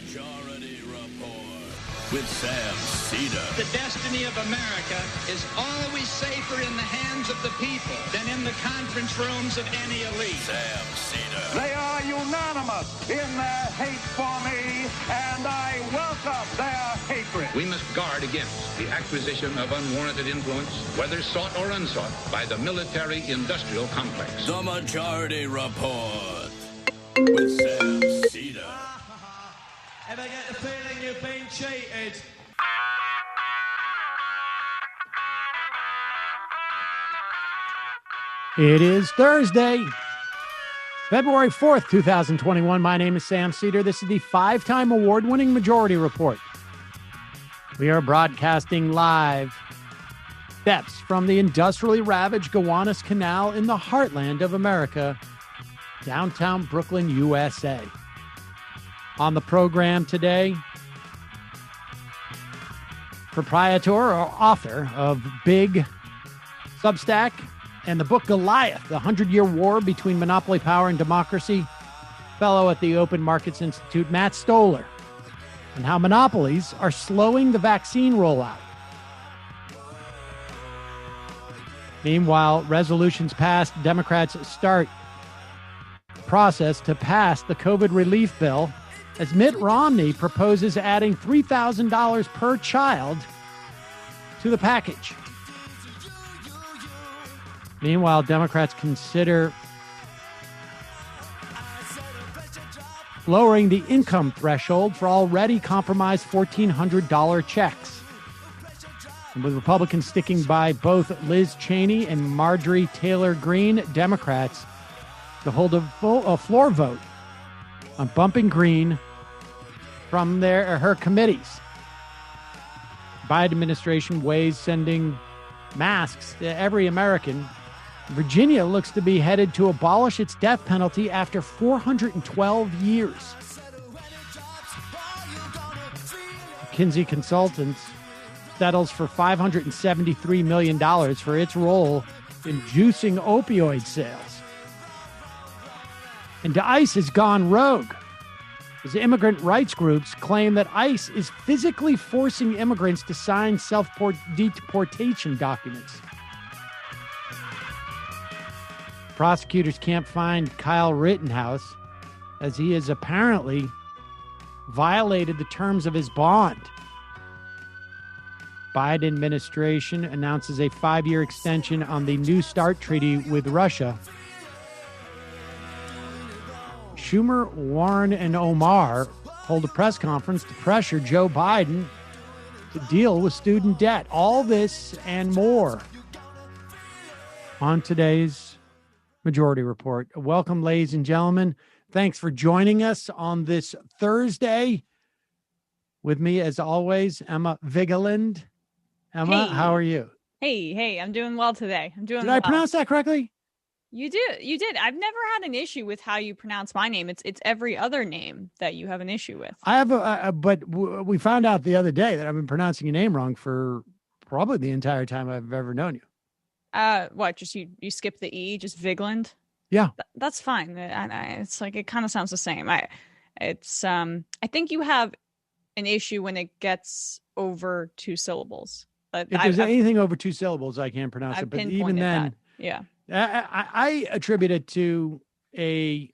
Majority Report with Sam Seder. The destiny of America is always safer in the hands of the people than in the conference rooms of any elite. Sam Seder. They are unanimous in their hate for me, and I welcome their hatred. We must guard against the acquisition of unwarranted influence, whether sought or unsought, by the military-industrial complex. The Majority Report with Sam Seder. Ever get the feeling you've been cheated? It is Thursday, February 4th, 2021. My name is Sam Seder. This is the 5-time award-winning Majority Report. We are broadcasting live steps from the industrially ravaged Gowanus Canal in the heartland of America, downtown Brooklyn, USA. On the program today, proprietor or author of BIG Substack and the book Goliath, the 100-Year War Between Monopoly Power and Democracy, fellow at the Open Markets Institute, Matt Stoller, and how monopolies are slowing the vaccine rollout. Meanwhile, resolutions passed, Democrats start process to pass the COVID relief bill as Mitt Romney proposes adding $3,000 per child to the package. Meanwhile, Democrats consider lowering the income threshold for already compromised $1,400 checks. And with Republicans sticking by both Liz Cheney and Marjorie Taylor Greene, Democrats to hold a floor vote on bumping Greene from her committees. Biden administration weighs sending masks to every American. Virginia looks to be headed to abolish its death penalty after 412 years. McKinsey Consultants settles for $573 million for its role in juicing opioid sales. And ICE has gone rogue as immigrant rights groups claim that ICE is physically forcing immigrants to sign self-deportation documents. Prosecutors can't find Kyle Rittenhouse as he has apparently violated the terms of his bond. Biden administration announces a 5-year extension on the New START treaty with Russia. Schumer, Warren, and Omar hold a press conference to pressure Joe Biden to deal with student debt. All this and more on today's Majority Report. Welcome, ladies and gentlemen. Thanks for joining us on this Thursday. With me, as always, Emma Vigeland. Emma, Hey. How are you? Hey, I'm doing well today. Did I pronounce that correctly? You did. I've never had an issue with how you pronounce my name. It's every other name that you have an issue with. I have we found out the other day that I've been pronouncing your name wrong for probably the entire time I've ever known you. What? Just you skip the E, just Vigland? Yeah. That's fine. It's like, it kind of sounds the same. I think you have an issue when it gets over 2 syllables. If there's anything over 2 syllables, I can't pronounce it. But even then, that. Yeah. I attribute it to a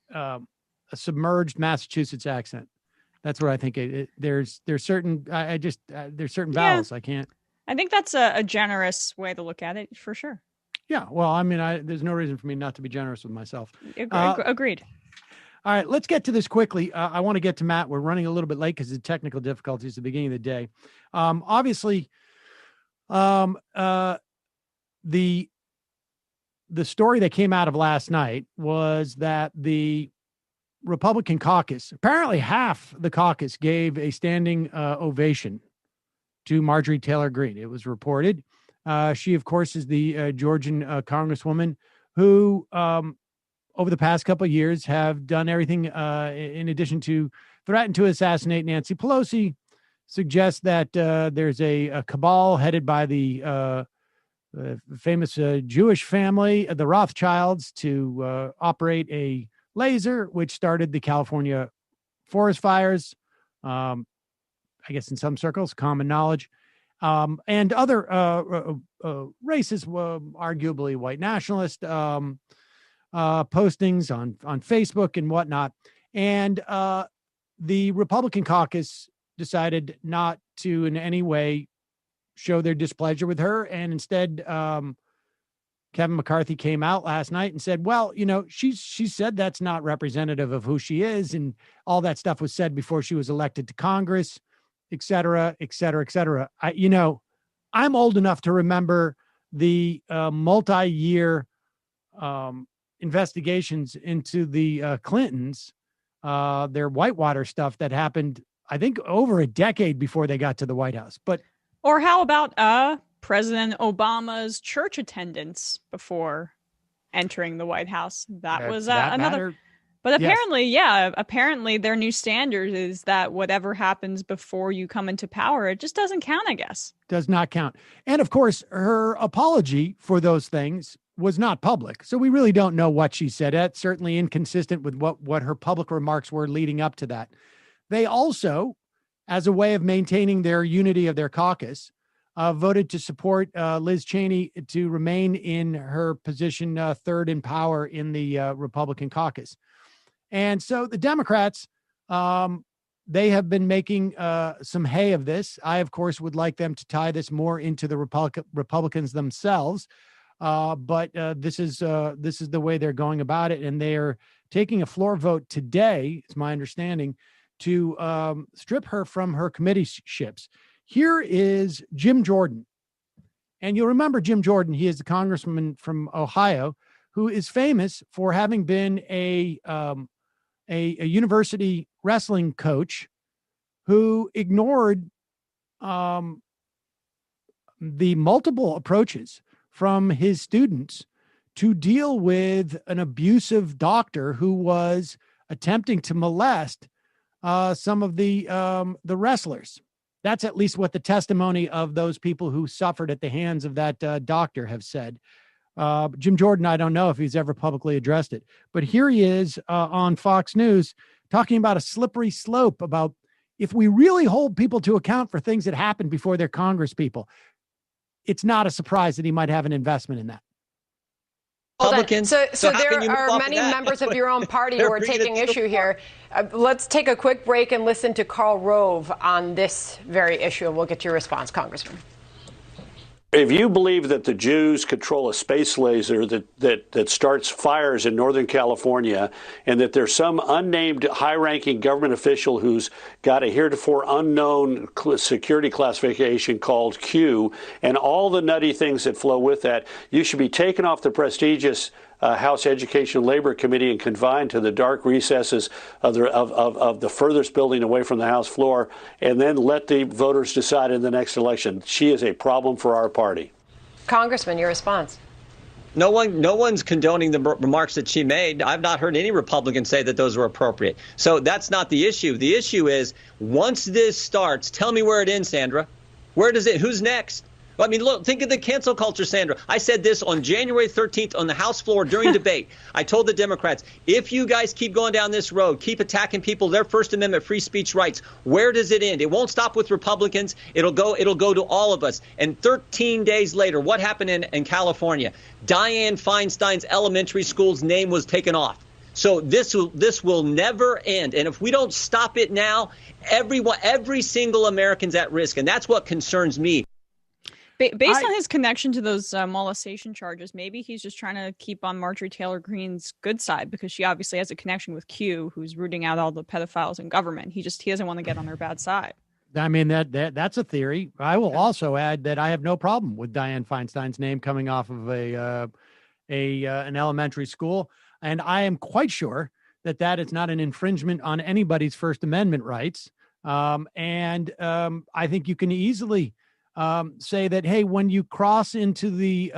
submerged Massachusetts accent. That's where I think there's certain there's certain vowels I can't. I think that's a generous way to look at it, for sure. Yeah, well, I mean, there's no reason for me not to be generous with myself. Agreed. All right, let's get to this quickly. I want to get to Matt. We're running a little bit late because of technical difficulties at the beginning of the day. Obviously, the story that came out of last night was that the Republican caucus, apparently half the caucus, gave a standing ovation to Marjorie Taylor Greene. It was reported. She, of course, is the Georgian congresswoman who, over the past couple of years, have done everything in addition to threaten to assassinate Nancy Pelosi, suggests that there's a cabal headed by the famous Jewish family, the Rothschilds, to operate a laser, which started the California forest fires. I guess in some circles, common knowledge, and other racist, arguably white nationalist postings on Facebook and whatnot. And the Republican caucus decided not to in any way show their displeasure with her. And instead, Kevin McCarthy came out last night and said, well, she said that's not representative of who she is. And all that stuff was said before she was elected to Congress, et cetera, et cetera, et cetera. I'm old enough to remember the multi-year investigations into the Clintons, their Whitewater stuff that happened, I think, over a decade before they got to the White House. Or how about President Obama's church attendance before entering the White House? That was another. Matter. But apparently, apparently their new standard is that whatever happens before you come into power, it just doesn't count, I guess. Does not count. And of course, her apology for those things was not public. So we really don't know what she said. That's certainly inconsistent with what her public remarks were leading up to that. They also, as a way of maintaining their unity of their caucus, voted to support Liz Cheney to remain in her position third in power in the Republican caucus. And so the Democrats, they have been making some hay of this. I, of course, would like them to tie this more into the Republicans themselves. But this is the way they're going about it. And they are taking a floor vote today, it's my understanding, to strip her from her committeeships. Here is Jim Jordan. And you'll remember Jim Jordan. He is the congressman from Ohio who is famous for having been a university wrestling coach who ignored the multiple approaches from his students to deal with an abusive doctor who was attempting to molest some of the wrestlers. That's at least what the testimony of those people who suffered at the hands of that doctor have said. Jim Jordan, I don't know if he's ever publicly addressed it, but here he is on Fox News talking about a slippery slope about if we really hold people to account for things that happened before they're Congress people, it's not a surprise that he might have an investment in that. Republicans. So there are many members of your own party who are taking issue here. Let's take a quick break and listen to Karl Rove on this very issue, and we'll get your response, Congressman. If you believe that the Jews control a space laser that starts fires in Northern California, and that there's some unnamed high-ranking government official who's got a heretofore unknown security classification called Coup, and all the nutty things that flow with that, you should be taken off the prestigious House Education and Labor Committee and confined to the dark recesses of the furthest building away from the House floor, and then let the voters decide in the next election. She is a problem for our party. Congressman, your response. No one's condoning the remarks that she made. I've not heard any Republican say that those were appropriate. So that's not the issue. The issue is once this starts, tell me where it ends, Sandra. Where does it? Who's next? I mean, look, think of the cancel culture, Sandra. I said this on January 13th on the House floor during debate. I told the Democrats, if you guys keep going down this road, keep attacking people, their First Amendment free speech rights, where does it end? It won't stop with Republicans. It'll go to all of us. And 13 days later, what happened in California? Dianne Feinstein's elementary school's name was taken off. So this will never end. And if we don't stop it now, every single American's at risk. And that's what concerns me. Based on his connection to those molestation charges, maybe he's just trying to keep on Marjorie Taylor Greene's good side because she obviously has a connection with Q, who's rooting out all the pedophiles in government. He doesn't want to get on her bad side. I mean, that's a theory. I will also add that I have no problem with Dianne Feinstein's name coming off of an elementary school, and I am quite sure that is not an infringement on anybody's First Amendment rights. And I think you can easily say that, hey, when you cross into the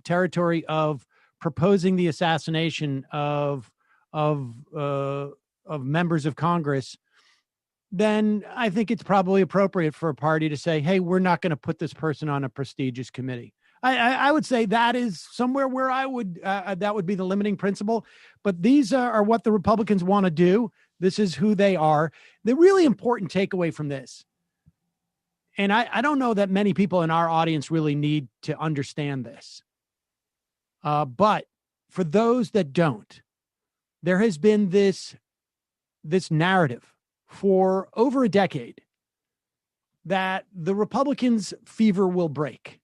territory of proposing the assassination of members of Congress, then I think it's probably appropriate for a party to say, hey, we're not going to put this person on a prestigious committee. I would say that is somewhere where I would that would be the limiting principle. But these are what the Republicans want to do. This is who they are. The really important takeaway from this, and I don't know that many people in our audience really need to understand this, but for those that don't, there has been this narrative for over a decade that the Republicans' fever will break,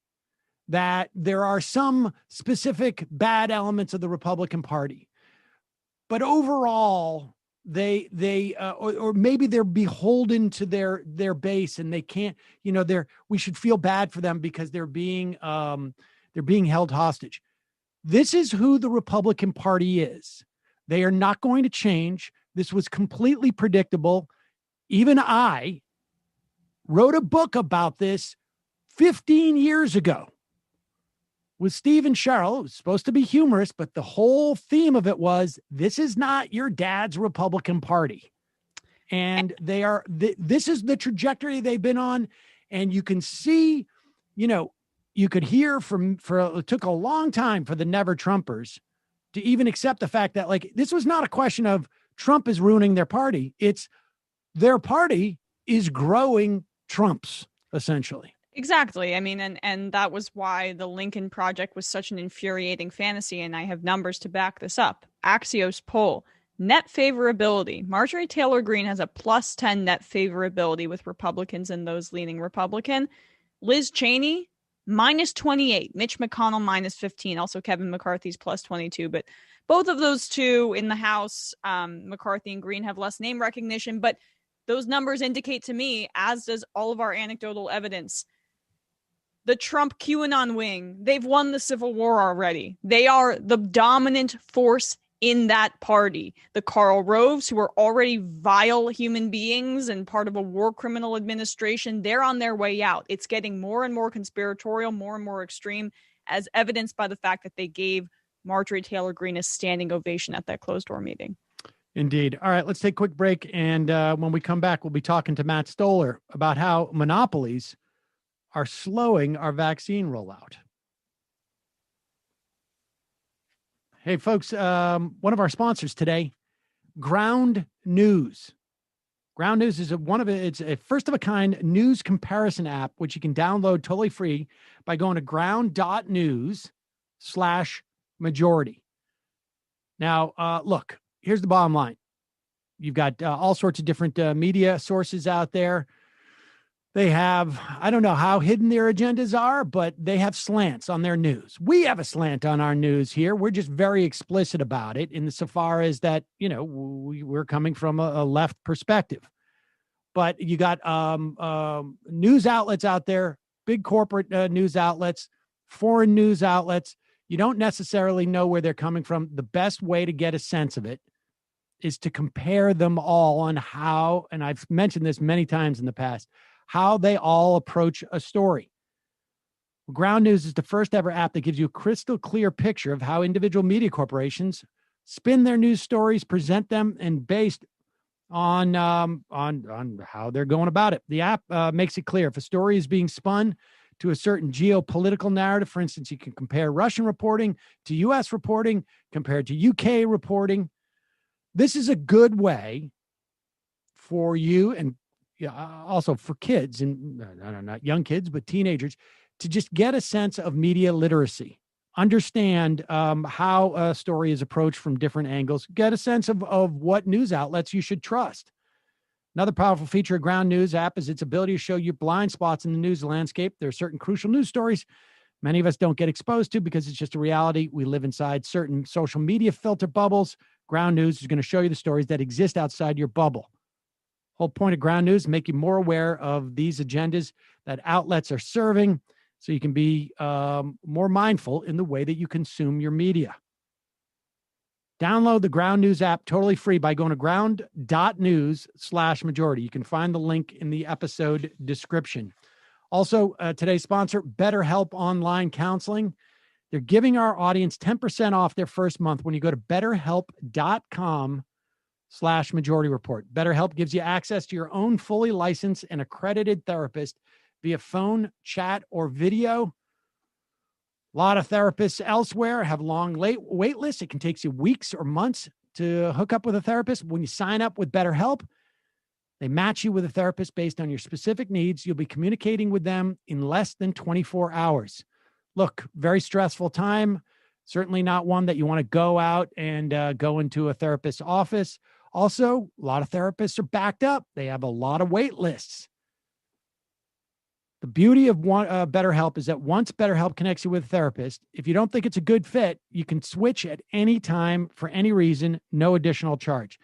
that there are some specific bad elements of the Republican Party, but overall they or maybe they're beholden to their base, and they can't, we should feel bad for them because they're being held hostage. This is who the Republican Party is. They are not going to change. This was completely predictable. Even I wrote a book about this 15 years ago with Steve and Cheryl. It was supposed to be humorous, but the whole theme of it was, this is not your dad's Republican Party. And this is the trajectory they've been on. And you can see, you could hear it took a long time for the Never Trumpers to even accept the fact that, like, this was not a question of Trump is ruining their party. It's their party is growing Trumps, essentially. Exactly. I mean, and that was why the Lincoln Project was such an infuriating fantasy. And I have numbers to back this up. Axios poll, net favorability. Marjorie Taylor Greene has a +10 net favorability with Republicans and those leaning Republican. Liz Cheney, -28. Mitch McConnell, -15. Also Kevin McCarthy's +22. But both of those two in the House, McCarthy and Greene, have less name recognition. But those numbers indicate to me, as does all of our anecdotal evidence, the Trump QAnon wing, they've won the Civil War already. They are the dominant force in that party. The Karl Roves, who are already vile human beings and part of a war criminal administration, they're on their way out. It's getting more and more conspiratorial, more and more extreme, as evidenced by the fact that they gave Marjorie Taylor Greene a standing ovation at that closed-door meeting. Indeed. All right, let's take a quick break. And when we come back, we'll be talking to Matt Stoller about how monopolies are slowing our vaccine rollout. Hey, folks, one of our sponsors today, Ground News. Ground News is it's a first-of-a-kind news comparison app, which you can download totally free by going to ground.news/majority. Now, look, here's the bottom line. You've got all sorts of different media sources out there. They have, I don't know how hidden their agendas are, but they have slants on their news. We have a slant on our news here. We're just very explicit about it insofar as that, we're coming from a left perspective. But you got news outlets out there, big corporate news outlets, foreign news outlets. You don't necessarily know where they're coming from. The best way to get a sense of it is to compare them all on how, and I've mentioned this many times in the past, how they all approach a story. Ground News is the first ever app that gives you a crystal clear picture of how individual media corporations spin their news stories, present them, and based on how they're going about it. The app makes it clear if a story is being spun to a certain geopolitical narrative. For instance, you can compare Russian reporting to U.S. reporting compared to U.K. reporting. This is a good way for you and also for kids, and not young kids, but teenagers, to just get a sense of media literacy, understand how a story is approached from different angles, get a sense of what news outlets you should trust. Another powerful feature of Ground News app is its ability to show you blind spots in the news landscape. There are certain crucial news stories many of us don't get exposed to because it's just a reality. We live inside certain social media filter bubbles. Ground News is going to show you the stories that exist outside your bubble. Whole point of Ground News, make you more aware of these agendas that outlets are serving so you can be more mindful in the way that you consume your media. Download the Ground News app totally free by going to ground.news/majority. You can find the link in the episode description. Also, today's sponsor, BetterHelp Online Counseling. They're giving our audience 10% off their first month when you go to betterhelp.com/majority report. BetterHelp gives you access to your own fully licensed and accredited therapist via phone, chat, or video. A lot of therapists elsewhere have long wait lists. It can take you weeks or months to hook up with a therapist. When you sign up with BetterHelp, they match you with a therapist based on your specific needs. You'll be communicating with them in less than 24 hours. Look, very stressful time. Certainly not one that you want to go out and go into a therapist's office. Also, a lot of therapists are backed up. They have a lot of wait lists. The beauty of BetterHelp is that once BetterHelp connects you with a therapist, if you don't think it's a good fit, you can switch at any time for any reason, no additional charge.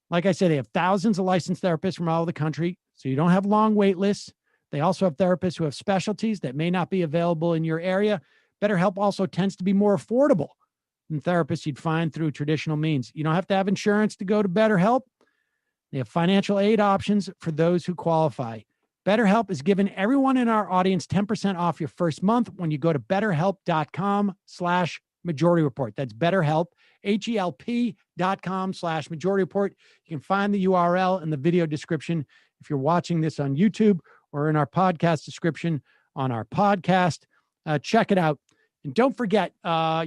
Like I said, they have thousands of licensed therapists from all over the country, so you don't have long wait lists. They also have therapists who have specialties that may not be available in your area. BetterHelp also tends to be more affordable than therapists you'd find through traditional means. You don't have to have insurance to go to BetterHelp. They have financial aid options for those who qualify. BetterHelp is giving everyone in our audience 10% off your first month when you go to betterhelp.com/Majority Report. That's BetterHelp, HELP.com/Majority Report. You can find the URL in the video description if you're watching this on YouTube, or in our podcast description on our podcast. Check it out. And don't forget,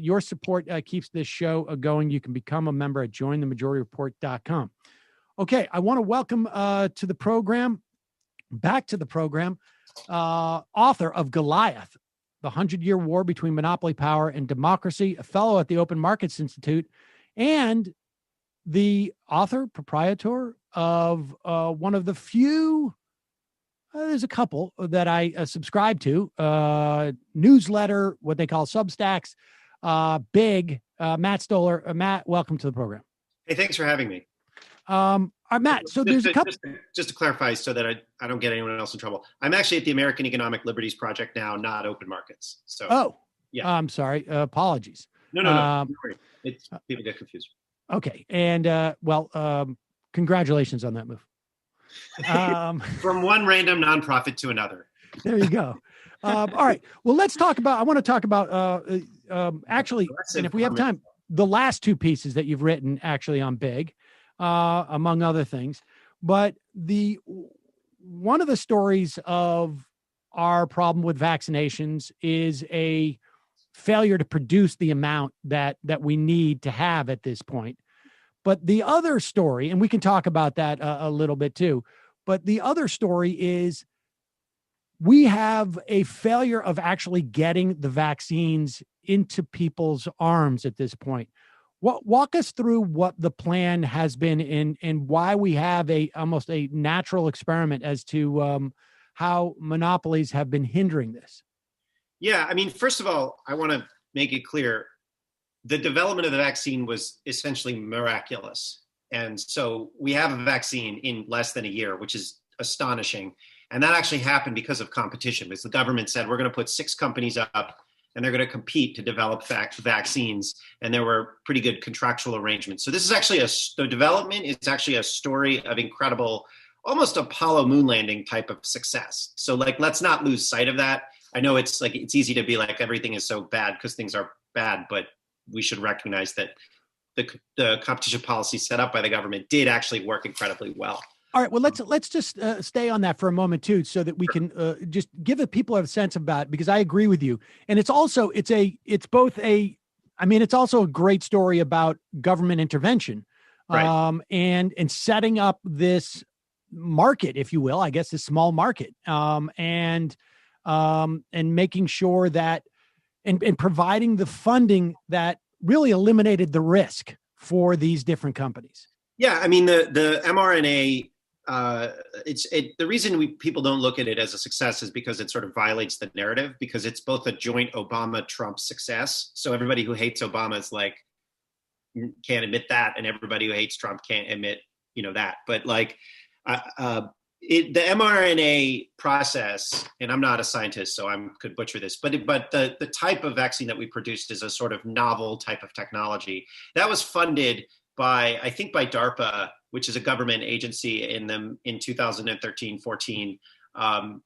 your support keeps this show going. You can become a member at jointhemajorityreport.com. Okay, I want to welcome back to the program, author of Goliath, The 100-Year War Between Monopoly Power and Democracy, a fellow at the Open Markets Institute, and the author, proprietor of one of the few, there's a couple that I subscribe to, newsletter, what they call Substacks, BIG, Matt Stoller. Matt, welcome to the program. Hey, thanks for having me. Matt, so there's a couple. Just to clarify so that I don't get anyone else in trouble. I'm actually at the American Economic Liberties Project now, not Open Markets. So, yeah. I'm sorry. Apologies. No. People get confused. Okay. And, congratulations on that move. From one random nonprofit to another. There you go. All right. Well, I want to talk about, actually, and if we have time, the last two pieces that you've written actually on BIG, among other things. But one of the stories of our problem with vaccinations is a failure to produce the amount that we need to have at this point. But the other story, and we can talk about that a little bit too, but the other story is we have a failure of actually getting the vaccines into people's arms at this point. Walk us through what the plan has been and why we have almost a natural experiment as to how monopolies have been hindering this. Yeah, I mean, first of all, I want to make it clear, the development of the vaccine was essentially miraculous. And so we have a vaccine in less than a year, which is astonishing. And that actually happened because of competition, because the government said, we're going to put 6 companies up and they're going to compete to develop vaccines. And there were pretty good contractual arrangements. So this is actually the development is actually a story of incredible, almost Apollo moon landing type of success. So let's not lose sight of that. I know it's easy to be like, everything is so bad because things are bad, but we should recognize that the competition policy set up by the government did actually work incredibly well. All right. Well, let's just stay on that for a moment too, so that we can just give the people a sense about it, because I agree with you. And it's also it's also a great story about government intervention, right. And setting up this market, if you will, I guess, this small market, and making sure that and providing the funding that really eliminated the risk for these different companies. Yeah, I mean the mRNA. The reason people don't look at it as a success is because it sort of violates the narrative, because it's both a joint Obama-Trump success. So everybody who hates Obama is can't admit that, and everybody who hates Trump can't admit, that. But the mRNA process, and I'm not a scientist, so I could butcher this, but the type of vaccine that we produced is a sort of novel type of technology that was funded by DARPA, which is a government agency in 2013-14,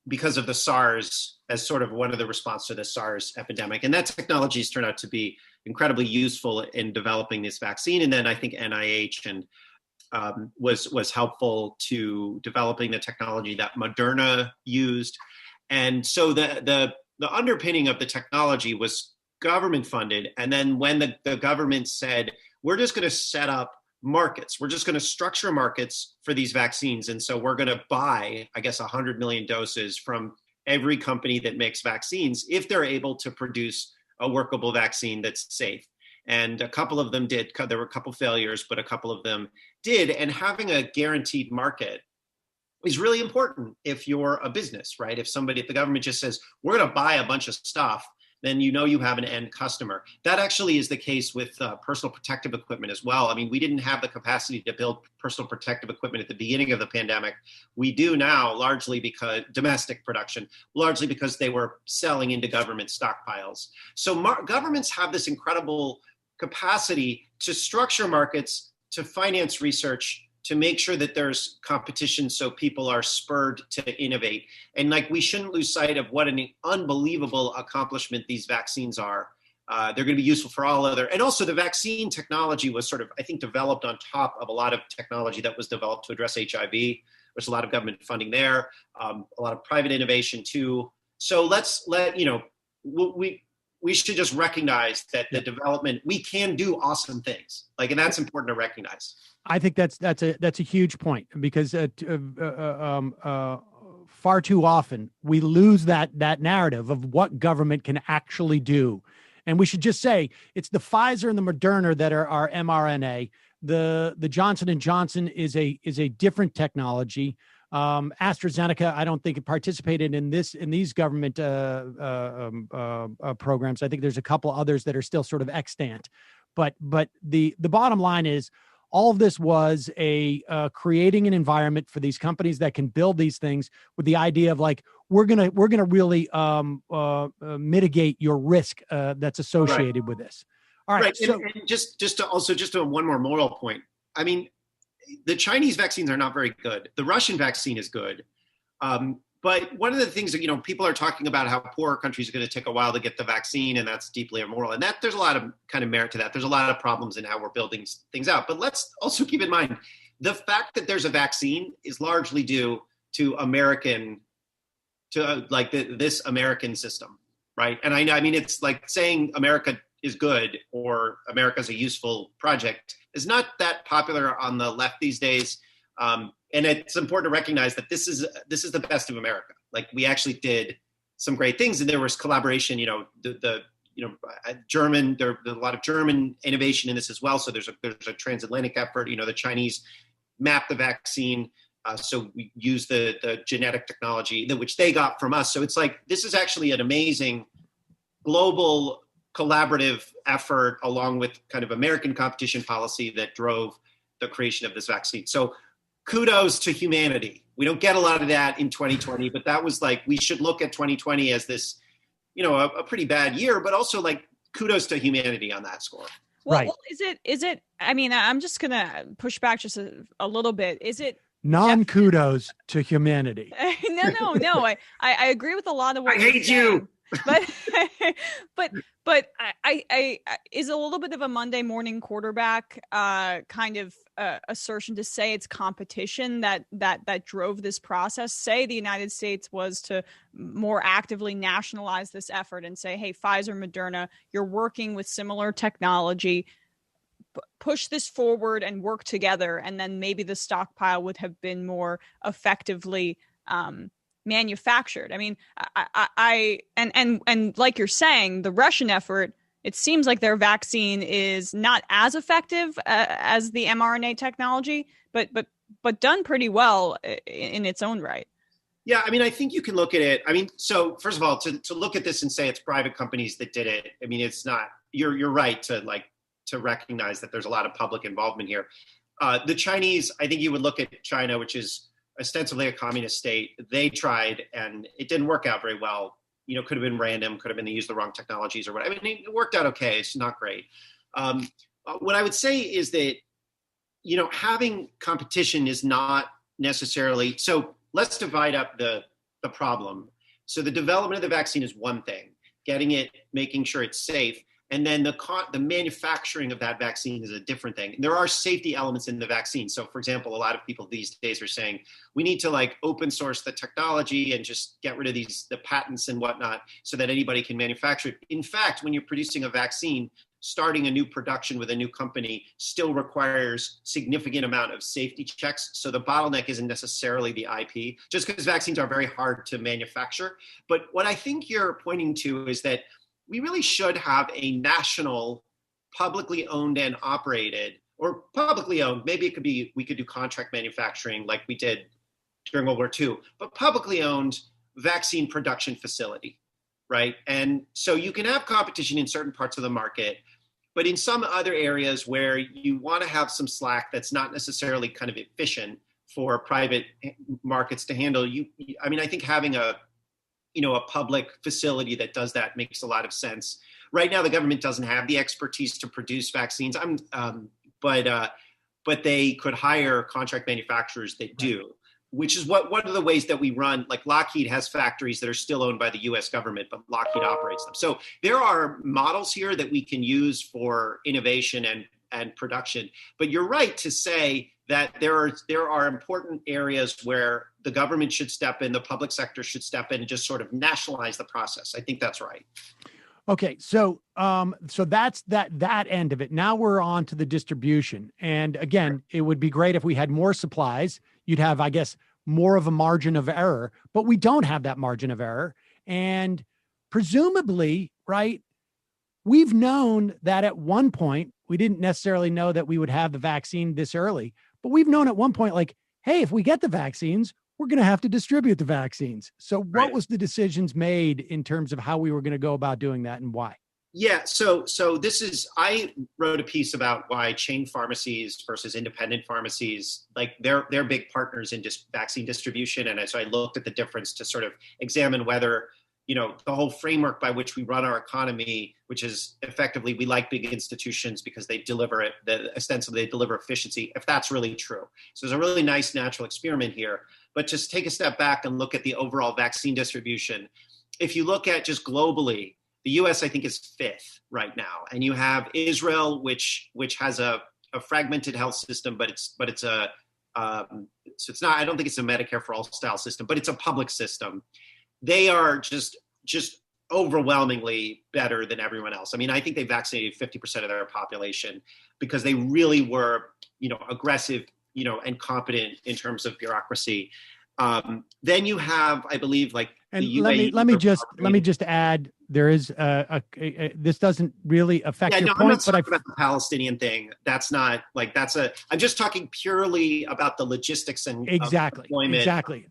because of the SARS, as sort of one of the response to the SARS epidemic. And that technology has turned out to be incredibly useful in developing this vaccine. And then I think NIH and was helpful to developing the technology that Moderna used. And so the underpinning of the technology was government funded. And then when the government said, we're just going to set up markets. We're just going to structure markets for these vaccines. And so we're going to buy, I guess, 100 million doses from every company that makes vaccines if they're able to produce a workable vaccine that's safe. And a couple of them did. There were a couple failures, but a couple of them did. And having a guaranteed market is really important if you're a business, right? If the government just says, we're going to buy a bunch of stuff, then you know you have an end customer. That actually is the case with personal protective equipment as well. I mean, we didn't have the capacity to build personal protective equipment at the beginning of the pandemic. We do now, largely because domestic production, largely because they were selling into government stockpiles. So governments have this incredible capacity to structure markets, to finance research, to make sure that there's competition so people are spurred to innovate. And like, we shouldn't lose sight of what an unbelievable accomplishment these vaccines are. They're going to be useful for all other, and also the vaccine technology was sort of, I think, developed on top of a lot of technology that was developed to address HIV. There's a lot of government funding there, a lot of private innovation too. So we should just recognize that the development, we can do awesome things, and that's important to recognize. I think that's a huge point, because far too often we lose that narrative of what government can actually do. And we should just say it's the Pfizer and the Moderna that are our mRNA. The Johnson & Johnson is a different technology. AstraZeneca, I don't think it participated in these government programs. I think there's a couple others that are still sort of extant. But the bottom line is, all of this was creating an environment for these companies that can build these things with the idea of we're gonna really mitigate your risk that's associated with this. All right. So, and just to one more moral point. I mean, the Chinese vaccines are not very good. The Russian vaccine is good. But one of the things that, people are talking about how poorer countries are going to take a while to get the vaccine, and that's deeply immoral. And there's a lot of kind of merit to that. There's a lot of problems in how we're building things out. But let's also keep in mind, the fact that there's a vaccine is largely due to this American system, right? And I mean, it's like saying America is good or America's a useful project is not that popular on the left these days. And it's important to recognize that this is the best of America. We actually did some great things, and there was collaboration. German. There's a lot of German innovation in this as well. So there's a transatlantic effort. The Chinese mapped the vaccine, so we use the genetic technology which they got from us. So it's this is actually an amazing global collaborative effort, along with kind of American competition policy, that drove the creation of this vaccine. So kudos to humanity. We don't get a lot of that in 2020, but that was we should look at 2020 as this, a pretty bad year, but also kudos to humanity on that score. Well, right. Is it, I mean, I'm just going to push back just a little bit. Is it non-kudos to humanity? No. I agree with a lot of what I hate you. But I is a little bit of a Monday morning quarterback kind of assertion to say it's competition that drove this process. Say the United States was to more actively nationalize this effort and say, hey, Pfizer, Moderna, you're working with similar technology, push this forward and work together, and then maybe the stockpile would have been more effectively manufactured. I mean, I like you're saying, the Russian effort, it seems like their vaccine is not as effective as the mRNA technology, but done pretty well in its own right. Yeah, I mean, I think you can look at it. I mean, so first of all, to look at this and say it's private companies that did it, I mean, it's not. You're right to recognize that there's a lot of public involvement here. The Chinese, I think you would look at China, which is ostensibly a communist state. They tried, and it didn't work out very well. Could have been random, could have been they used the wrong technologies or whatever. I mean, it worked out okay. It's not great. What I would say is that, having competition is not necessarily, so let's divide up the problem. So the development of the vaccine is one thing, getting it, making sure it's safe. And then the manufacturing of that vaccine is a different thing. There are safety elements in the vaccine. So, for example, a lot of people these days are saying we need to open source the technology and just get rid of the patents and whatnot so that anybody can manufacture it. In fact, when you're producing a vaccine, starting a new production with a new company still requires significant amount of safety checks. So the bottleneck isn't necessarily the IP, just because vaccines are very hard to manufacture. But what I think you're pointing to is that we really should have a national, publicly owned and operated, or publicly owned, maybe it could be, we could do contract manufacturing like we did during World War II, but publicly owned vaccine production facility, right? And so you can have competition in certain parts of the market, but in some other areas where you want to have some slack that's not necessarily kind of efficient for private markets to handle, I think having a public facility that does that makes a lot of sense. Right now, the government doesn't have the expertise to produce vaccines, but they could hire contract manufacturers that do, which is one of the ways that we run. Like Lockheed has factories that are still owned by the U.S. government, but Lockheed operates them. So there are models here that we can use for innovation and production. But you're right to say that there are important areas where the government should step in, the public sector should step in and just sort of nationalize the process. I think that's right. Okay, so that's that end of it. Now we're on to the distribution. And again, it would be great if we had more supplies. You'd have, I guess, more of a margin of error, but we don't have that margin of error. And presumably, right, we've known that at one point, we didn't necessarily know that we would have the vaccine this early, but we've known at one point, like, hey, if we get the vaccines, we're going to have to distribute the vaccines. So what was the decisions made in terms of how we were going to go about doing that and why? Yeah, so I wrote a piece about why chain pharmacies versus independent pharmacies, like they're big partners in vaccine distribution. And so I looked at the difference to sort of examine whether, the whole framework by which we run our economy, which is effectively, we like big institutions because they deliver it, ostensibly they deliver efficiency, if that's really true. So there's a really nice natural experiment here. But just take a step back and look at the overall vaccine distribution. If you look at just globally, the U.S. I think is fifth right now, and you have Israel, which has a fragmented health system, but it's a so it's not. I don't think it's a Medicare for all style system, but it's a public system. They are just overwhelmingly better than everyone else. I mean, I think they vaccinated 50% of their population because they really were, aggressive, and competent in terms of bureaucracy. Then you have, I believe, like and the UAE. Let me just add, there is this doesn't really affect your I'm point, not talking about the Palestinian thing. That's not I'm just talking purely about the logistics and exactly.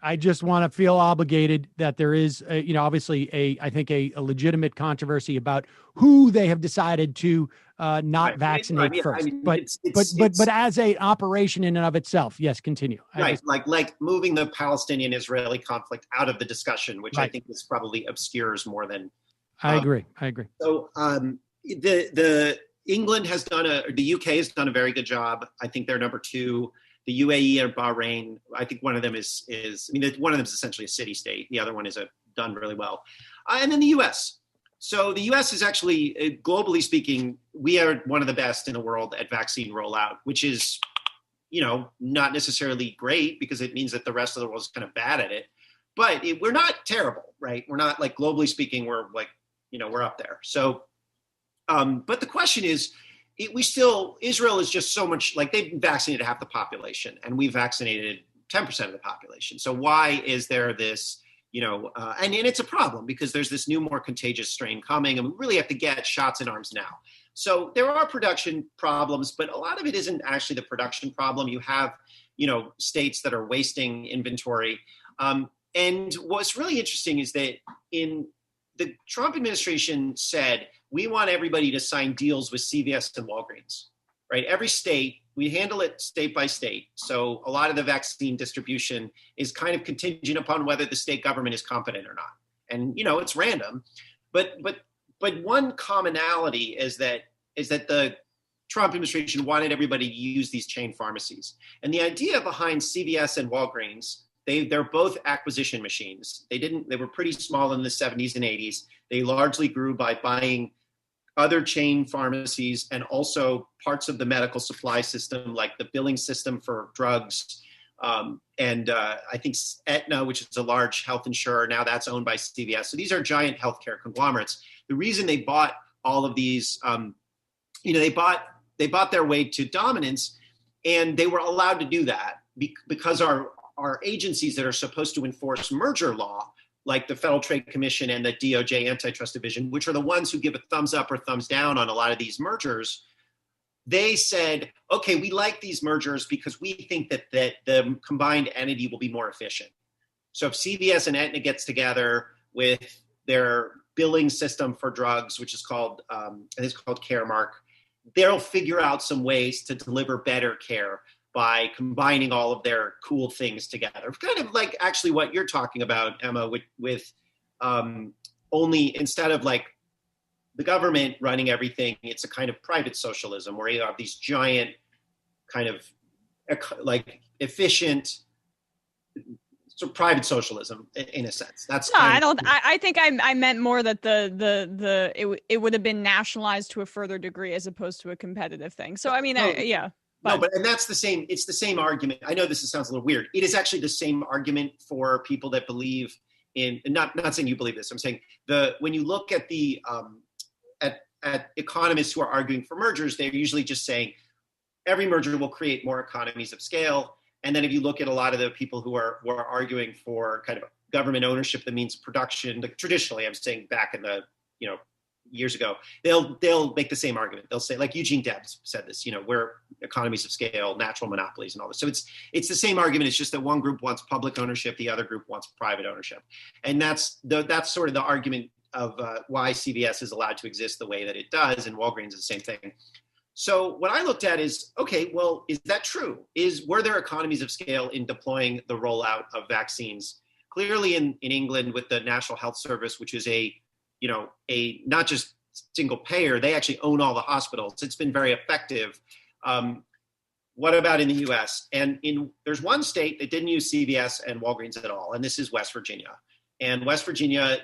I just want to feel obligated that there is, obviously I think a legitimate controversy about who they have decided to not vaccinate first. But as a operation in and of itself, yes, continue. Like moving the Palestinian-Israeli conflict out of the discussion, which I think is probably obscures more than. I agree. So the England has the UK has done a very good job. I think they're number two. The UAE and Bahrain, I think one of them one of them is essentially a city state. The other one is done really well. And then the US. So the US is actually, globally speaking, we are one of the best in the world at vaccine rollout, which is, not necessarily great because it means that the rest of the world is kind of bad at it. But we're not terrible, right? We're not like, globally speaking, we're like, we're up there. So, but the question is, Israel is just so much, like they've vaccinated half the population and we vaccinated 10% of the population. So why is there this, and it's a problem because there's this new, more contagious strain coming and we really have to get shots in arms now. So there are production problems, but a lot of it isn't actually the production problem. You have, states that are wasting inventory. And what's really interesting is that the Trump administration said, we want everybody to sign deals with CVS and Walgreens, right? Every state, we handle it state by state. So a lot of the vaccine distribution is kind of contingent upon whether the state government is competent or not. And, it's random. But one commonality is that the Trump administration wanted everybody to use these chain pharmacies. And the idea behind CVS and Walgreens, they're both acquisition machines. They were pretty small in the 70s and 80s. They largely grew by buying other chain pharmacies and also parts of the medical supply system, like the billing system for drugs. And I think Aetna, which is a large health insurer, now that's owned by CVS. So these are giant healthcare conglomerates. The reason they bought all of these they bought their way to dominance, and they were allowed to do that because our agencies that are supposed to enforce merger law, like the Federal Trade Commission and the DOJ Antitrust Division, which are the ones who give a thumbs up or thumbs down on a lot of these mergers, they said, okay, we like these mergers because we think that the combined entity will be more efficient. So if CVS and Aetna gets together with their billing system for drugs, which is called, I think it's called Caremark, they'll figure out some ways to deliver better care by combining all of their cool things together. Kind of like actually what you're talking about, Emma, with only instead of like the government running everything, it's a kind of private socialism where you have these giant kind of like efficient private socialism in a sense. That's no, I don't. I think I meant more that it would have been nationalized to a further degree as opposed to a competitive thing. So I mean, yeah. But. And that's the same. It's the same argument. I know this sounds a little weird. It is actually the same argument for people that believe in. Not saying you believe this. I'm saying when you look at the at economists who are arguing for mergers, they're usually just saying every merger will create more economies of scale. And then if you look at a lot of the people who are arguing for kind of government ownership that means production, like traditionally, I'm saying back in the years ago, they'll make the same argument. They'll say, like Eugene Debs said this, we're economies of scale, natural monopolies, and all this. So it's the same argument. It's just that one group wants public ownership, the other group wants private ownership, and that's sort of the argument of why CVS is allowed to exist the way that it does, and Walgreens is the same thing. So what I looked at is, okay, well, is that true? Were there economies of scale in deploying the rollout of vaccines? Clearly in England with the National Health Service, which is a not just single payer, they actually own all the hospitals. It's been very effective. What about in the US? And there's one state that didn't use CVS and Walgreens at all, and this is West Virginia. And West Virginia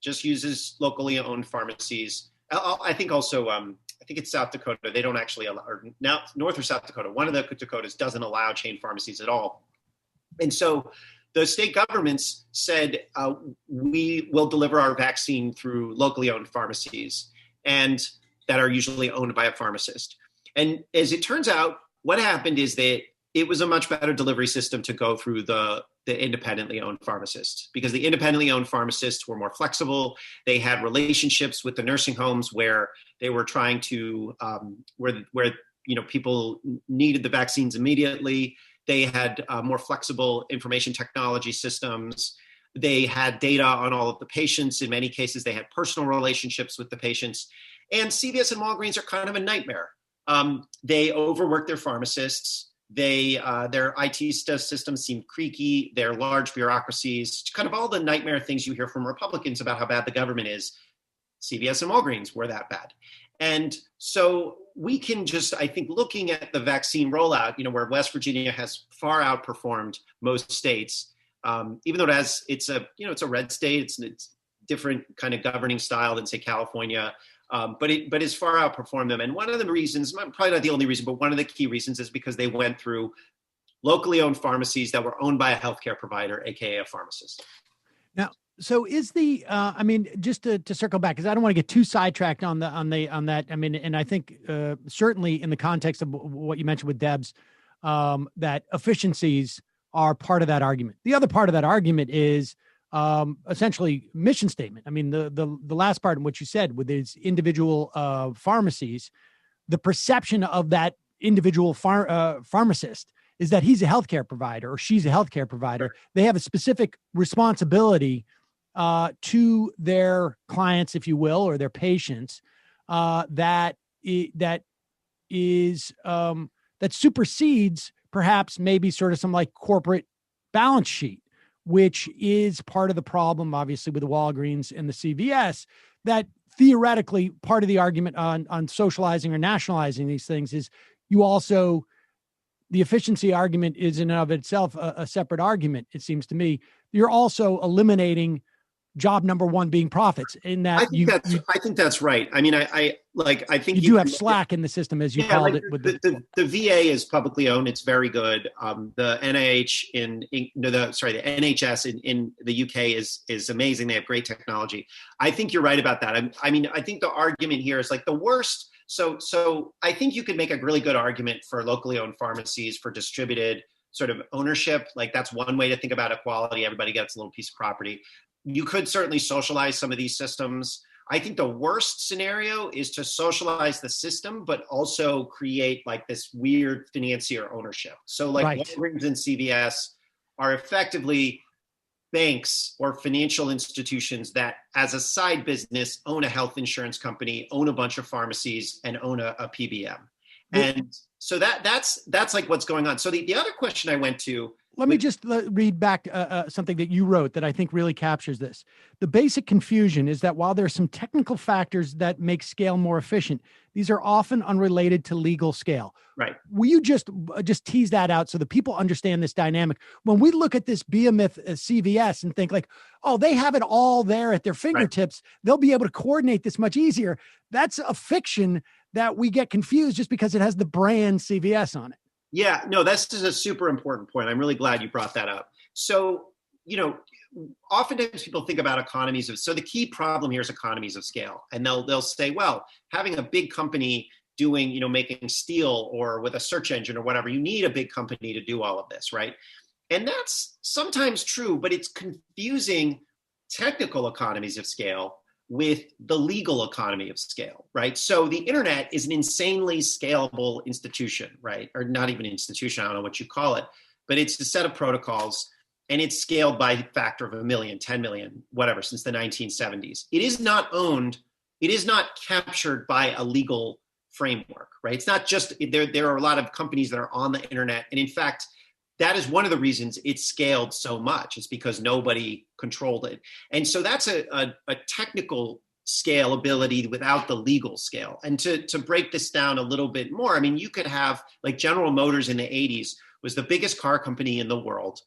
just uses locally owned pharmacies. I think also, I think it's South Dakota. They don't actually allow, or now North or South Dakota, one of the Dakotas doesn't allow chain pharmacies at all. And so the state governments said, we will deliver our vaccine through locally owned pharmacies and that are usually owned by a pharmacist. And as it turns out, what happened is that it was a much better delivery system to go through the independently owned pharmacists, because the independently owned pharmacists were more flexible. They had relationships with the nursing homes where they were trying to, where people needed the vaccines immediately. They had more flexible information technology systems. They had data on all of the patients. In many cases, they had personal relationships with the patients. And CVS and Walgreens are kind of a nightmare. They overwork their pharmacists. Their IT systems seem creaky. They're large bureaucracies, kind of all the nightmare things you hear from Republicans about how bad the government is. CVS and Walgreens were that bad. And so we can just, I think, looking at the vaccine rollout, where West Virginia has far outperformed most states, even though it's a red state, it's different kind of governing style than say California. But it's far outperformed them. And one of the reasons, probably not the only reason, but one of the key reasons is because they went through locally owned pharmacies that were owned by a healthcare provider, AKA a pharmacist. Now, so is the, just to circle back, because I don't want to get too sidetracked on that. And I think certainly in the context of what you mentioned with Debs, that efficiencies are part of that argument. The other part of that argument is essentially mission statement. I mean, the last part in what you said with these individual pharmacies, the perception of that individual pharmacist is that he's a healthcare provider or she's a healthcare provider. They have a specific responsibility to their clients, if you will, or their patients, that supersedes perhaps maybe sort of some like corporate balance sheet, which is part of the problem, obviously, with the Walgreens and the CVS, that theoretically part of the argument on socializing or nationalizing these things is you also, the efficiency argument is in and of itself a separate argument, it seems to me. You're also eliminating job number one being profits in that I think that's right. I mean, I think you do have slack in the system, as you called it. With the VA is publicly owned. It's very good. The NIH the NHS in the UK is amazing. They have great technology. I think you're right about that. I mean, I think the argument here is like the worst So I think you could make a really good argument for locally owned pharmacies, for distributed sort of ownership. Like that's one way to think about equality. Everybody gets a little piece of property. You could certainly socialize some of these systems. I think the worst scenario is to socialize the system, but also create like this weird financier ownership. So like Walgreens and CVS are effectively banks or financial institutions that as a side business own a health insurance company, own a bunch of pharmacies, and own a PBM. And so that's like what's going on. So the other question I went to, let me just read back something that you wrote that I think really captures this. The basic confusion is that while there are some technical factors that make scale more efficient, these are often unrelated to legal scale. Right. Will you just tease that out so that people understand this dynamic? When we look at this behemoth CVS and think like, oh, they have it all there at their fingertips, they'll be able to coordinate this much easier. That's a fiction that we get confused just because it has the brand CVS on it. Yeah, no, this is a super important point. I'm really glad you brought that up. So, oftentimes people think about so the key problem here is economies of scale. And they'll say, well, having a big company doing, making steel or with a search engine or whatever, you need a big company to do all of this, right? And that's sometimes true, but it's confusing technical economies of scale with the legal economy of scale, right? So the internet is an insanely scalable institution, right? Or not even an institution, I don't know what you call it, but it's a set of protocols and it's scaled by a factor of 1 million, 10 million, whatever, since the 1970s. It is not owned, it is not captured by a legal framework, right? It's not just, there are a lot of companies that are on the internet. And in fact, that is one of the reasons it's scaled so much. It's because nobody controlled it. And so that's a technical scalability without the legal scale. And to break this down a little bit more, I mean, you could have like General Motors in the 80s was the biggest car company in the world.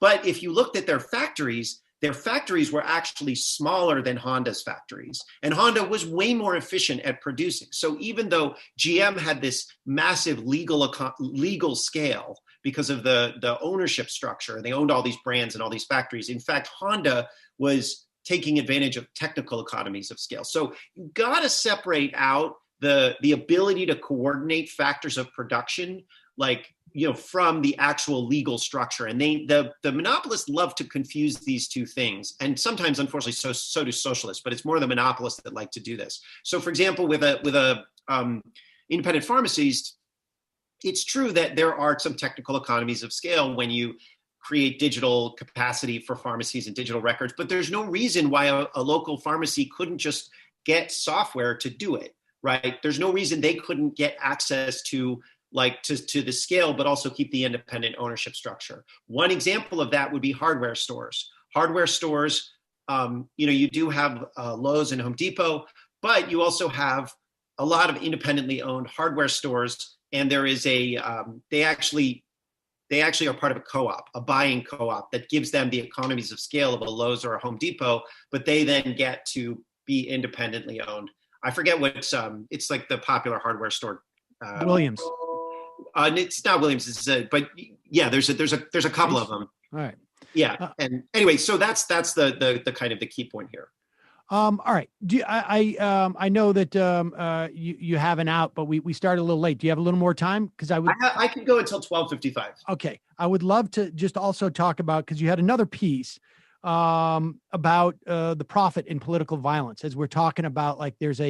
But if you looked at their factories were actually smaller than Honda's factories. And Honda was way more efficient at producing. So even though GM had this massive legal scale, because of the ownership structure. They owned all these brands and all these factories. In fact, Honda was taking advantage of technical economies of scale. So you got to separate out the ability to coordinate factors of production, from the actual legal structure. And the monopolists love to confuse these two things. And sometimes, unfortunately, so do socialists, but it's more the monopolists that like to do this. So for example, with independent pharmacies, it's true that there are some technical economies of scale when you create digital capacity for pharmacies and digital records, but there's no reason why a local pharmacy couldn't just get software to do it, right? There's no reason they couldn't get access to the scale, but also keep the independent ownership structure. One example of that would be hardware stores. Hardware stores, you do have Lowe's and Home Depot, but you also have a lot of independently owned hardware stores. And there is they actually are part of a co-op, a buying co-op that gives them the economies of scale of a Lowe's or a Home Depot, but they then get to be independently owned. I forget what it's like the popular hardware store. Williams. It's not Williams, but yeah, there's a couple of them. All right. Yeah. And anyway, so that's the kind of the key point here. All right. I know that you have an out, but we started a little late. Do you have a little more time? Because I could go until 12:55. Okay. I would love to just also talk about, because you had another piece about the profit in political violence, as we're talking about, like there's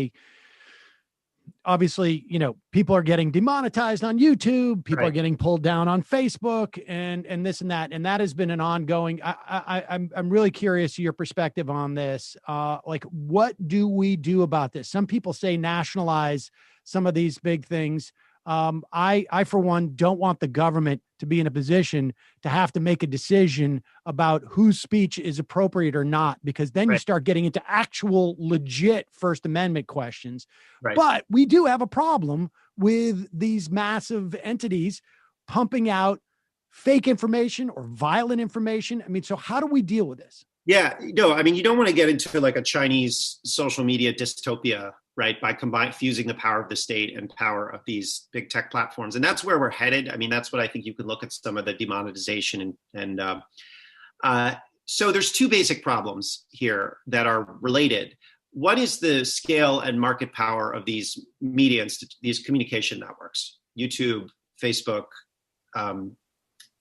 obviously, people are getting demonetized on YouTube. People are getting pulled down on Facebook and this and that. And that has been an ongoing, I'm really curious your perspective on this. What do we do about this? Some people say nationalize some of these big things. I, for one, don't want the government to be in a position to have to make a decision about whose speech is appropriate or not, because then you start getting into actual legit First Amendment questions. Right. But we do have a problem with these massive entities pumping out fake information or violent information. I mean, so how do we deal with this? Yeah, no, I mean, you don't want to get into like a Chinese social media dystopia, right? By fusing the power of the state and power of these big tech platforms. And that's where we're headed. I mean, that's what I think you could look at some of the demonetization so there's two basic problems here that are related. what is the scale and market power of these media, these communication networks, YouTube, Facebook? I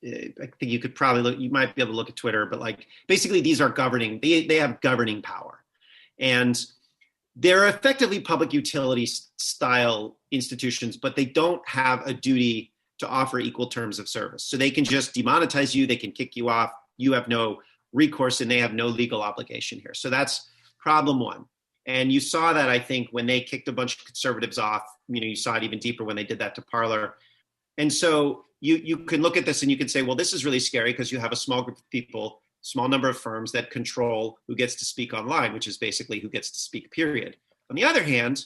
think you could probably you might be able to look at Twitter, but like basically these are governing, they have governing power. And they're effectively public utility style institutions, but they don't have a duty to offer equal terms of service. So they can just demonetize you, they can kick you off, you have no recourse, and they have no legal obligation here. So that's problem one. And you saw that, I think, when they kicked a bunch of conservatives off. You saw it even deeper when they did that to Parler. And so you can look at this and you can say, well, this is really scary because you have a small group of people, small number of firms that control who gets to speak online, which is basically who gets to speak, period. On the other hand,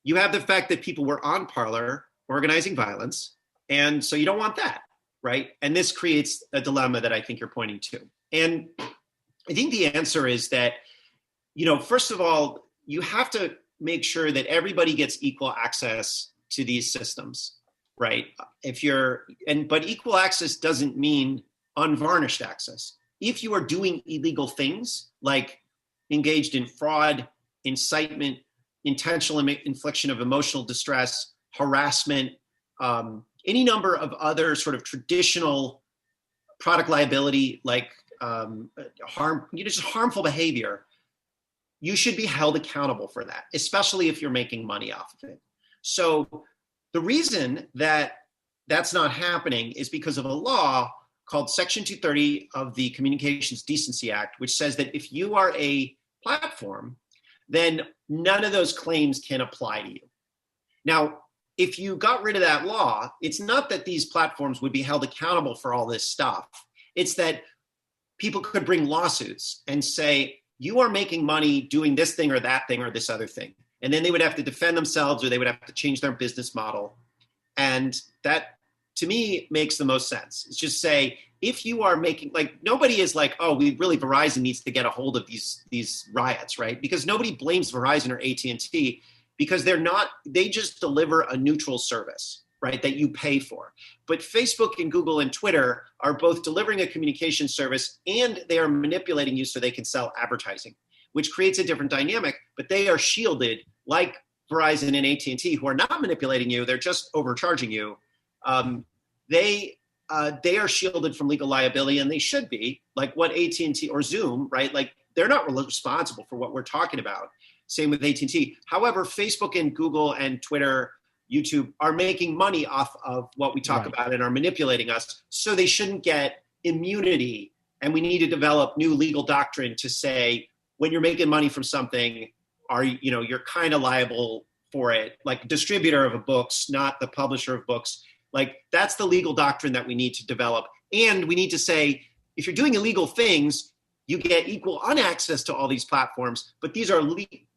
you have the fact that people were on Parler organizing violence. And so you don't want that, right? And this creates a dilemma that I think you're pointing to. And I think the answer is that, first of all, you have to make sure that everybody gets equal access to these systems, right? But equal access doesn't mean unvarnished access. If you are doing illegal things like engaged in fraud, incitement, intentional infliction of emotional distress, harassment, any number of other sort of traditional product liability, like just harmful behavior, you should be held accountable for that, especially if you're making money off of it. So the reason that that's not happening is because of a law called Section 230 of the Communications Decency Act, which says that if you are a platform, then none of those claims can apply to you. Now, if you got rid of that law, it's not that these platforms would be held accountable for all this stuff. It's that people could bring lawsuits and say, you are making money doing this thing or that thing or this other thing. And then they would have to defend themselves or they would have to change their business model. And that, to me, makes the most sense. It's just say, if you are making, nobody is like, oh, Verizon needs to get a hold of these riots, right? Because nobody blames Verizon or AT&T because they just deliver a neutral service, right, that you pay for. But Facebook and Google and Twitter are both delivering a communication service and they are manipulating you so they can sell advertising, which creates a different dynamic, but they are shielded like Verizon and AT&T, who are not manipulating you, they're just overcharging you. They are shielded from legal liability, and they should be, like what AT&T or Zoom, right? Like they're not responsible for what we're talking about. Same with AT&T. However, Facebook and Google and Twitter, YouTube are making money off of what we talk about and are manipulating us, so they shouldn't get immunity. And we need to develop new legal doctrine to say, when you're making money from something, you're kind of liable for it, like distributor of books, not the publisher of books. Like that's the legal doctrine that we need to develop. And we need to say, if you're doing illegal things, you get equal unaccess to all these platforms, but these are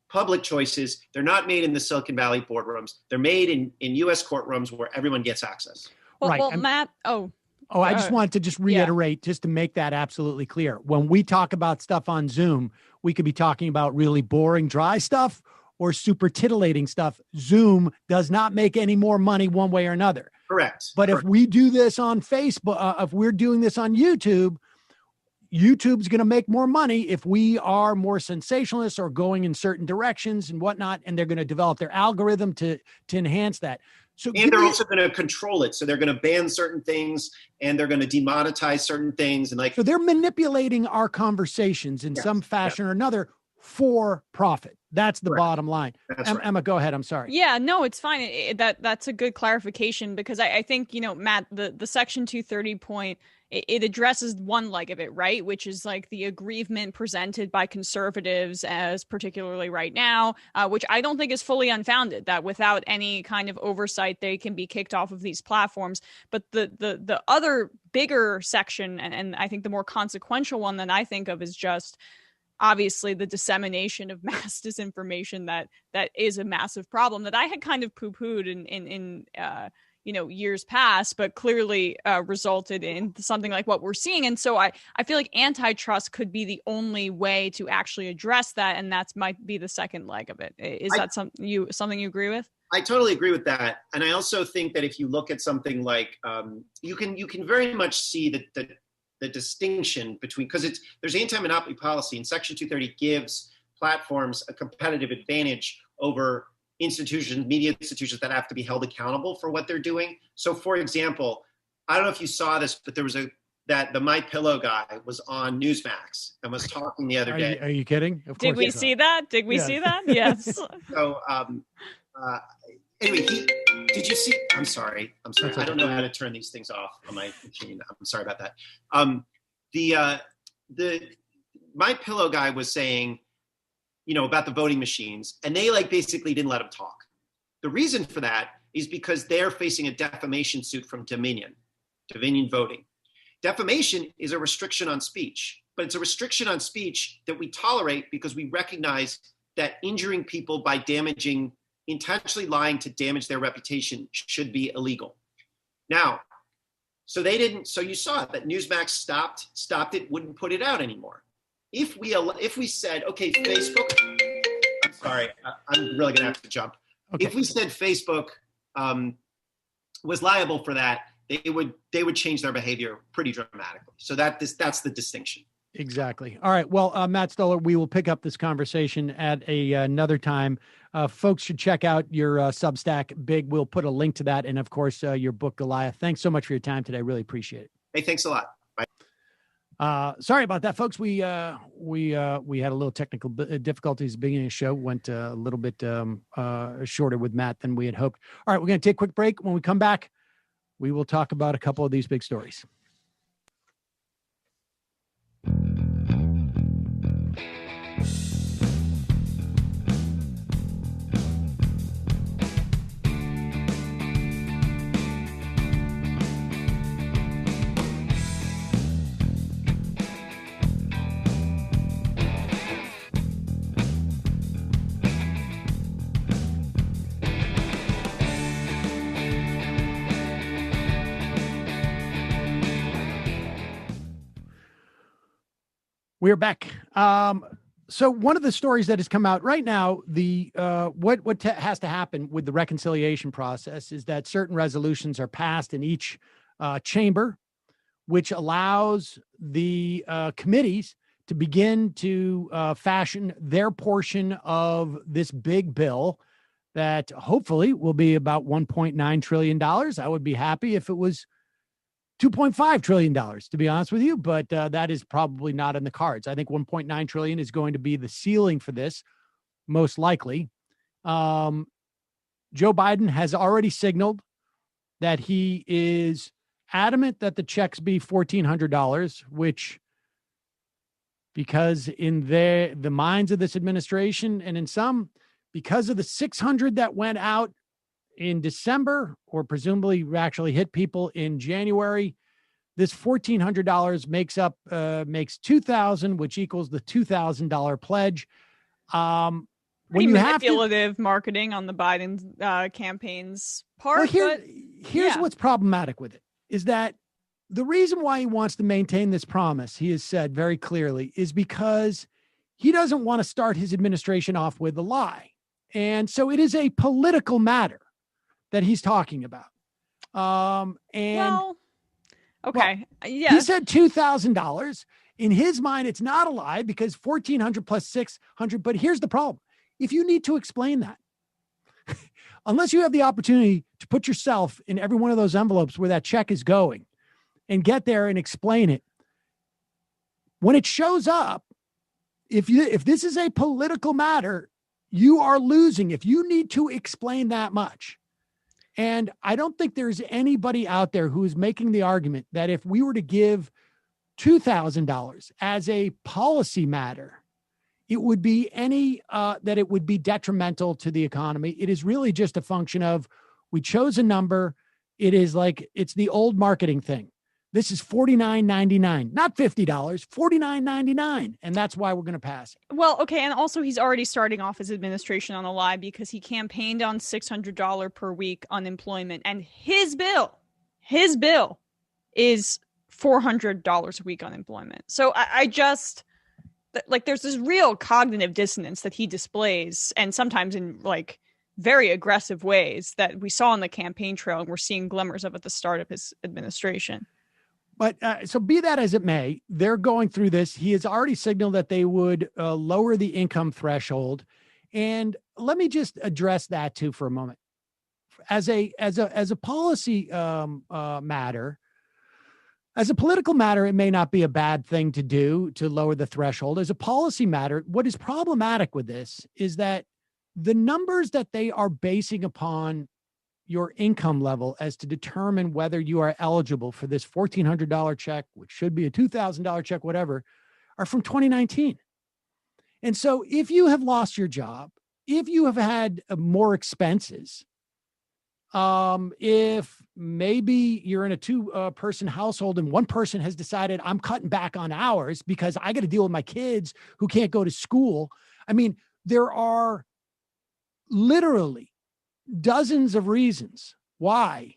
public choices. They're not made in the Silicon Valley boardrooms. They're made in U.S. courtrooms where everyone gets access. Well, Matt, I just wanted to reiterate, just to make that absolutely clear. When we talk about stuff on Zoom, we could be talking about really boring, dry stuff or super titillating stuff. Zoom does not make any more money one way or another. Correct. But if we do this on Facebook, if we're doing this on YouTube, YouTube's going to make more money if we are more sensationalist or going in certain directions and whatnot, and they're going to develop their algorithm to enhance that. And they're also going to control it. So they're going to ban certain things and they're going to demonetize certain things. So they're manipulating our conversations in some fashion or another for profit. That's the bottom line. Emma, go ahead. I'm sorry. Yeah, no, it's fine. That's a good clarification because I think, Matt, the Section 230 point, it addresses one leg of it, right? Which is like the aggrievement presented by conservatives as particularly right now, which I don't think is fully unfounded, that without any kind of oversight, they can be kicked off of these platforms. But the other bigger section, and I think the more consequential one that I think of is just obviously the dissemination of mass disinformation that is a massive problem that I had kind of poo-pooed in years past, but clearly resulted in something like what we're seeing. And so I feel like antitrust could be the only way to actually address that, and that might be the second leg of it. Is that something you agree with? I totally agree with that, and I also think that if you look at something like you can very much see the distinction between, because there's anti-monopoly policy, and Section 230 gives platforms a competitive advantage over institutions, media institutions that have to be held accountable for what they're doing. So, for example, I don't know if you saw this, but there was the MyPillow guy was on Newsmax and was talking the other day. Are you kidding? Of course. Did we see that? Did we see that? Yes. So, anyway, did you see? I'm sorry. I don't know how to turn these things off on my machine. I'm sorry about that. The MyPillow guy was saying, about the voting machines, and they basically didn't let him talk. The reason for that is because they're facing a defamation suit from Dominion Voting. Defamation is a restriction on speech, but it's a restriction on speech that we tolerate because we recognize that injuring people by intentionally lying to damage their reputation should be illegal. Now, so you saw that Newsmax stopped it, wouldn't put it out anymore. If we said, okay, Facebook, I'm sorry, I'm really gonna have to jump. Okay. If we said Facebook was liable for that, they would change their behavior pretty dramatically. So that's the distinction. Exactly. All right. Well, Matt Stoller, we will pick up this conversation at another time. Folks should check out your Substack, BIG. We'll put a link to that, and of course, your book, Goliath. Thanks so much for your time today. Really appreciate it. Hey, thanks a lot. Bye. Sorry about that, folks. We had a little technical difficulties at the beginning of the show. Went a little bit shorter with Matt than we had hoped. All right, we're going to take a quick break. When we come back, we will talk about a couple of these big stories. We're back. So one of the stories that has come out right now, what has to happen with the reconciliation process is that certain resolutions are passed in each chamber, which allows the committees to begin to fashion their portion of this big bill that hopefully will be about $1.9 trillion. I would be happy if it was $2.5 trillion, to be honest with you, but that is probably not in the cards. I think $1.9 trillion is going to be the ceiling for this, most likely. Joe Biden has already signaled that he is adamant that the checks be $1,400, which, because in the minds of this administration and in some, because of the 600 that went out in December, or presumably actually hit people in January, this $1,400 makes $2,000, which equals the $2,000 pledge. When you manipulative marketing on the Biden campaign's part. Well, here's what's problematic with it is that the reason why he wants to maintain this promise, he has said very clearly, is because he doesn't want to start his administration off with a lie. And so it is a political matter that he's talking about. He said $2,000. In his mind, it's not a lie because 1,400 plus 600. But here's the problem. If you need to explain that, unless you have the opportunity to put yourself in every one of those envelopes where that check is going and get there and explain it, when it shows up, if this is a political matter, you are losing if you need to explain that much. And I don't think there's anybody out there who is making the argument that if we were to give $2,000 as a policy matter, it would be that it would be detrimental to the economy. It is really just a function of, we chose a number. It is like, it's the old marketing thing. This is $49.99, not $50, $49.99. And that's why we're going to pass it. Well, okay. And also he's already starting off his administration on a lie because he campaigned on $600 per week unemployment. And his bill is $400 a week unemployment. So I just, there's this real cognitive dissonance that he displays, and sometimes in very aggressive ways that we saw on the campaign trail and we're seeing glimmers of at the start of his administration. But so be that as it may, they're going through this. He has already signaled that they would lower the income threshold. And let me just address that too for a moment. As a policy matter, as a political matter, it may not be a bad thing to do to lower the threshold. As a policy matter, what is problematic with this is that the numbers that they are basing upon your income level as to determine whether you are eligible for this $1,400 check, which should be a $2,000 check, whatever, are from 2019. And so if you have lost your job, if you have had more expenses, if maybe you're in a two-person household and one person has decided I'm cutting back on hours because I got to deal with my kids who can't go to school. I mean, there are literally dozens of reasons why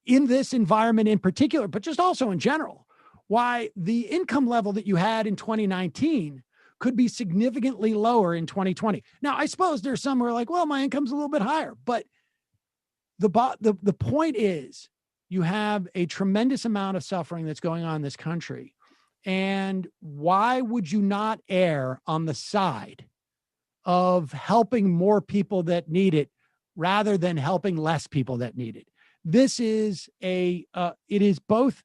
in this environment in particular, but just also in general, why the income level that you had in 2019 could be significantly lower in 2020. Now, I suppose there's some who are like, well, my income's a little bit higher, but the point is you have a tremendous amount of suffering that's going on in this country. And why would you not err on the side of helping more people that need it rather than helping less people that need it? This is it is both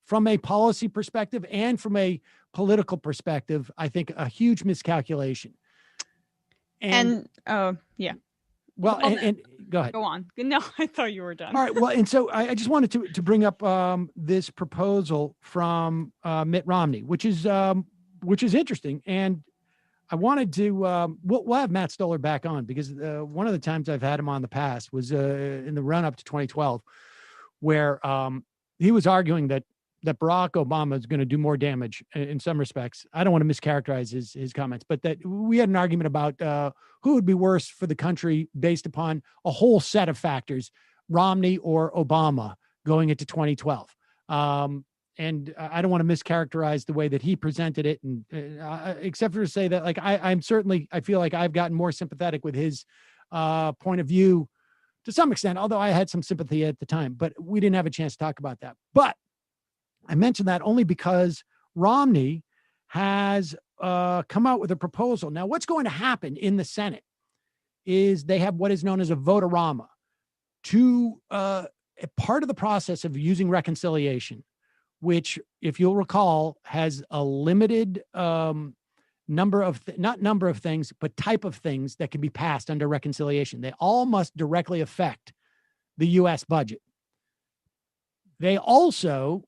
from a policy perspective and from a political perspective, I think a huge miscalculation. Yeah. Well, and go ahead. Go on. No, I thought you were done. All right. Well, and so I just wanted to bring up this proposal from Mitt Romney, which is interesting. And I wanted to, we'll have Matt Stoller back on because one of the times I've had him on the past was in the run up to 2012, where he was arguing that Barack Obama is going to do more damage in some respects. I don't want to mischaracterize his comments, but that we had an argument about who would be worse for the country based upon a whole set of factors, Romney or Obama going into 2012. And I don't want to mischaracterize the way that he presented it, and except for to say that, like, I feel like I've gotten more sympathetic with his point of view to some extent, although I had some sympathy at the time, but we didn't have a chance to talk about that. But I mentioned that only because Romney has come out with a proposal. Now, what's going to happen in the Senate is they have what is known as a vote-a-rama to a part of the process of using reconciliation, which, if you'll recall, has a limited number of, not number of things, but type of things that can be passed under reconciliation. They all must directly affect the U.S. budget. They also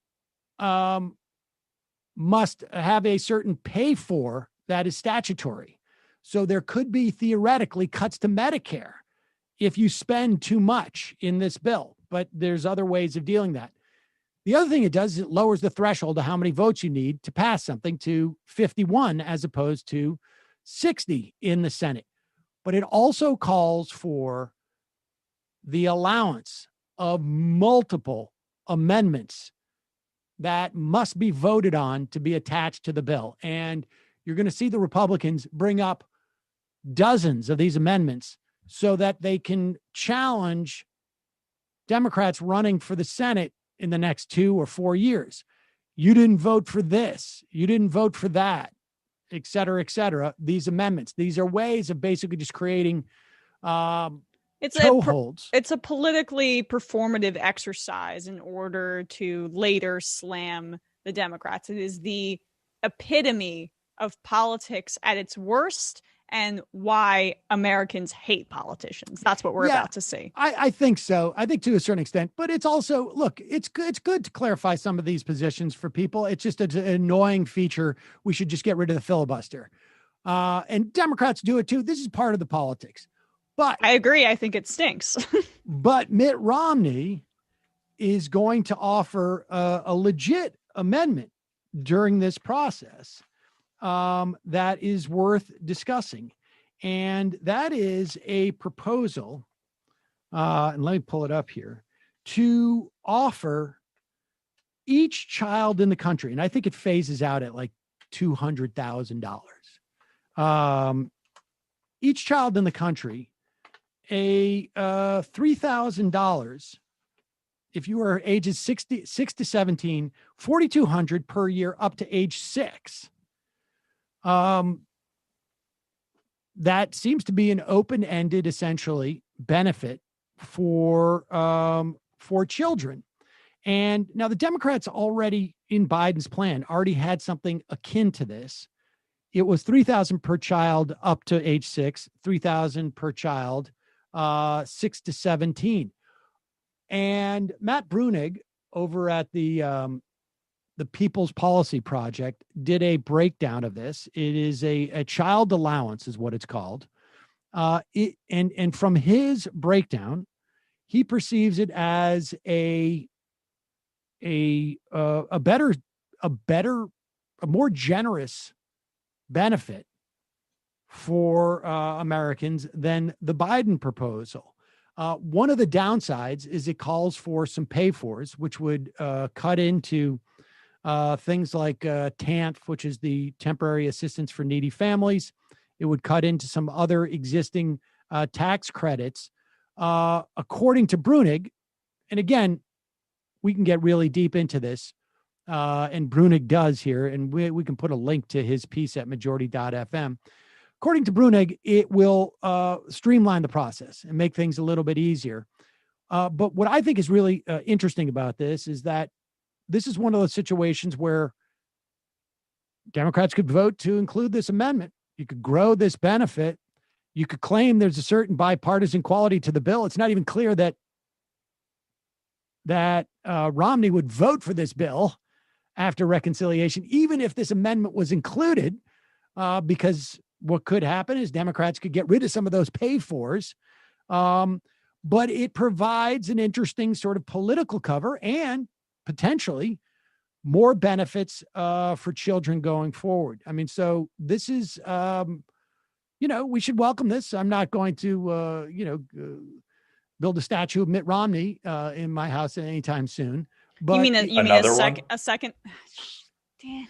must have a certain pay for that is statutory. So there could be theoretically cuts to Medicare if you spend too much in this bill, but there's other ways of dealing that. The other thing it does is it lowers the threshold of how many votes you need to pass something to 51 as opposed to 60 in the Senate. But it also calls for the allowance of multiple amendments that must be voted on to be attached to the bill. And you're going to see the Republicans bring up dozens of these amendments so that they can challenge Democrats running for the Senate in the next 2 or 4 years. You didn't vote for this. You didn't vote for that, et cetera, et cetera. These amendments, these are ways of basically just creating it's a politically performative exercise in order to later slam the Democrats. It is the epitome of politics at its worst and why Americans hate politicians. That's what we're about to see. I think so. I think to a certain extent, but it's also, look, it's good to clarify some of these positions for people. It's just an annoying feature. We should just get rid of the filibuster. And Democrats do it too. This is part of the politics. But I agree. I think it stinks. But Mitt Romney is going to offer a legit amendment during this process that is worth discussing. And that is a proposal, and let me pull it up here, to offer each child in the country, and I think it phases out at like $200,000. Each child in the country, a $3,000 if you are ages 6 to 17, $4,200 per year up to age 6. That seems to be an open-ended, essentially, benefit for children. And now the Democrats already, in Biden's plan, already had something akin to this. It was $3,000 per child up to age 6, $3,000 per child, 6 to 17. And Matt Brunig over at the People's Policy Project did a breakdown of this. It is a child allowance is what it's called. And from his breakdown, he perceives it as a more generous benefit for Americans than the Biden proposal. One of the downsides is it calls for some pay-fors, which would cut into things like TANF, which is the Temporary Assistance for Needy Families. It would cut into some other existing tax credits. According to Brunig, and again, we can get really deep into this, and Brunig does here, and we can put a link to his piece at majority.fm. According to Brunig, it will streamline the process and make things a little bit easier. But what I think is really interesting about this is that this is one of those situations where Democrats could vote to include this amendment. You could grow this benefit. You could claim there's a certain bipartisan quality to the bill. It's not even clear that Romney would vote for this bill after reconciliation, even if this amendment was included, because what could happen is Democrats could get rid of some of those pay-fors. But it provides an interesting sort of political cover and potentially more benefits for children going forward. I mean, so this is, we should welcome this. I'm not going to, build a statue of Mitt Romney in my house anytime soon. But you mean a second? Damn.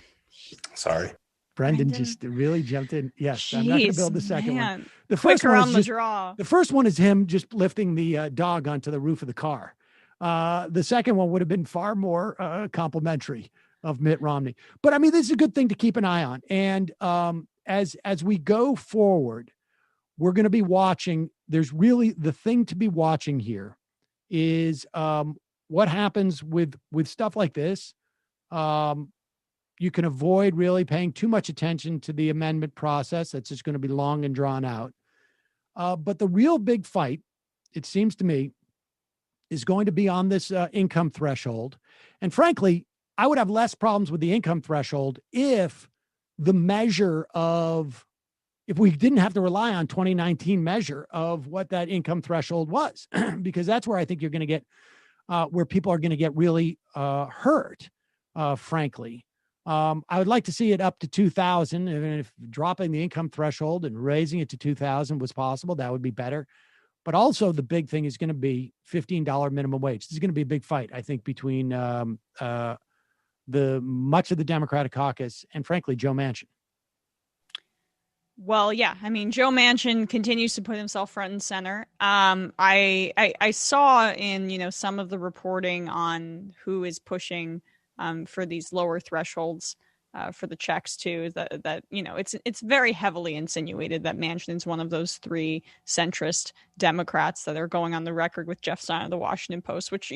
Sorry. Brendan just really jumped in. Yes, jeez, I'm not going to build the second one. The first one is the first one is him just lifting the dog onto the roof of the car. The second one would have been far more complimentary of Mitt Romney. But I mean, this is a good thing to keep an eye on. And as we go forward, we're going to be watching. There's really the thing to be watching here is what happens with stuff like this. You can avoid really paying too much attention to the amendment process. That's just going to be long and drawn out. But the real big fight, it seems to me, is going to be on this income threshold. And frankly, I would have less problems with the income threshold if we didn't have to rely on 2019 measure of what that income threshold was, because that's where I think you're going to get, where people are going to get really hurt, frankly. I would like to see it up to 2,000. And if dropping the income threshold and raising it to 2,000 was possible, that would be better. But also the big thing is going to be $15 minimum wage. This is going to be a big fight, I think, between the much of the Democratic caucus and, frankly, Joe Manchin. Well, yeah, I mean, Joe Manchin continues to put himself front and center. I saw in some of the reporting on who is pushing for these lower thresholds for the checks too, that it's very heavily insinuated that Manchin's one of those three centrist Democrats that are going on the record with Jeff Stein of the Washington Post, which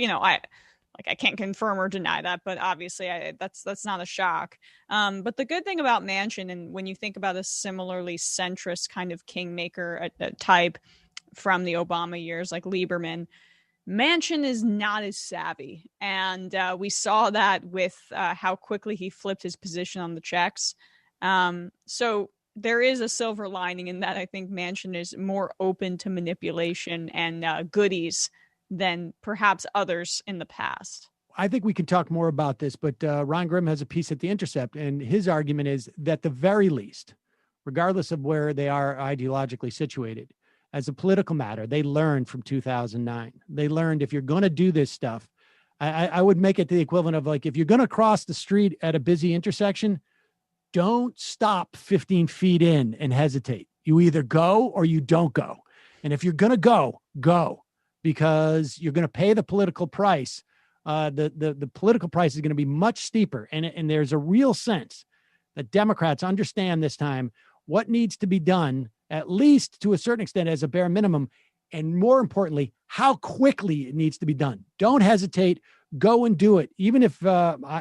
I can't confirm or deny that, but obviously that's not a shock. But the good thing about Manchin, and when you think about a similarly centrist kind of kingmaker type from the Obama years like Lieberman, Manchin is not as savvy. And we saw that with how quickly he flipped his position on the checks. So there is a silver lining in that. I think Manchin is more open to manipulation and goodies than perhaps others in the past. I think we can talk more about this, but Ron Grimm has a piece at The Intercept, and his argument is that at the very least, regardless of where they are ideologically situated, as a political matter, they learned from 2009. They learned if you're going to do this stuff, I would make it the equivalent of like, if you're going to cross the street at a busy intersection, don't stop 15 feet in and hesitate. You either go or you don't go. And if you're going to go, go, because you're going to pay the political price the political price is going to be much steeper. And there's a real sense that Democrats understand this time what needs to be done, at least to a certain extent as a bare minimum, and more importantly, how quickly it needs to be done. Don't hesitate. Go and do it. Even if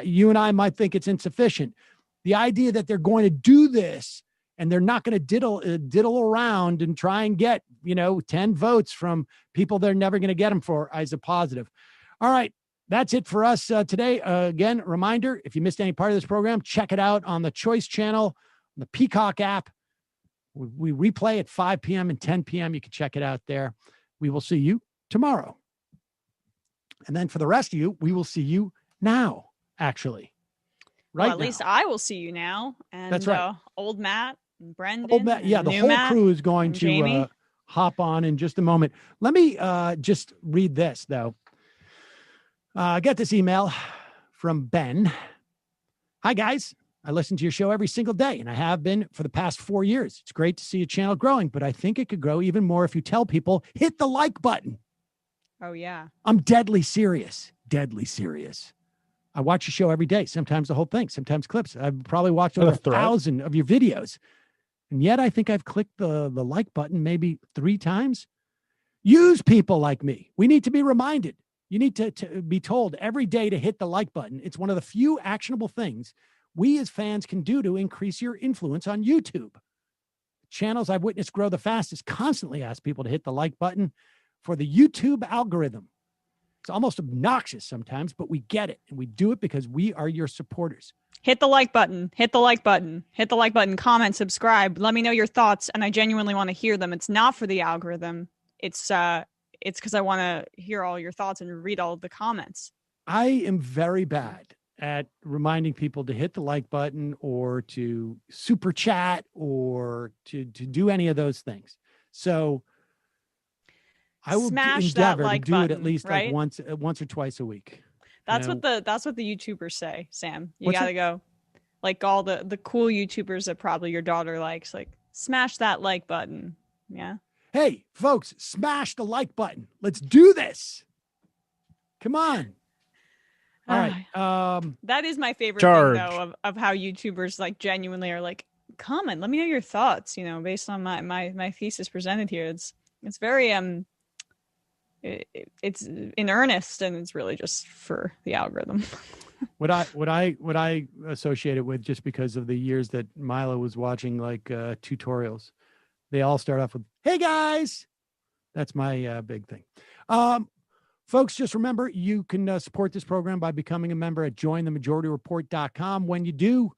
you and I might think it's insufficient, the idea that they're going to do this and they're not going to diddle around and try and get, 10 votes from people they're never going to get them for is a positive. All right. That's it for us today. Again, reminder, if you missed any part of this program, check it out on the Choice channel, the Peacock app. We replay at 5 p.m. and 10 p.m. You can check it out there. We will see you tomorrow. And then for the rest of you, we will see you now, actually. Right. Well, at least I will see you now. And that's right. Old Matt and Brendan. Old Matt, yeah, the whole Matt crew is going to hop on in just a moment. Let me just read this, though. I got this email from Ben. Hi, guys. I listen to your show every single day, and I have been for the past 4 years. It's great to see a channel growing, but I think it could grow even more if you tell people, hit the like button. Oh, yeah. I'm deadly serious. Deadly serious. I watch your show every day, sometimes the whole thing, sometimes clips. I've probably watched over 1,000 of your videos, and yet I think I've clicked the like button maybe 3 times. Use people like me. We need to be reminded. You need to be told every day to hit the like button. It's one of the few actionable things we as fans can do to increase your influence on YouTube. Channels I've witnessed grow the fastest constantly ask people to hit the like button for the YouTube algorithm. It's almost obnoxious sometimes, but we get it. And we do it because we are your supporters. Hit the like button. Hit the like button. Hit the like button. Comment, subscribe. Let me know your thoughts. And I genuinely want to hear them. It's not for the algorithm. It's because I want to hear all your thoughts and read all of the comments. I am very bad at reminding people to hit the like button or to super chat or to do any of those things. So I will endeavor to do it at least like once or twice a week. That's what the YouTubers say, Sam. You got to go like all the cool YouTubers that probably your daughter likes, like smash that like button. Yeah. Hey, folks, smash the like button. Let's do this. Come on. All right. That is my favorite thing, though, of how YouTubers like genuinely are like, comment. Let me know your thoughts. Based on my thesis presented here, it's very it's in earnest, and it's really just for the algorithm. What I associate it with, just because of the years that Milo was watching like tutorials, they all start off with, "Hey guys." That's my big thing. Folks, just remember, you can support this program by becoming a member at jointhemajorityreport.com. When you do,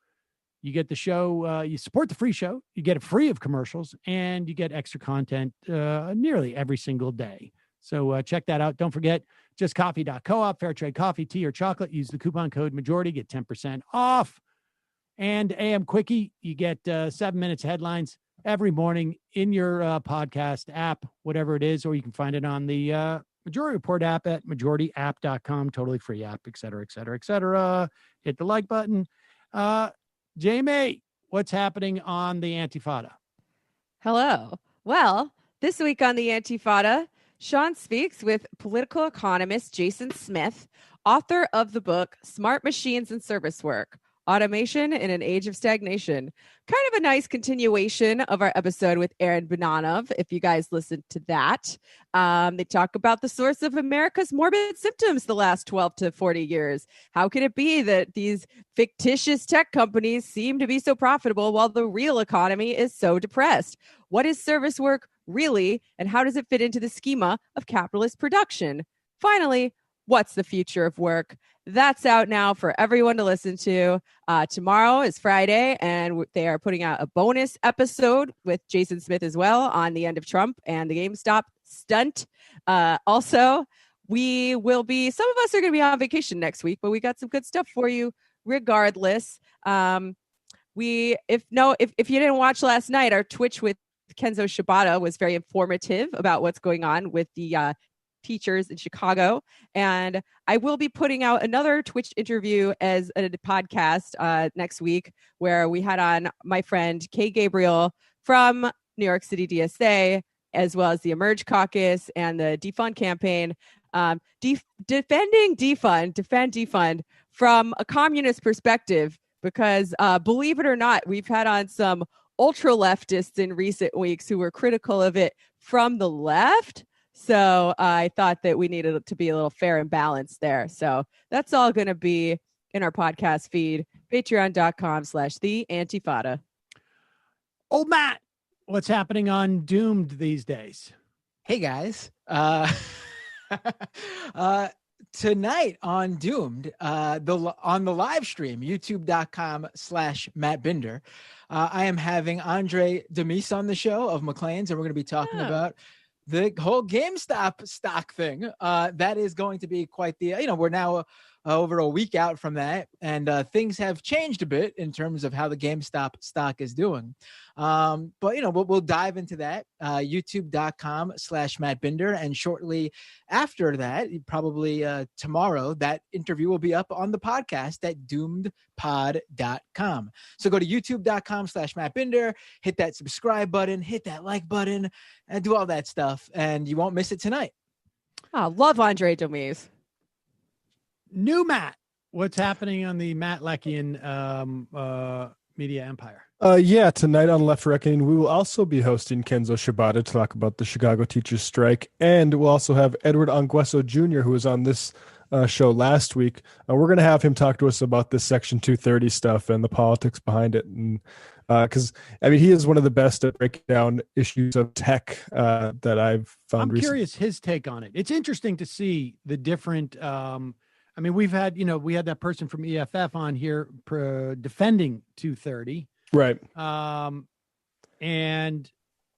you get the show, you support the free show, you get it free of commercials, and you get extra content nearly every single day. So check that out. Don't forget, justcoffee.coop, fair trade coffee, tea, or chocolate. Use the coupon code majority, get 10% off. And AM Quickie, you get 7 minutes headlines every morning in your podcast app, whatever it is, or you can find it on the Majority Report app at majorityapp.com, totally free app, et cetera, et cetera, et cetera. Hit the like button. Jamie, what's happening on the Antifada? Hello. Well, this week on the Antifada, Sean speaks with political economist Jason Smith, author of the book Smart Machines and Service Work, Automation in an Age of Stagnation. Kind of a nice continuation of our episode with Aaron Bananov, if you guys listened to that. They talk about the source of America's morbid symptoms the last 12 to 40 years. How can it be that these fictitious tech companies seem to be so profitable while the real economy is so depressed? What is service work really, and how does it fit into the schema of capitalist production? Finally, what's the future of work? That's out now for everyone to listen to. Tomorrow is Friday, and they are putting out a bonus episode with Jason Smith as well on the end of Trump and the GameStop stunt. Also, we will be, some of us are going to be on vacation next week, but we got some good stuff for you regardless. If you didn't watch last night, our Twitch with Kenzo Shibata was very informative about what's going on with the teachers in Chicago. And I will be putting out another Twitch interview as a podcast next week, where we had on my friend Kay Gabriel from New York City DSA, as well as the Emerge Caucus and the Defund campaign. defend defund from a communist perspective, because believe it or not, we've had on some ultra leftists in recent weeks who were critical of it from the left. So I thought that we needed to be a little fair and balanced there. So that's all going to be in our podcast feed, patreon.com/theantifada. Old Matt, what's happening on Doomed these days? Hey guys, tonight on Doomed, on the live stream, youtube.com/Matt Binder, I am having Andre Demise on the show of McLean's, and we're going to be talking about the whole GameStop stock thing. That is going to be quite the, we're now over a week out from that, and things have changed a bit in terms of how the GameStop stock is doing. But we'll dive into that. youtube.com/Matt Binder, and shortly after that, probably tomorrow, that interview will be up on the podcast at doomedpod.com. So go to youtube.com/Matt Binder, hit that subscribe button, hit that like button, and do all that stuff, and you won't miss it tonight. Oh, love Andre Demise. New Matt, what's happening on the Matt Leckian media empire? Tonight on Left Reckoning, we will also be hosting Kenzo Shibata to talk about the Chicago teachers strike, and we'll also have Edward Angueso Jr., who was on this show last week. We're going to have him talk to us about this Section 230 stuff and the politics behind it, and because he is one of the best at breaking down issues of tech that I've found. I'm curious his take on it. It's interesting to see the different. We've had, we had that person from EFF on here defending 230. Right. And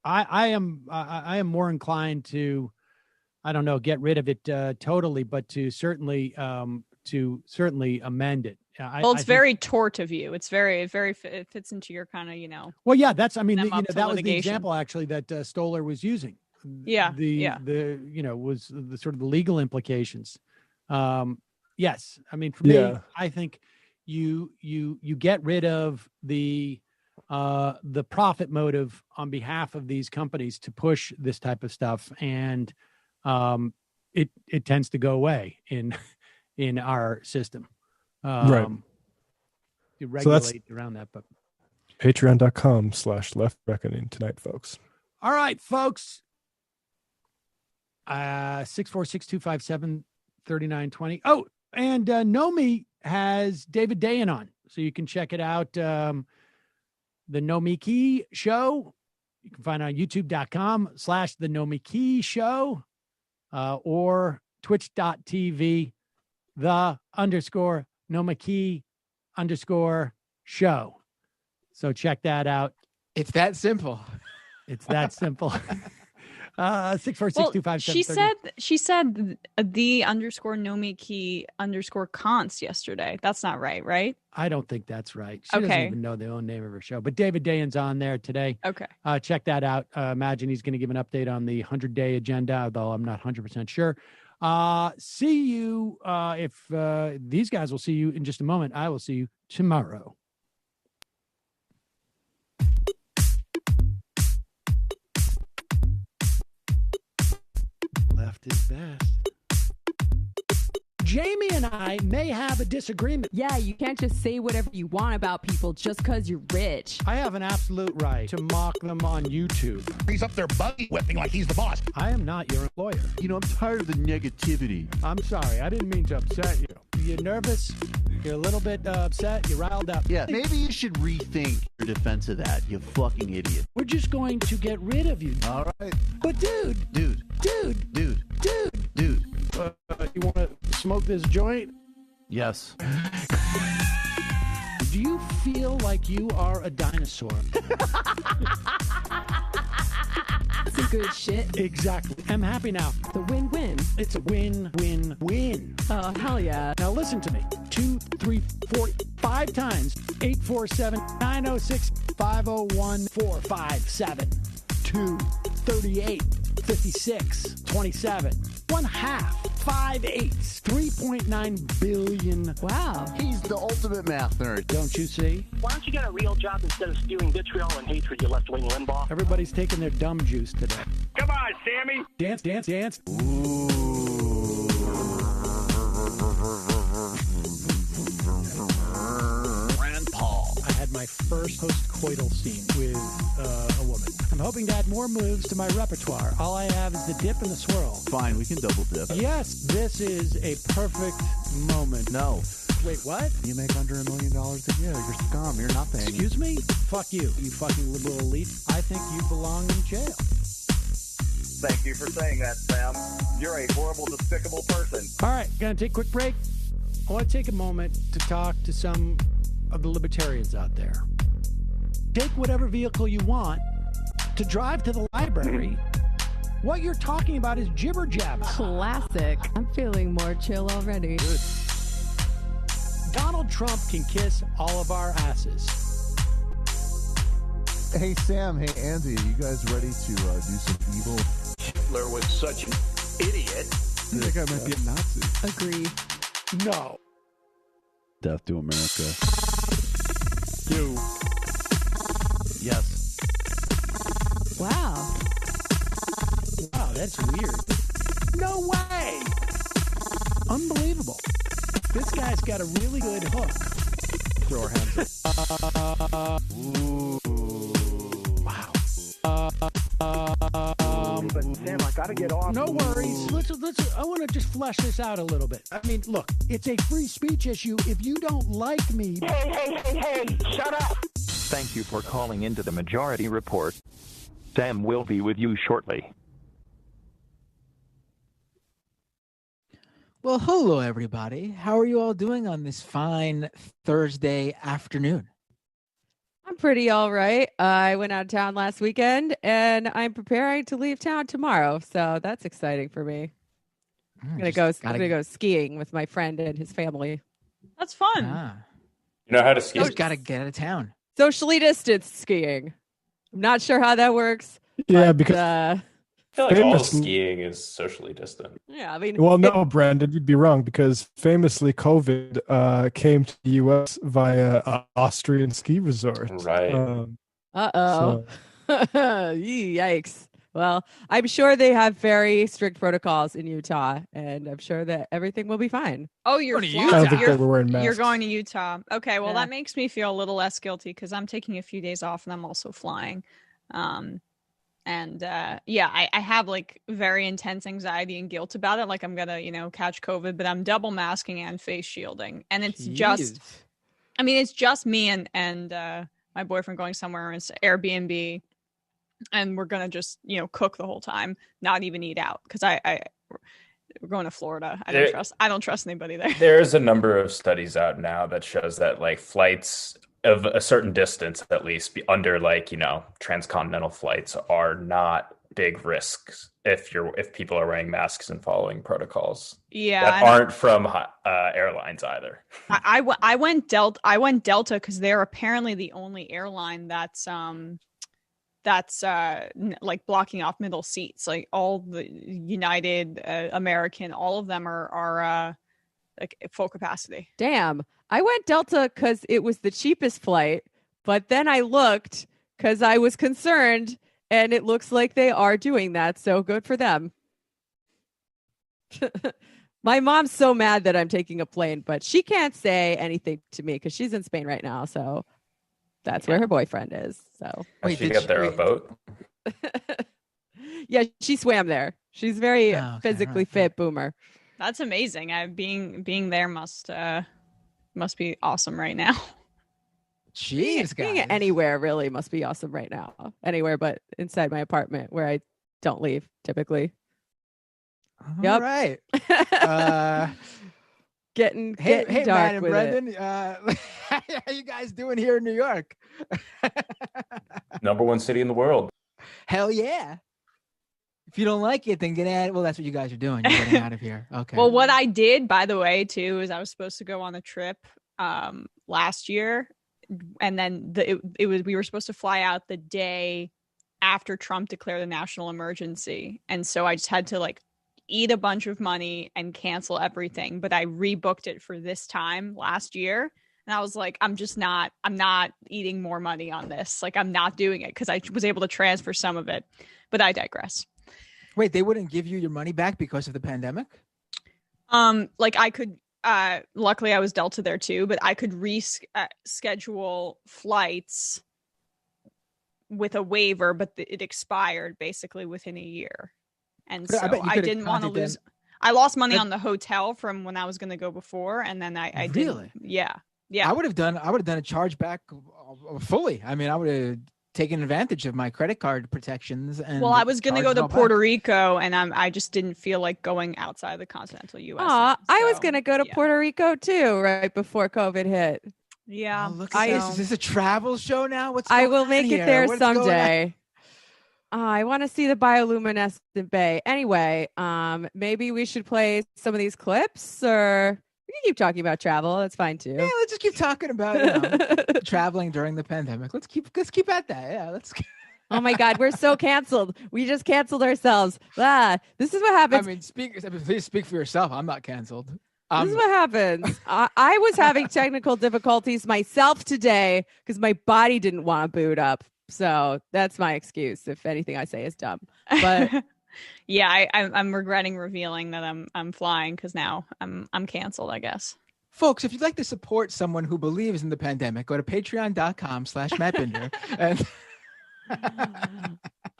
I am more inclined to, get rid of it totally, but to certainly amend it. It's very tort of you. It's very, very, it fits into your kind of, Well, yeah, that's, that was litigation. the example actually that Stoller was using. Was the sort of the legal implications. Yes. For me, I think you get rid of the profit motive on behalf of these companies to push this type of stuff. And it tends to go away in our system. Right. To regulate around that, but patreon.com/Left Reckoning tonight, folks. All right, folks. 646-257-3920. Oh, and Nomi has David Dayen on, so you can check it out. The Nomi Key Show. You can find it on youtube.com/The Nomi Key Show or twitch.tv _Nomi_Key_show. So check that out. It's that simple. It's that simple. 646-257-30. She said the _Nomi Key _Const yesterday. That's not right? I don't think that's right. She doesn't even know the own name of her show. But David Dayen's on there today. Okay. Check that out. Imagine he's going to give an update on the 100-day agenda, although I'm not 100% sure. See you if these guys will see you in just a moment. I will see you tomorrow. Left is best. Jamie and I may have a disagreement. Yeah, you can't just say whatever you want about people just because you're rich. I have an absolute right to mock them on YouTube. He's up there buggy whipping like he's the boss. I am not your employer. I'm tired of the negativity. I'm sorry. I didn't mean to upset you. You're nervous. You're a little bit upset. You're riled up. Yeah, maybe you should rethink your defense of that, you fucking idiot. We're just going to get rid of you. All right. But dude. You want to smoke this joint? Yes. Do you feel like you are a dinosaur? Some good shit. Exactly. I'm happy now. It's a win-win. It's a win-win-win. Oh, hell yeah. Now listen to me. 2, 3, 4, 5 times. 847-906-501-457. 2, 38, 56, 27. 1/2. 5 8s. 3.9 billion. Wow. He's the ultimate math nerd. Don't you see? Why don't you get a real job instead of spewing vitriol and hatred, you left-wing Limbaugh? Everybody's taking their dumb juice today. Come on, Sammy. Dance. Ooh. first post-coital scene with a woman. I'm hoping to add more moves to my repertoire. All I have is the dip and the swirl. Fine, we can double dip. Yes, this is a perfect moment. No. Wait, what? You make under $1 million a year. You're scum. You're nothing. Excuse me? Fuck you, you fucking liberal elite. I think you belong in jail. Thank you for saying that, Sam. You're a horrible, despicable person. All right, gonna take a quick break. I want to take a moment to talk to some of the libertarians out there. Take whatever vehicle you want to drive to the library. What you're talking about is jibber jabber. Classic. I'm feeling more chill already. Good. Donald Trump can kiss all of our asses. Hey, Sam. Hey, Andy. You guys ready to do some evil? Hitler was such an idiot. That guy might be a Nazi. Agree. No. Death to America. You. Yes. Wow. Wow, that's weird. No way. Unbelievable. This guy's got a really good hook. Throw our hands up. Ooh. Wow. But Sam, I gotta get off. No worries. Let's. I want to just flesh this out a little bit. I mean, look, it's a free speech issue. If you don't like me, Hey! Shut up! Thank you for calling into the Majority Report. Sam will be with you shortly. Well, hello, everybody. How are you all doing on this fine Thursday afternoon? I'm pretty all right. I went out of town last weekend, and I'm preparing to leave town tomorrow. So that's exciting for me. I'm gonna go skiing with my friend and his family. That's fun. You know how to ski? Just gotta get out of town. Socially distanced skiing. I'm not sure how that works. Yeah, but, because I feel like all skiing is socially distant. Yeah, I mean, well, no, Brandon, you'd be wrong because famously COVID came to the U.S. via Austrian ski resort. Right. Uh-oh. Yikes. Well, I'm sure they have very strict protocols in Utah, and I'm sure that everything will be fine. Oh, you're I don't think they were wearing masks. You're going to Utah. Okay, well, Yeah. that makes me feel a little less guilty because I'm taking a few days off and I'm also flying. I have like very intense anxiety and guilt about it. Like I'm gonna, catch COVID, but I'm double masking and face shielding. And it's just me and my boyfriend going somewhere. It's Airbnb. And we're gonna just, cook the whole time, not even eat out. Cause we're going to Florida. I don't trust anybody there. There's a number of studies out now that shows that like flights of a certain distance, at least under transcontinental flights, are not big risks if people are wearing masks and following protocols. Yeah, that aren't from airlines either. I went Delta because they're apparently the only airline that's like blocking off middle seats. Like all the United, American, all of them are like full capacity. Damn. I went Delta because it was the cheapest flight, but then I looked because I was concerned, and it looks like they are doing that. So good for them. My mom's so mad that I'm taking a plane, but she can't say anything to me because she's in Spain right now. So that's where her boyfriend is. So Did she get there a boat? Yeah, she swam there. She's very physically fit boomer. That's amazing. Being there must be awesome right now. Jeez, being anywhere really must be awesome right now. Anywhere but inside my apartment where I don't leave typically. All right. Getting hey, dark Matt and with Brendan. it. How you guys doing here in New York? #1 city in the world. Hell yeah. If you don't like it, then get out. Well, that's what you guys are doing. You're getting out of here. Okay. Well, what I did, by the way, too, is I was supposed to go on a trip last year, and then we were supposed to fly out the day after Trump declared a national emergency, and so I just had to like eat a bunch of money and cancel everything. But I rebooked it for this time last year, and I was like, I'm not eating more money on this. Like I'm not doing it because I was able to transfer some of it. But I digress. Wait, they wouldn't give you your money back because of the pandemic? Like I could luckily I was Delta there too, but I could reschedule flights with a waiver, but it expired basically within a year. And so I didn't want to lose. I lost money on the hotel from when I was going to go before. And then I really, yeah. I would have done a chargeback fully. I mean, I would have taken advantage of my credit card protections. And I was going to go to Puerto Rico, and I just didn't feel like going outside the continental U.S. I was going to go to Puerto Rico too, right before COVID hit. Yeah. Is this a travel show now? I will make it there someday. I want to see the bioluminescent bay. Anyway, maybe we should play some of these clips, or we can keep talking about travel. That's fine too. Yeah, let's just keep talking about traveling during the pandemic. Let's keep at that. Yeah, let's. Oh my God, we're so canceled. We just canceled ourselves. This is what happens. I mean, please speak for yourself. I'm not canceled. This is what happens. I was having technical difficulties myself today because my body didn't want to boot up. So that's my excuse if anything I say is dumb. But yeah, I'm regretting revealing that I'm flying because now I'm canceled, I guess. Folks, if you'd like to support someone who believes in the pandemic, go to patreon.com/Matt Binder. And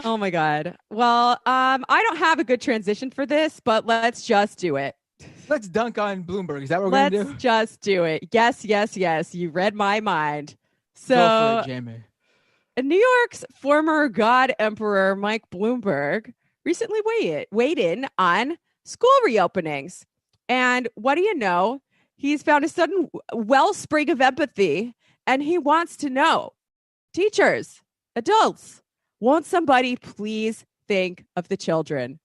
oh my God. Well, I don't have a good transition for this, but let's just do it. Let's dunk on Bloomberg. Is that what we're going to do? Let's just do it. Yes. You read my mind. So go for it, Jamie. New York's former God Emperor Mike Bloomberg recently weighed in on school reopenings. And what do you know? He's found a sudden wellspring of empathy, and he wants to know, teachers, adults, won't somebody please think of the children?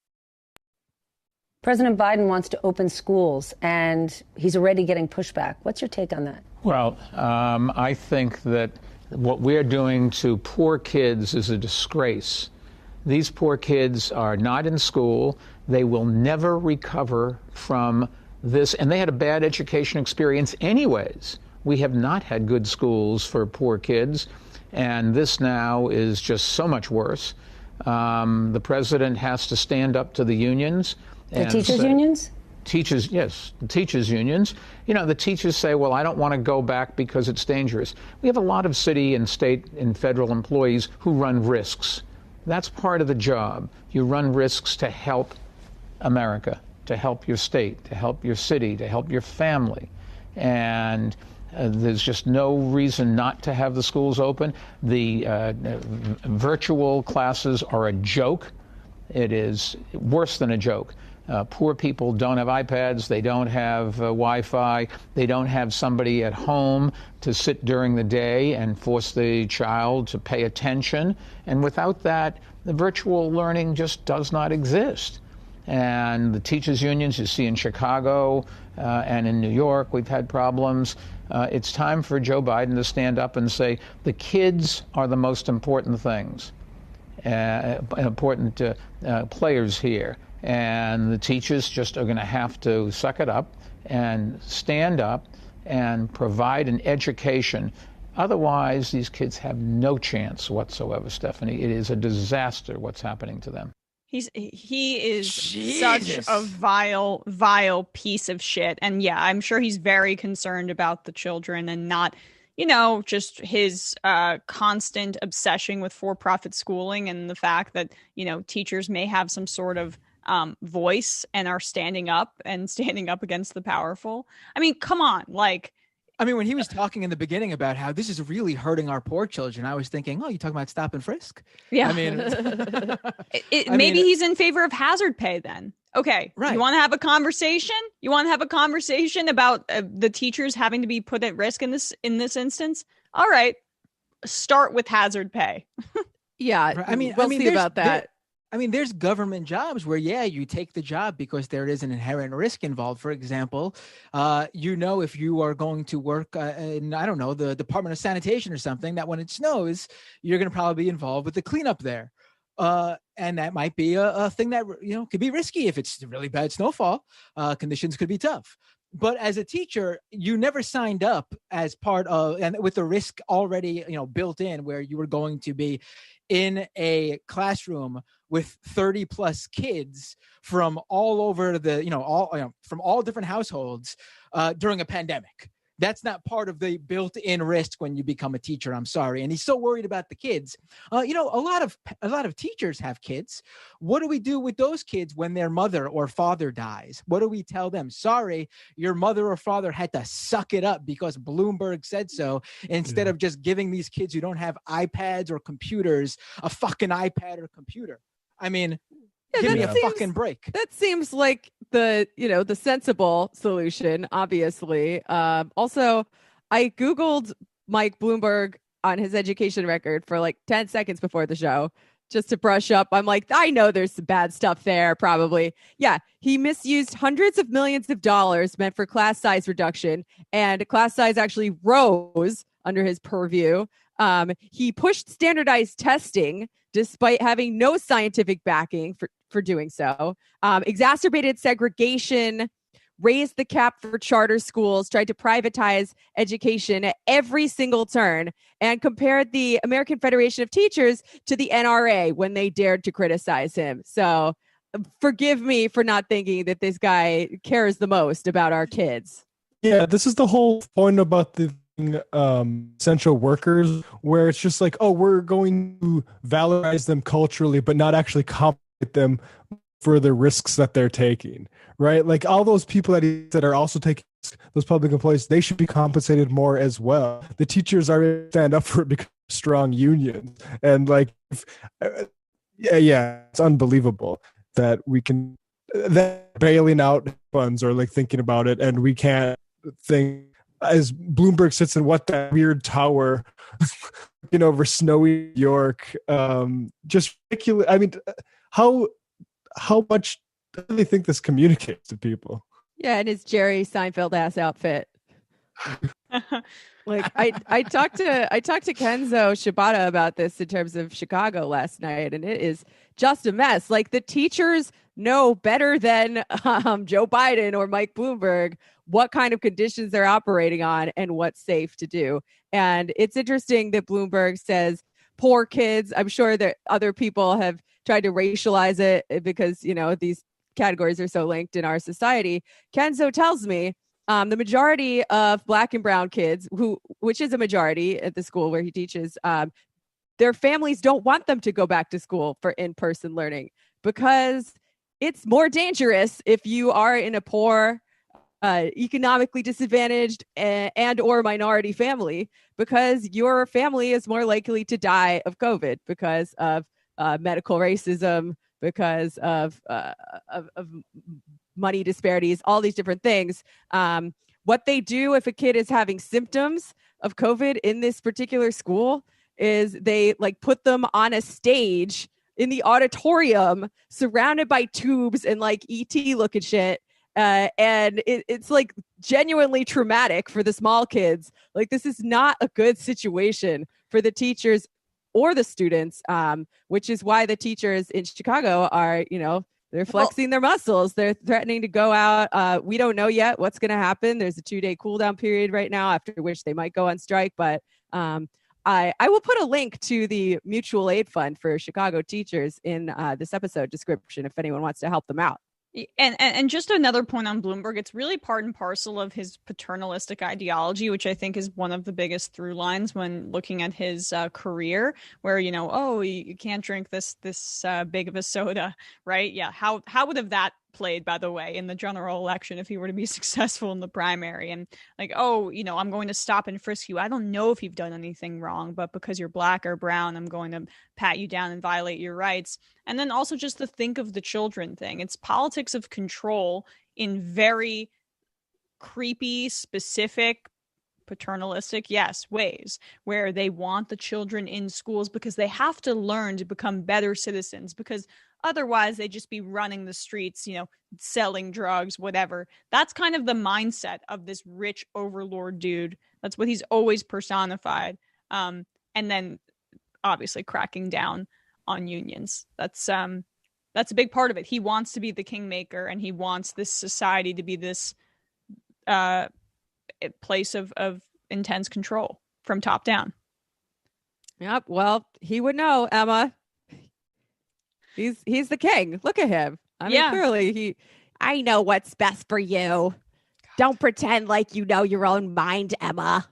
President Biden wants to open schools, and he's already getting pushback. What's your take on that? Well, I think that what we're doing to poor kids is a disgrace. These poor kids are not in school. They will never recover from this, and they had a bad education experience anyways. We have not had good schools for poor kids, and this now is just so much worse. The president has to stand up to the unions. The teachers' unions? Teachers, yes, the teachers' unions. You know, the teachers say, well, I don't want to go back because it's dangerous. We have a lot of city and state and federal employees who run risks. That's part of the job. You run risks to help America, to help your state, to help your city, to help your family. And there's just no reason not to have the schools open. The virtual classes are a joke. It is worse than a joke. Poor people don't have iPads, they don't have Wi-Fi, they don't have somebody at home to sit during the day and force the child to pay attention. And without that, the virtual learning just does not exist. And the teachers' unions you see in Chicago and in New York, we've had problems. It's time for Joe Biden to stand up and say, the kids are the most important things, important players here. And the teachers just are going to have to suck it up and stand up and provide an education. Otherwise, these kids have no chance whatsoever, Stephanie. It is a disaster what's happening to them. He is such a vile piece of shit. And yeah, I'm sure he's very concerned about the children and not, just his constant obsession with for-profit schooling and the fact that, teachers may have some sort of voice and are standing up against the powerful. I mean, come on. When he was talking in the beginning about how this is really hurting our poor children, I was thinking, oh, you're talking about stop and frisk? Yeah. Maybe he's in favor of hazard pay then. Okay. Right. You want to have a conversation? You want to have a conversation about the teachers having to be put at risk in this instance? All right. Start with hazard pay. Yeah. Right. We'll see about that. There's government jobs where, you take the job because there is an inherent risk involved. For example, if you are going to work in, I don't know, the Department of Sanitation or something, that when it snows, you're going to probably be involved with the cleanup there. And that might be a thing that, could be risky if it's really bad snowfall. Conditions could be tough. But as a teacher, you never signed up as part of, and with the risk already, built in, where you were going to be in a classroom with 30 plus kids from all over from all different households, during a pandemic. That's not part of the built-in risk when you become a teacher. I'm sorry. And he's so worried about the kids. A lot of teachers have kids. What do we do with those kids when their mother or father dies? What do we tell them? Sorry, your mother or father had to suck it up because Bloomberg said so, instead of just giving these kids who don't have iPads or computers a fucking iPad or computer. I mean, give me a fucking break. That seems like the sensible solution, obviously. Also, I Googled Mike Bloomberg on his education record for like 10 seconds before the show, just to brush up. I'm like, I know there's some bad stuff there, probably. Yeah, he misused hundreds of millions of dollars meant for class size reduction, and class size actually rose under his purview. He pushed standardized testing despite having no scientific backing for doing so, exacerbated segregation, raised the cap for charter schools, tried to privatize education at every single turn, and compared the American Federation of Teachers to the NRA when they dared to criticize him. So forgive me for not thinking that this guy cares the most about our kids. Yeah, this is the whole point about the essential workers, where it's just like, oh, we're going to valorize them culturally but not actually compensate them for the risks that they're taking, right? Like all those people that are also taking those public employees, they should be compensated more as well. The teachers are stand up for it because of strong unions, and like it's unbelievable that we can that bailing out funds, or like thinking about it, and we can't think as Bloomberg sits in that weird tower over snowy New York. Just ridiculous. I mean, how much do they think this communicates to people? Yeah, and his Jerry Seinfeld ass outfit. Like I talked to Kenzo Shibata about this in terms of Chicago last night, and it is just a mess. Like the teachers know better than Joe Biden or Mike Bloomberg what kind of conditions they're operating on and what's safe to do. And it's interesting that Bloomberg says poor kids. I'm sure that other people have tried to racialize it because, these categories are so linked in our society. Kenzo tells me the majority of Black and brown kids, which is a majority at the school where he teaches, their families don't want them to go back to school for in-person learning because it's more dangerous if you are in a poor, economically disadvantaged and or minority family, because your family is more likely to die of COVID because of medical racism, because of money disparities, all these different things. What they do if a kid is having symptoms of COVID in this particular school is they put them on a stage in the auditorium surrounded by tubes and ET looking shit. And it's genuinely traumatic for the small kids. This is not a good situation for the teachers or the students, which is why the teachers in Chicago are, they're flexing their muscles. They're threatening to go out. We don't know yet what's going to happen. There's a 2-day cool down period right now, after which they might go on strike. But I will put a link to the mutual aid fund for Chicago teachers in this episode description if anyone wants to help them out. And just another point on Bloomberg, it's really part and parcel of his paternalistic ideology, which I think is one of the biggest through lines when looking at his career, where, you can't drink this big of a soda, right? Yeah. How would have that played, by the way, in the general election if he were to be successful in the primary? And I'm going to stop and frisk you. I don't know if you've done anything wrong, but because you're Black or brown, I'm going to pat you down and violate your rights. And then also just to think of the children thing. It's politics of control in very creepy, specific, paternalistic, ways, where they want the children in schools because they have to learn to become better citizens, because otherwise they'd just be running the streets, selling drugs, whatever. That's kind of the mindset of this rich overlord dude. That's what he's always personified. And then obviously cracking down on unions. That's a big part of it. He wants to be the kingmaker, and he wants this society to be this place of intense control from top down. Yep. Well, he would know, Emma. He's the king. Look at him. I mean, clearly I know what's best for you. Don't pretend like you know your own mind, Emma.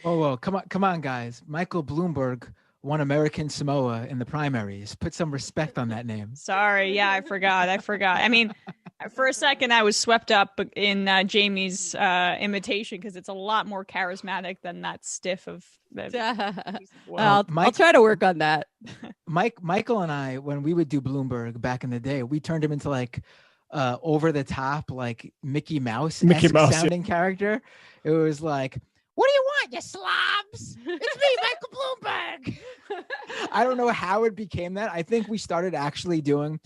Whoa, come on, guys. Michael Bloomberg won American Samoa in the primaries. Put some respect on that name. Sorry, yeah, I forgot. I mean, for a second, I was swept up in Jamie's imitation because it's a lot more charismatic than that stiff of. I'll try to work on that. Michael and I, when we would do Bloomberg back in the day, we turned him into like over the top, like Mickey Mouse sounding character. It was like, what do you want, you slobs? It's me, Michael Bloomberg. I don't know how it became that. I think we started actually doing,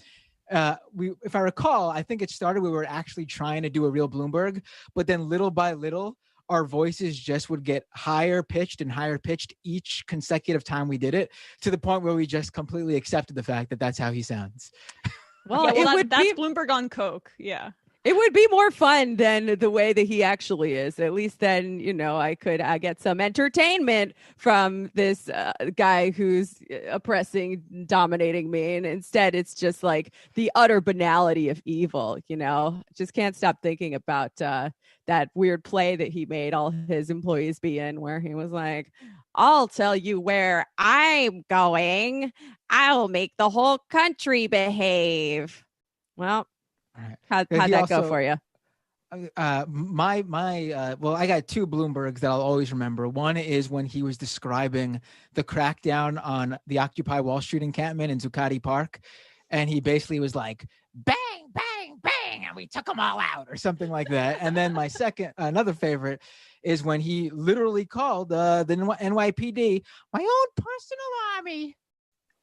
if I recall, I think it started, we were actually trying to do a real Bloomberg, but then little by little, our voices just would get higher pitched and higher pitched each consecutive time we did it, to the point where we just completely accepted the fact that that's how he sounds. Well, that's Bloomberg on coke. Yeah. It would be more fun than the way that he actually is. At least then, I could get some entertainment from this guy who's oppressing, dominating me. And instead, it's just like the utter banality of evil, Just can't stop thinking about that weird play that he made all his employees be in, where he was like, I'll tell you where I'm going. I'll make the whole country behave. Well, how'd that go for you? Well, I got two Bloombergs that I'll always remember. One is when he was describing the crackdown on the Occupy Wall Street encampment in Zuccotti Park. And he basically was like, bang, bang, bang, and we took them all out, or something like that. And then my another favorite is when he literally called the NYPD my own personal army.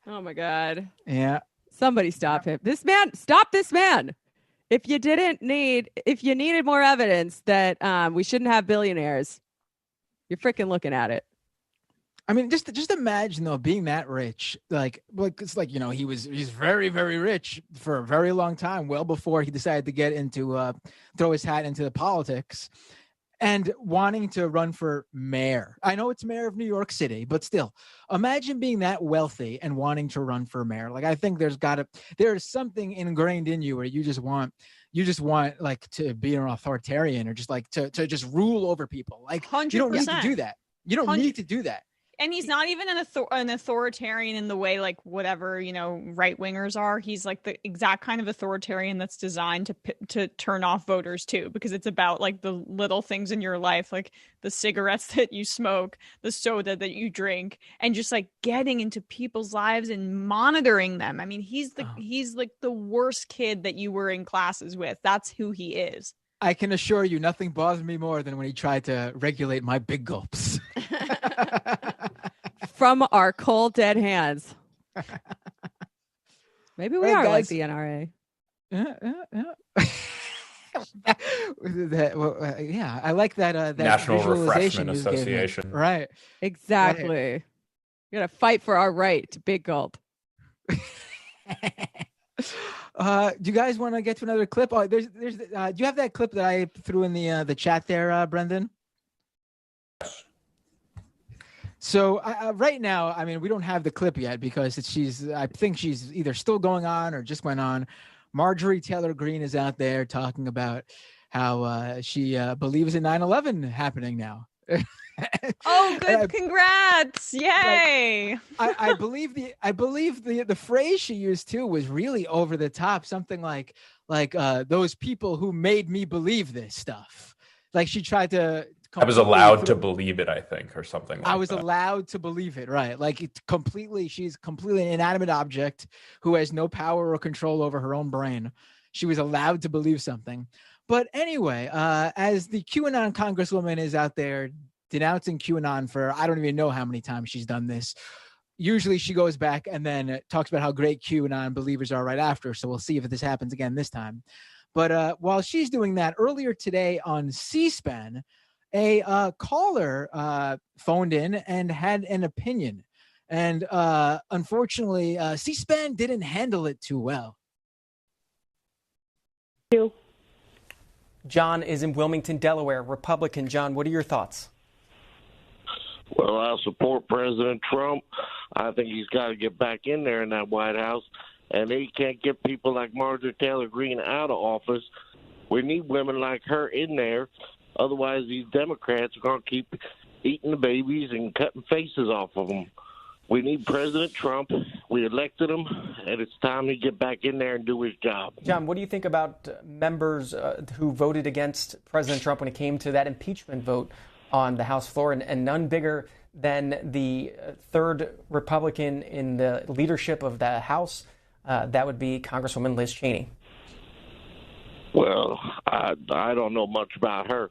Oh my God. Yeah. Somebody stop him. Stop this man. If you needed more evidence that we shouldn't have billionaires, you're freaking looking at it. I mean, just imagine though, being that rich, it's like, he's very, very rich for a very long time, well before he decided to get into throw his hat into politics, and wanting to run for mayor. I know it's mayor of New York City, but still, imagine being that wealthy and wanting to run for mayor. Like, I think there's something ingrained in you where you just want like to be an authoritarian, or just like to just rule over people. Like, 100%. You don't need to do that. You don't need to do that. And he's not even an authoritarian in the way, like, whatever, right wingers are. He's like the exact kind of authoritarian that's designed to turn off voters too, because it's about like the little things in your life, like the cigarettes that you smoke, the soda that you drink, and just like getting into people's lives and monitoring them. I mean, he's like the worst kid that you were in classes with. That's who he is. I can assure you, nothing bothered me more than when he tried to regulate my big gulps. From our cold, dead hands. Maybe we are guys, like the NRA. Yeah, I like that. That National Refreshment Association. Right. Exactly. Right. We got to fight for our right to big gulp. Do you guys want to get to another clip? Oh, there's. Do you have that clip that I threw in the chat there, Brendan? So right now, I mean, we don't have the clip yet because I think she's either still going on or just went on. Marjorie Taylor Greene is out there talking about how she believes in 9/11 happening now. Oh, good! Congrats! Yay! I believe the phrase she used too was really over the top. Something like those people who made me believe this stuff. Like, she tried to. I was allowed to believe it, I think, or something like that. I was allowed to believe it, right? Like, she's completely an inanimate object who has no power or control over her own brain. She was allowed to believe something. But anyway, as the QAnon congresswoman is out there denouncing QAnon for, I don't even know how many times she's done this. Usually she goes back and then talks about how great QAnon believers are right after. So we'll see if this happens again this time. But while she's doing that, earlier today on C-SPAN, a caller phoned in and had an opinion. And unfortunately, C-SPAN didn't handle it too well. John is in Wilmington, Delaware, Republican. John, what are your thoughts? Well, I support President Trump. I think he's got to get back in there in that White House. And he can't get people like Marjorie Taylor Greene out of office We need women like her in there. Otherwise, these Democrats are going to keep eating the babies and cutting faces off of them. We need President Trump. We elected him, and it's time to get back in there and do his job. John, what do you think about members who voted against President Trump when it came to that impeachment vote on the House floor, and none bigger than the third Republican in the leadership of the House? That would be Congresswoman Liz Cheney. Well, I don't know much about her.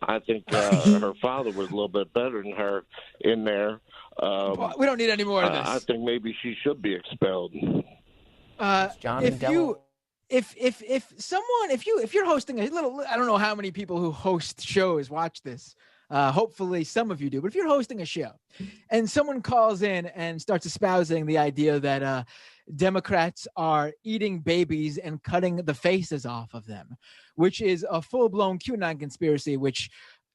I think her father was a little bit better than her in there. We don't need any more of this. I think maybe she should be expelled. If you're hosting a little, I don't know how many people who host shows watch this. Hopefully some of you do, but if you're hosting a show and someone calls in and starts espousing the idea that Democrats are eating babies and cutting the faces off of them, which is a full-blown QAnon conspiracy, which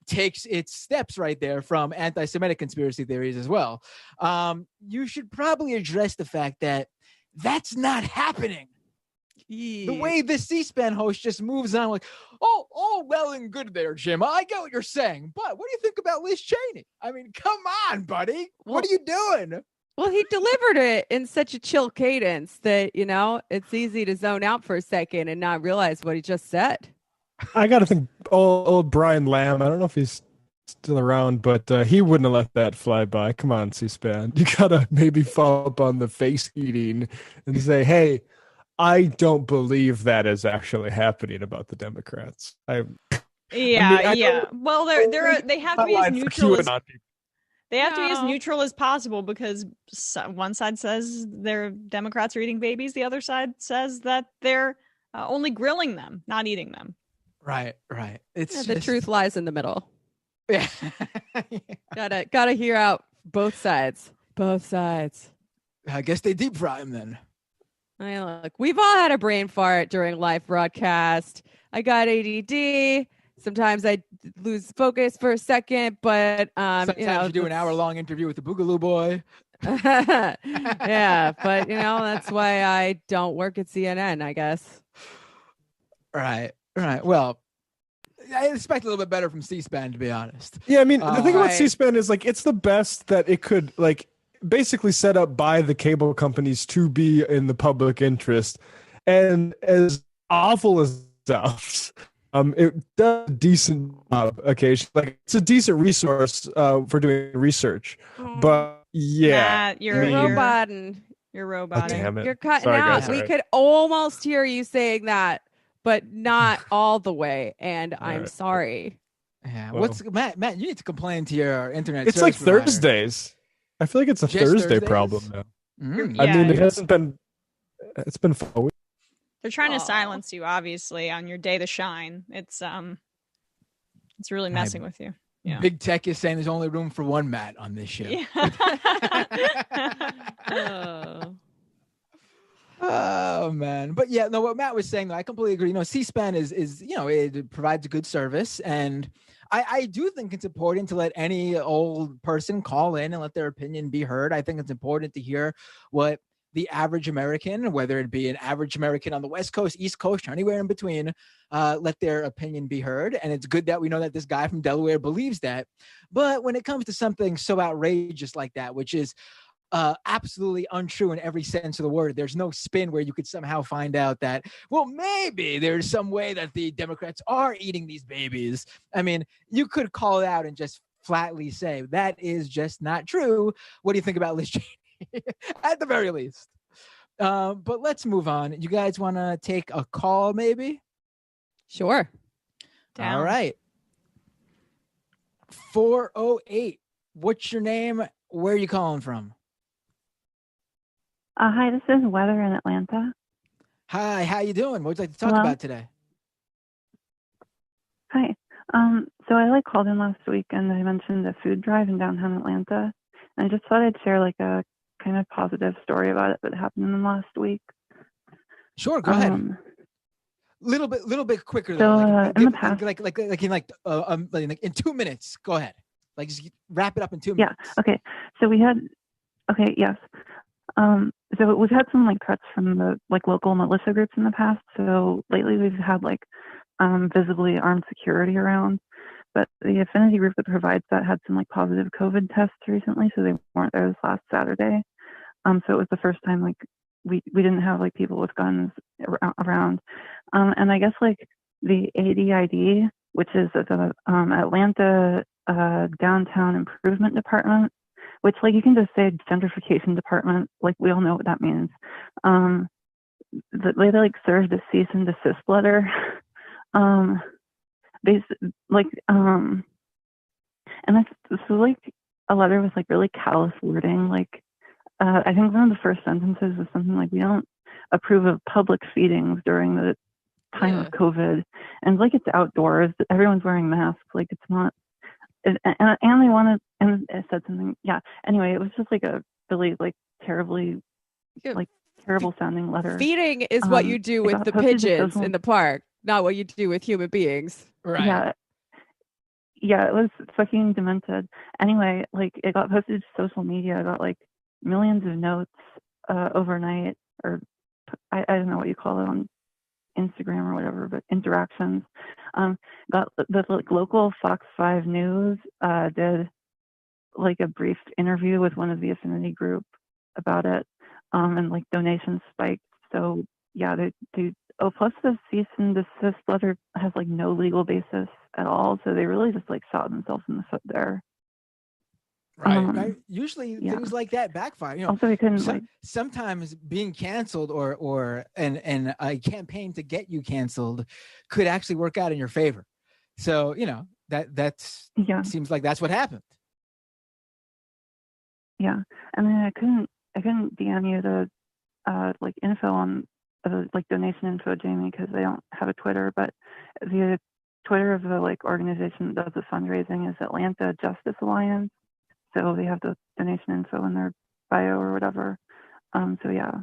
takes its steps right there from anti-Semitic conspiracy theories as well. You should probably address the fact that that's not happening. The way the C-SPAN host just moves on like, oh, well and good there, Jim. I get what you're saying, but what do you think about Liz Cheney? I mean, come on, buddy. What are you doing? Well, he delivered it in such a chill cadence that, it's easy to zone out for a second and not realize what he just said. I got to think old Brian Lamb. I don't know if he's still around, but he wouldn't have let that fly by. Come on, C-SPAN. You got to maybe follow up on the face eating and say, hey, I don't believe that is actually happening about the Democrats. Well, they have to be as neutral as they have to be as neutral as possible, because one side says their Democrats are eating babies, the other side says that they're only grilling them, not eating them. Right. It's the truth lies in the middle. Yeah. Gotta hear out both sides. Both sides. I guess they deep fry them then. Look, we've all had a brain fart during live broadcast. I got ADD. Sometimes I lose focus for a second, but sometimes you do an hour-long interview with the Boogaloo Boy. Yeah, but that's why I don't work at CNN, I guess. Right. Well, I expect a little bit better from C-SPAN, to be honest. Yeah, I mean, the thing about C-SPAN is it's the best that it could basically set up by the cable companies to be in the public interest. And as awful as it sounds, it does a decent job occasionally. It's a decent resource for doing research. But yeah, Matt, you're roboting. You're roboting. Oh, damn it. You're cutting Sorry, out. guys. We could almost hear you saying that, but not all the way. And I'm sorry. Yeah. Well, Matt? You need to complain to your internet. It's like provider. Thursdays. I feel like it's a Thursday problem now. Mm-hmm. I mean, it hasn't been. It's been 4 weeks. They're trying to silence you, obviously, on your day to shine. It's really messing with you. Yeah. Big Tech is saying there's only room for one Matt on this show. Yeah. Oh man, but yeah, no. What Matt was saying, though, I completely agree. C-SPAN is it provides a good service, and I do think it's important to let any old person call in and let their opinion be heard. I think it's important to hear what the average American, whether it be an average American on the West Coast, East Coast, or anywhere in between, let their opinion be heard. And it's good that we know that this guy from Delaware believes that. But when it comes to something so outrageous like that, which is absolutely untrue in every sense of the word, there's no spin where you could somehow find out that, well, maybe there's some way that the Democrats are eating these babies. I mean, you could call it out and just flatly say, that is just not true. What do you think about Liz Cheney? At the very least. But let's move on. You guys want to take a call, maybe? Sure. All right. 408. What's your name? Where are you calling from? Hi, this is Weather in Atlanta. Hi, how you doing? What would you like to talk about today? Hi. So I called in last week and I mentioned a food drive in downtown Atlanta. And I just thought I'd share a kind of positive story about it that happened in the last week. Sure, go ahead. Little bit quicker So, though. in the past, in 2 minutes. Go ahead. Just wrap it up in 2 minutes. Yeah. Okay. So yes. So we've had some threats from the local militia groups in the past. So lately we've had visibly armed security around. But the affinity group that provides that had some like positive COVID tests recently, so they weren't there this last Saturday. So it was the first time like we didn't have like people with guns around. And I guess like the ADID, which is the Atlanta Downtown Improvement Department, which like you can just say gentrification department, like we all know what that means. They like served a cease and desist letter. And so like a letter with like really callous wording. Like I think one of the first sentences was something like, "We don't approve of public feedings during the time of COVID," and like it's outdoors, everyone's wearing masks. Like it's not, and they wanted, and it said something. Yeah. Anyway, it was just like a really like terribly like terrible sounding letter. Feeding is what you do with the pigeons in the park, not what you do with human beings. Right. Yeah, it was fucking demented. Anyway, like it got posted to social media. I got like millions of notes overnight, or I don't know what you call it on Instagram or whatever, but interactions. Got the like local Fox 5 News did like a brief interview with one of the affinity group about it, and like donations spiked. So yeah, plus the cease and desist letter has like no legal basis at all. So they really just like shot themselves in the foot there. Right. Usually things like that backfire. You know, also, we couldn't sometimes being canceled or and a campaign to get you canceled could actually work out in your favor. So, you know, that's seems like that's what happened. Yeah. And then I couldn't DM you the like info on like donation info, Jamie, because they don't have a Twitter, but the Twitter of the like organization that does the fundraising is Atlanta Justice Alliance. So they have the donation info in their bio or whatever. So yeah,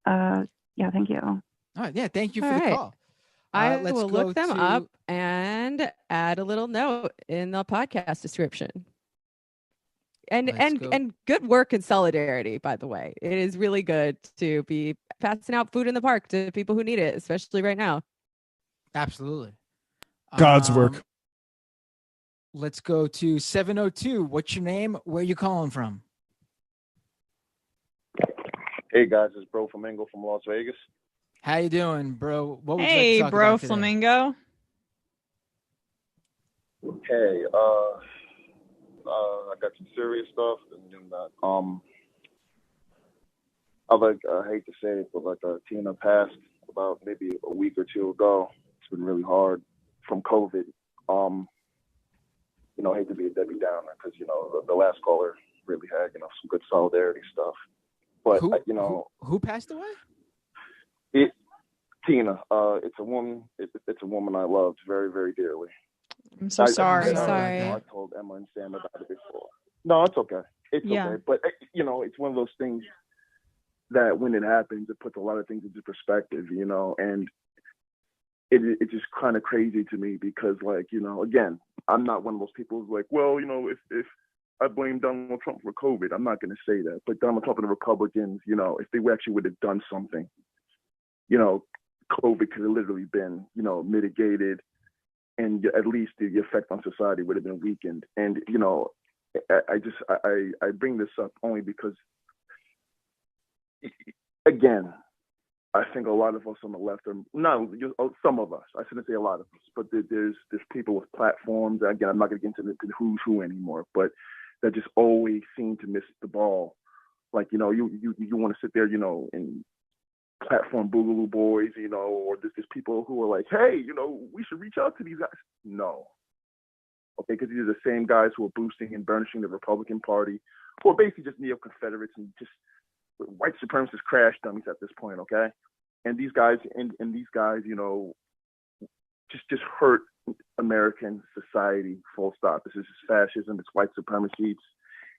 thank you. All right. Yeah. Thank you for the call. I will look them up and add a little note in the podcast description. And good work in solidarity, by the way. It is really good to be passing out food in the park to people who need it, especially right now. Absolutely. God's work. Let's go to 702. What's your name? Where are you calling from? Hey guys, it's Bro Flamingo from Las Vegas. How you doing, bro? What would you like Hey, to talk Bro about today? Flamingo. Hey, I got some serious stuff, and then I hate to say it, but like Tina passed about maybe a week or two ago. It's been really hard from COVID. You know, I hate to be a Debbie Downer because you know the last caller really had some good solidarity stuff. But who passed away? Tina. It's a woman. It's a woman I loved very, very dearly. I'm so sorry. I told Emma and Sam about it before. No, it's okay. It's okay. But it's one of those things that when it happens, it puts a lot of things into perspective. And it's just kind of crazy to me because, again, I'm not one of those people who's like, well, if I blame Donald Trump for COVID, I'm not going to say that. But Donald Trump and the Republicans, if they actually would have done something, COVID could have literally been, mitigated, and at least the effect on society would have been weakened. And, I bring this up only because, again, I think a lot of us on the left are some of us. I shouldn't say a lot of us, but there's people with platforms. Again, I'm not going to get into the who's who anymore, but that just always seem to miss the ball. Like you want to sit there, and platform Boogaloo Boys, or there's people who are like, hey, we should reach out to these guys. No, okay, because these are the same guys who are boosting and burnishing the Republican Party, who are basically just neo-Confederates and just white supremacist crash dummies at this point, okay? And these guys, just hurt American society, full stop. This is fascism, it's white supremacy,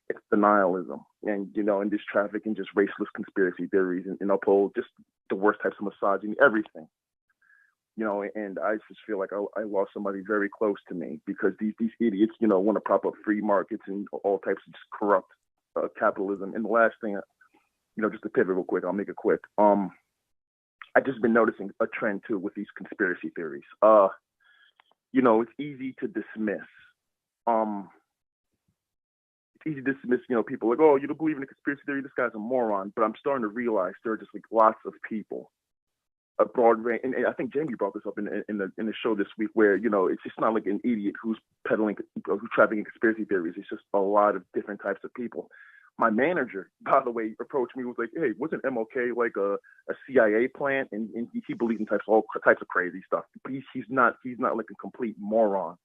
it's denialism, and, and this traffic and just raceless conspiracy theories and uphold just the worst types of misogyny, everything. And I just feel like I lost somebody very close to me because these idiots, want to prop up free markets and all types of just corrupt capitalism. And the last thing, just to pivot real quick, I'll make it quick. I've just been noticing a trend too with these conspiracy theories. it's easy to dismiss. It's easy to dismiss, people like, oh, you don't believe in a conspiracy theory, this guy's a moron. But I'm starting to realize there are just like lots of people, a broad range. And I think Jamie brought this up in the show this week, where, it's just not like an idiot who's trafficking conspiracy theories. It's just a lot of different types of people. My manager, by the way, approached me, was like, hey, wasn't MLK like a CIA plant? And he believes in all types of crazy stuff. But he's not like a complete moron.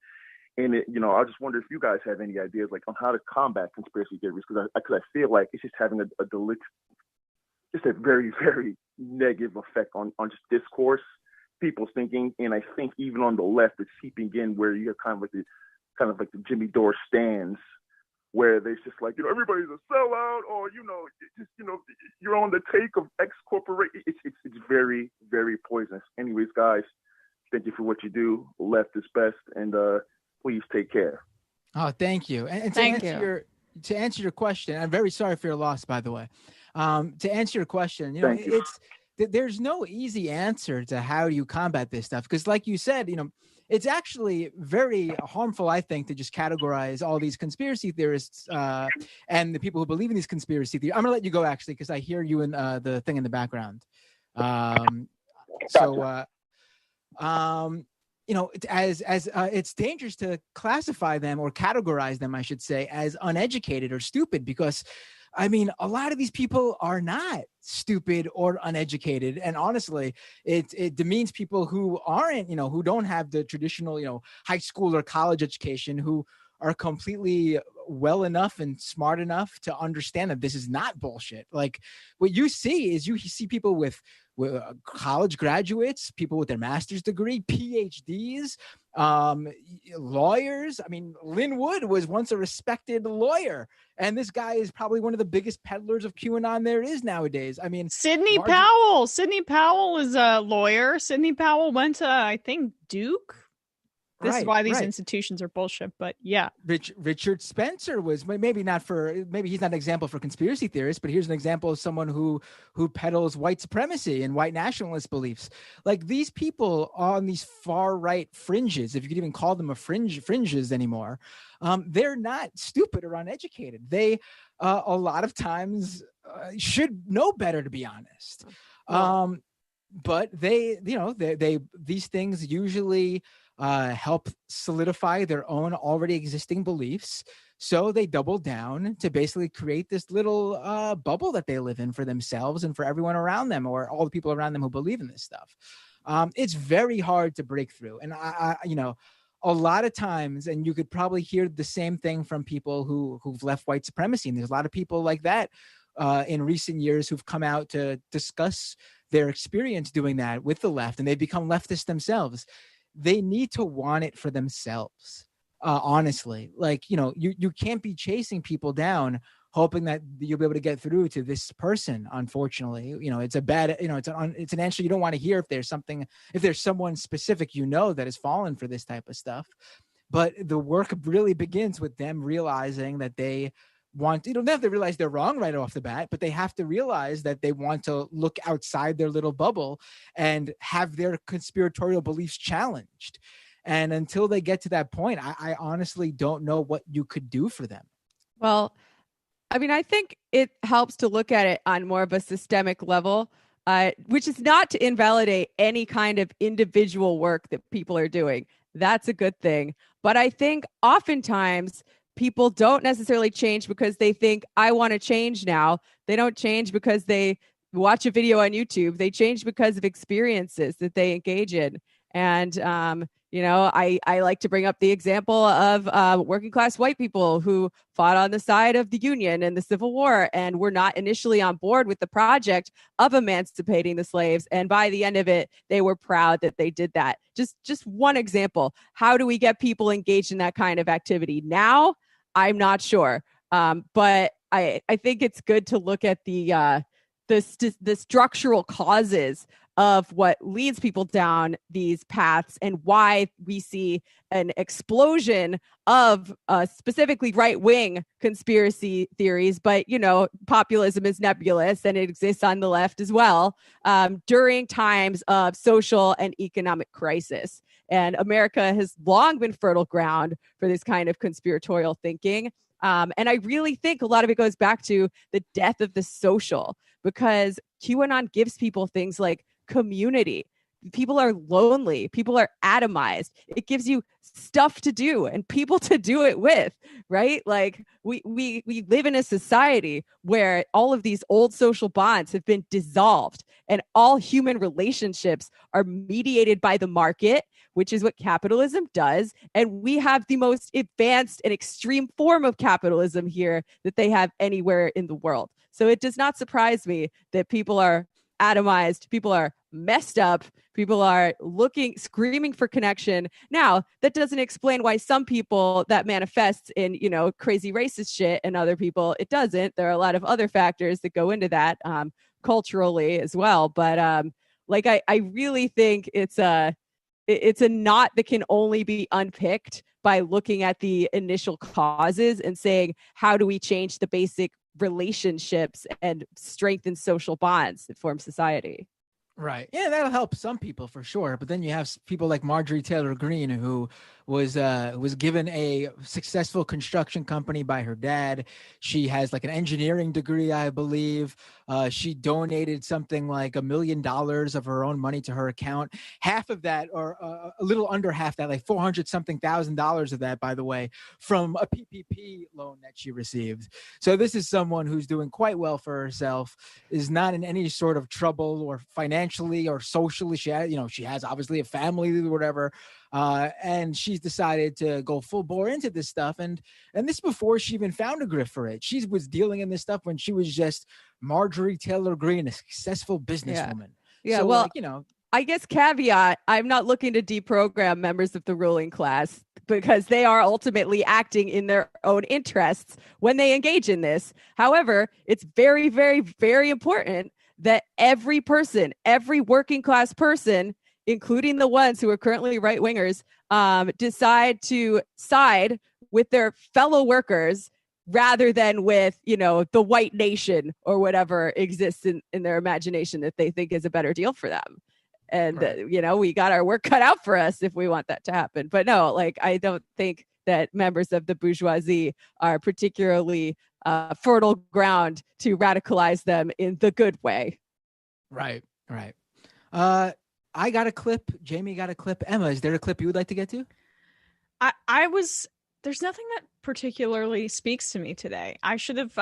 And I just wonder if you guys have any ideas like on how to combat conspiracy theories, because I feel like it's just having a very, very negative effect on just discourse, people's thinking, and I think even on the left it's seeping in, where you have kind of like the Jimmy Dore stands, where there's just like, everybody's a sellout, or you're on the take of X corporation. It's very, very poisonous. Anyways, guys, thank you for what you do. Left is best, and please take care. Oh, thank you. And to answer your question, I'm very sorry for your loss, by the way. To answer your question, there's no easy answer to how you combat this stuff, because like you said, it's actually very harmful, I think, to just categorize all these conspiracy theorists and the people who believe in these conspiracy theories. I'm going to let you go, actually, because I hear you in the thing in the background. It's dangerous to classify them or categorize them, I should say, as uneducated or stupid, because I mean, a lot of these people are not stupid or uneducated. And honestly, it demeans people who aren't, who don't have the traditional, high school or college education, who are completely well enough and smart enough to understand that this is not bullshit. Like, what you see is you see people with college graduates, people with their master's degree, PhDs, lawyers. I mean, Lynn Wood was once a respected lawyer, and this guy is probably one of the biggest peddlers of QAnon there is nowadays. I mean, Sidney Powell is a lawyer. Sidney Powell went to, I think, Duke. This is why these institutions are bullshit, but yeah. Richard Spencer was maybe he's not an example for conspiracy theorists, but here's an example of someone who peddles white supremacy and white nationalist beliefs. Like, these people on these far right fringes, if you could even call them fringes anymore, they're not stupid or uneducated. They a lot of times should know better, to be honest. But these things usually help solidify their own already existing beliefs. So they double down to basically create this little bubble that they live in for themselves and for everyone around them, or all the people around them who believe in this stuff. It's very hard to break through. And a lot of times, and you could probably hear the same thing from people who've left white supremacy. And there's a lot of people like that in recent years who've come out to discuss their experience doing that with the left, and they've become leftists themselves. They need to want it for themselves. Honestly, like, you can't be chasing people down hoping that you'll be able to get through to this person. Unfortunately, it's a bad, it's an answer you don't want to hear if there's someone specific, that has fallen for this type of stuff. But the work really begins with them realizing that they don't have to realize they're wrong right off the bat, but they have to realize that they want to look outside their little bubble and have their conspiratorial beliefs challenged. And until they get to that point, I honestly don't know what you could do for them. Well, I mean, I think it helps to look at it on more of a systemic level, which is not to invalidate any kind of individual work that people are doing. That's a good thing. But I think oftentimes people don't necessarily change because they think, I want to change now. They don't change because they watch a video on YouTube. They change because of experiences that they engage in. And, I like to bring up the example of working class white people who fought on the side of the Union in the Civil War and were not initially on board with the project of emancipating the slaves. And by the end of it, they were proud that they did that. Just one example. How do we get people engaged in that kind of activity now? I'm not sure. But I think it's good to look at the structural causes of what leads people down these paths and why we see an explosion of specifically right-wing conspiracy theories. But, populism is nebulous and it exists on the left as well during times of social and economic crisis. And America has long been fertile ground for this kind of conspiratorial thinking. And I really think a lot of it goes back to the death of the social, because QAnon gives people things like community. People are lonely. People are atomized. It gives you stuff to do and people to do it with, right? Like we live in a society where all of these old social bonds have been dissolved and all human relationships are mediated by the market, which is what capitalism does. And we have the most advanced and extreme form of capitalism here that they have anywhere in the world. So it does not surprise me that people are atomized, people are messed up, people are screaming for connection. Now, that doesn't explain why some people that manifests in, crazy racist shit and other people it doesn't. There are a lot of other factors that go into that culturally as well. But I really think it's a knot that can only be unpicked by looking at the initial causes and saying, how do we change the basic relationships and strengthen social bonds that form society? Right. Yeah, that'll help some people for sure. But then you have people like Marjorie Taylor Greene, who was given a successful construction company by her dad. She has like an engineering degree, I believe. She donated something like $1 million of her own money to her account. Half of that, or a little under half that, like $400-something thousand of that, by the way, from a PPP loan that she received. So this is someone who's doing quite well for herself, is not in any sort of trouble or financially or socially. She has obviously a family or whatever. And she's decided to go full bore into this stuff. And this before she even found a grip for it. She was dealing in this stuff when she was just Marjorie Taylor Greene, a successful businesswoman. Yeah. So, well, I guess caveat, I'm not looking to deprogram members of the ruling class, because they are ultimately acting in their own interests when they engage in this. However, it's very, very, very important that every person, every working class person, including the ones who are currently right wingers, decide to side with their fellow workers rather than with, the white nation or whatever exists in their imagination that they think is a better deal for them. And, right. We got our work cut out for us if we want that to happen. But no, I don't think that members of the bourgeoisie are particularly fertile ground to radicalize them in the good way. Right. I got a clip. Jamie got a clip. Emma, is there a clip you would like to get to? There's nothing that particularly speaks to me today. I should have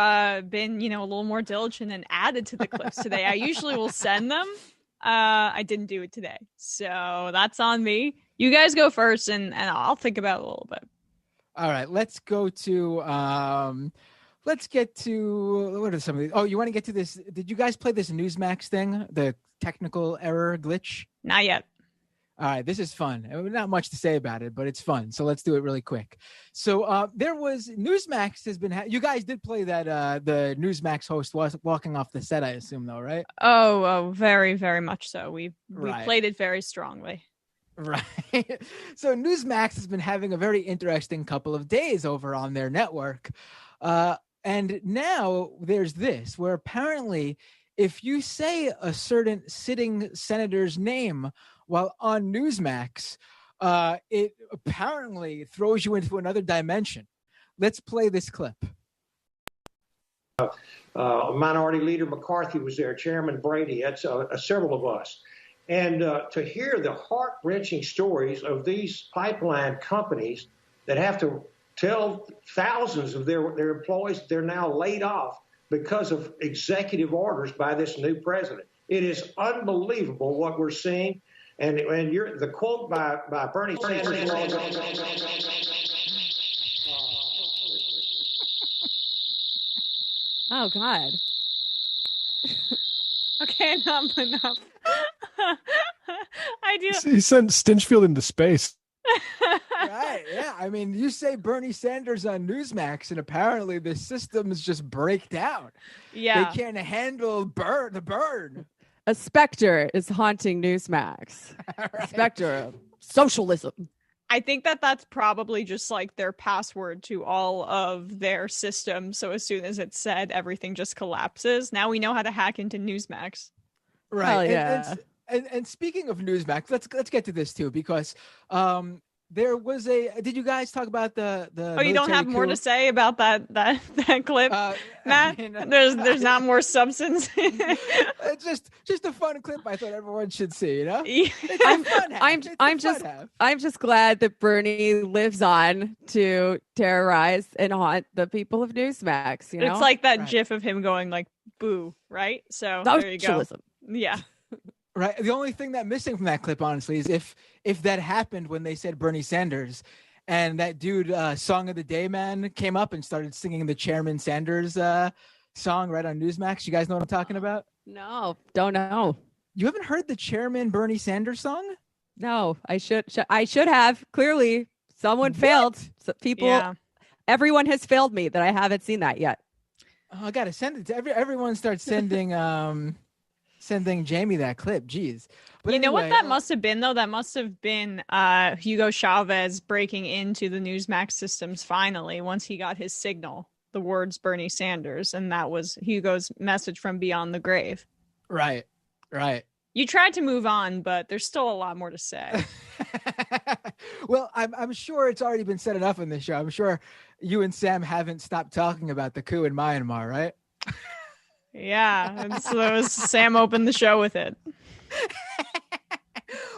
been, a little more diligent and added to the clips today. I usually will send them. I didn't do it today. So that's on me. You guys go first and I'll think about it a little bit. All right, let's go to, let's get to, what are some of these? Oh, you want to get to this? Did you guys play this Newsmax thing? The technical error glitch? Not yet. All right, this is fun. Not much to say about it, but it's fun. So let's do it really quick. So there was Newsmax has been. You guys did play that the Newsmax host was walking off the set, I assume, though, right? Oh, very, very much so. We played it very strongly. Right. So Newsmax has been having a very interesting couple of days over on their network, and now there's this where apparently, if you say a certain sitting senator's name while on Newsmax, it apparently throws you into another dimension. Let's play this clip. Minority Leader McCarthy was there, Chairman Brady, that's several of us. And to hear the heart-wrenching stories of these pipeline companies that have to tell thousands of their employees they're now laid off because of executive orders by this new president. It is unbelievable what we're seeing. And the quote by Bernie Sanders. Oh God. Okay, enough. I do. He sent Stinchfield into space. Right, yeah. I mean, you say Bernie Sanders on Newsmax, and apparently the systems just break down. Yeah. They can't handle the burn. A specter is haunting Newsmax. Right. Specter of socialism. I think that's probably just like their password to all of their systems. So as soon as it's said, everything just collapses. Now we know how to hack into Newsmax. Right. Yeah. and speaking of Newsmax, let's get to this too, because there was did you guys talk about the Oh, you don't have more to say about that clip, Matt? I mean, there's not more substance. It's just a fun clip. I thought everyone should see. You know, I'm just glad that Bernie lives on to terrorize and haunt the people of Newsmax. You know, it's like that GIF of him going like "boo," right? So there you go. Yeah. Right. The only thing that missing from that clip, honestly, is if that happened when they said Bernie Sanders, and that dude, Song of the Day man, came up and started singing the Chairman Sanders song right on Newsmax. You guys know what I'm talking about? No, don't know. You haven't heard the Chairman Bernie Sanders song? No, I should have. Clearly, someone failed. So everyone has failed me that I haven't seen that yet. Oh, I gotta send it to everyone. Starts sending sending Jamie that clip. Jeez. But you know what that must have been, though? That must have been Hugo Chavez breaking into the Newsmax systems finally once he got his signal, the words Bernie Sanders. And that was Hugo's message from beyond the grave. Right. You tried to move on, but there's still a lot more to say. Well, I'm sure it's already been said enough in this show. I'm sure you and Sam haven't stopped talking about the coup in Myanmar, right? Yeah, so Sam opened the show with it.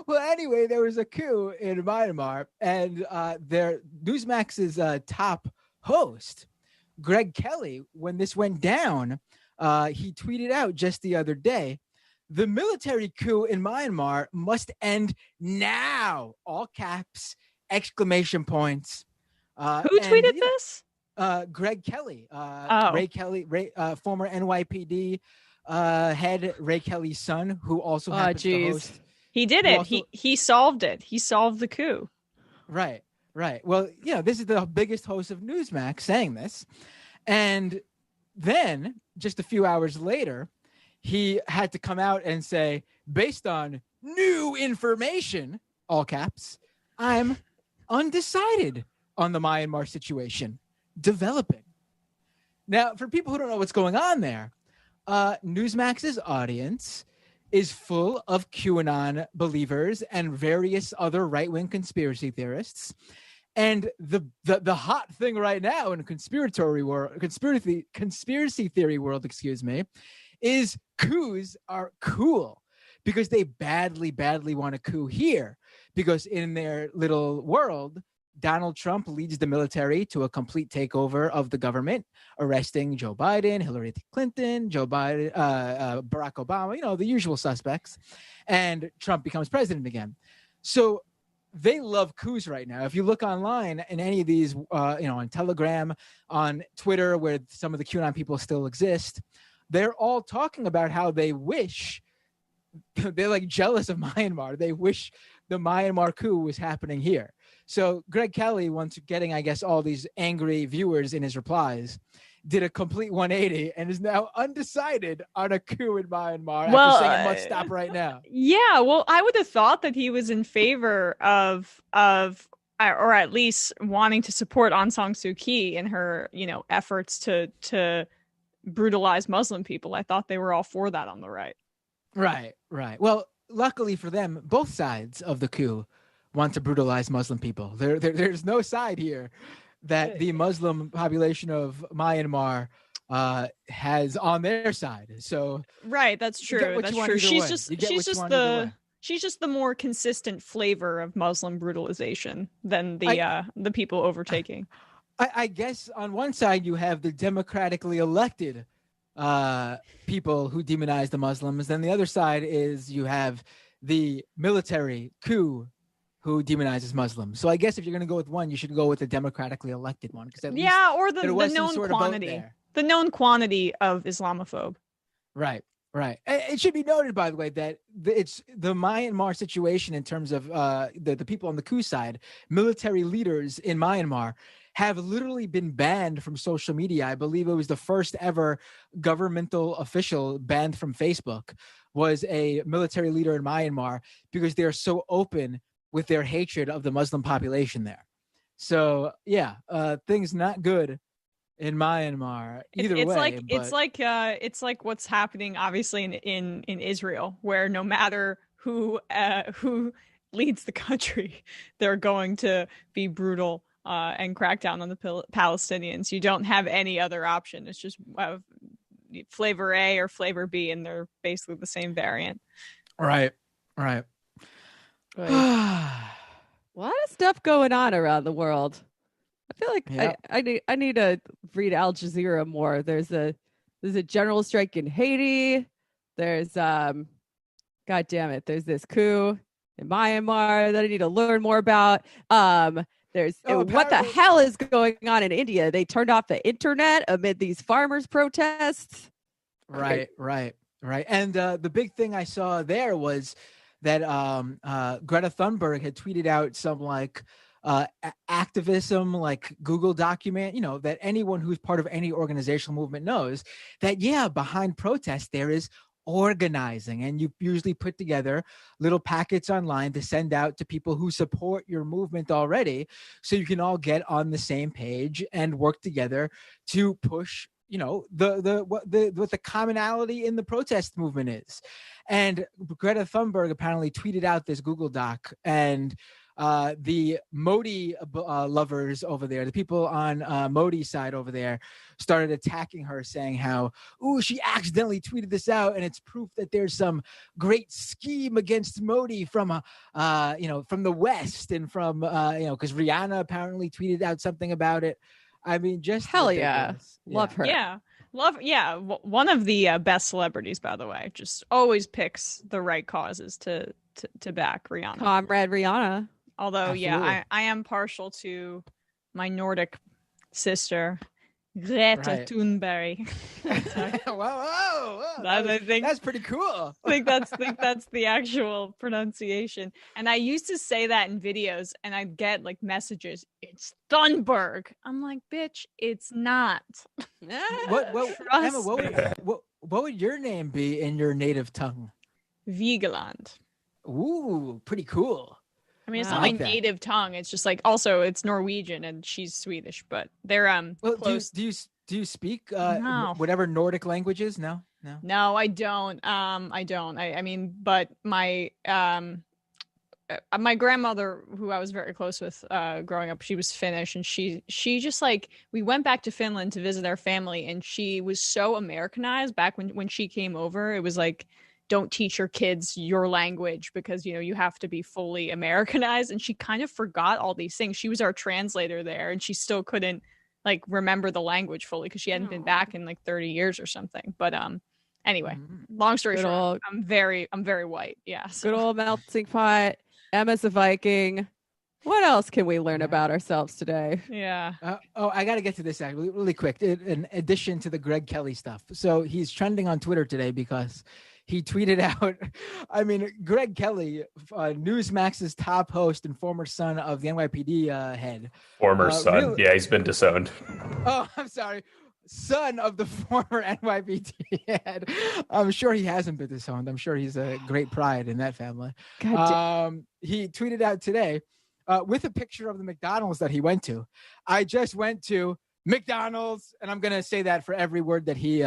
Well, anyway, there was a coup in Myanmar, and their Newsmax's top host, Greg Kelly, when this went down, he tweeted out just the other day, "The military coup in Myanmar must end now!" All caps, exclamation points. Who tweeted this? Greg Kelly, Ray Kelly, former NYPD head, Ray Kelly's son, who also happens to host. He did it. He solved it. He solved the coup. Right. Well, this is the biggest host of Newsmax saying this. And then just a few hours later, he had to come out and say, based on new information, all caps, I'm undecided on the Myanmar situation developing. Now, for people who don't know what's going on there, Newsmax's audience is full of QAnon believers and various other right-wing conspiracy theorists. And the hot thing right now in conspiracy theory world, is coups are cool because they badly want a coup here, because in their little world, Donald Trump leads the military to a complete takeover of the government, arresting Joe Biden, Hillary Clinton, Barack Obama, the usual suspects, and Trump becomes president again. So they love coups right now. If you look online in any of these, on Telegram, on Twitter, where some of the QAnon people still exist, they're all talking about how they wish, they're like jealous of Myanmar. They wish the Myanmar coup was happening here. So Greg Kelly, once getting, I guess, all these angry viewers in his replies, did a complete 180 and is now undecided on a coup in Myanmar after saying it must stop right now. Yeah, well, I would have thought that he was in favor of or at least wanting to support Aung San Suu Kyi in her, efforts to brutalize Muslim people. I thought they were all for that on the right. Right. Well, luckily for them, both sides of the coup want to brutalize Muslim people. There's no side here that the Muslim population of Myanmar has on their side. So right, that's true. That's true. She's just the more consistent flavor of Muslim brutalization than the people overtaking. I guess on one side you have the democratically elected people who demonize the Muslims. Then the other side is you have the military coup who demonizes Muslims. So I guess if you're going to go with one, you should go with the democratically elected one. Or the known quantity. The known quantity of Islamophobe. Right. It should be noted, by the way, that it's the Myanmar situation in terms of the people on the coup side. Military leaders in Myanmar have literally been banned from social media. I believe it was the first ever governmental official banned from Facebook was a military leader in Myanmar because they're so open with their hatred of the Muslim population there. So things not good in Myanmar either way. It's like what's happening obviously in Israel, where no matter who leads the country, they're going to be brutal and crack down on the Palestinians. You don't have any other option. It's just flavor A or flavor B, and they're basically the same variant. Right. A lot of stuff going on around the world. I feel like I need to read Al Jazeera more. There's a general strike in Haiti. There's God damn it. There's this coup in Myanmar that I need to learn more about. There's what the hell is going on in India? They turned off the internet amid these farmers' protests. Right. And the big thing I saw there was that Greta Thunberg had tweeted out some like activism, like Google document, that anyone who's part of any organizational movement knows that, behind protests, there is organizing, and you usually put together little packets online to send out to people who support your movement already, so you can all get on the same page and work together to push what the commonality in the protest movement is. And Greta Thunberg apparently tweeted out this Google Doc, and the Modi lovers over there, the people on Modi's side over there, started attacking her, saying how, she accidentally tweeted this out, and it's proof that there's some great scheme against Modi from from the West, and from because Rihanna apparently tweeted out something about it. I mean, just hell ridiculous. Love her. One of the best celebrities, by the way, just always picks the right causes to back Rihanna. Comrade Rihanna. Although, I am partial to my Nordic sister, Greta Thunberg. Whoa. I think that's pretty cool. I think that's the actual pronunciation. And I used to say that in videos, and I'd get like messages, "It's Thunberg." I'm like, bitch, it's not. Emma, what would your name be in your native tongue? Vigeland. Ooh, pretty cool. I mean, it's not my native tongue. It's just like, also it's Norwegian, and she's Swedish, but they're close. Do you speak whatever Nordic languages? No, I don't. I mean, but my my grandmother, who I was very close with growing up, she was Finnish, and she just like, we went back to Finland to visit our family, and she was so Americanized back when she came over. It was like, don't teach your kids your language because, you have to be fully Americanized. And she kind of forgot all these things. She was our translator there, and she still couldn't like remember the language fully because she hadn't been back in like 30 years or something. But anyway, long story short, I'm very white. Yeah. So. Good old melting pot. Emma's a Viking. What else can we learn about ourselves today? Yeah. I got to get to this actually really quick. In addition to the Greg Kelly stuff. So he's trending on Twitter today because he tweeted out, Greg Kelly, Newsmax's top host and former son of the NYPD head. Former son. Yeah, he's been disowned. Oh, I'm sorry. Son of the former NYPD head. I'm sure he hasn't been disowned. I'm sure he's a great pride in that family. He tweeted out today with a picture of the McDonald's that he went to. I just went to McDonald's, and I'm going to say that for every word that he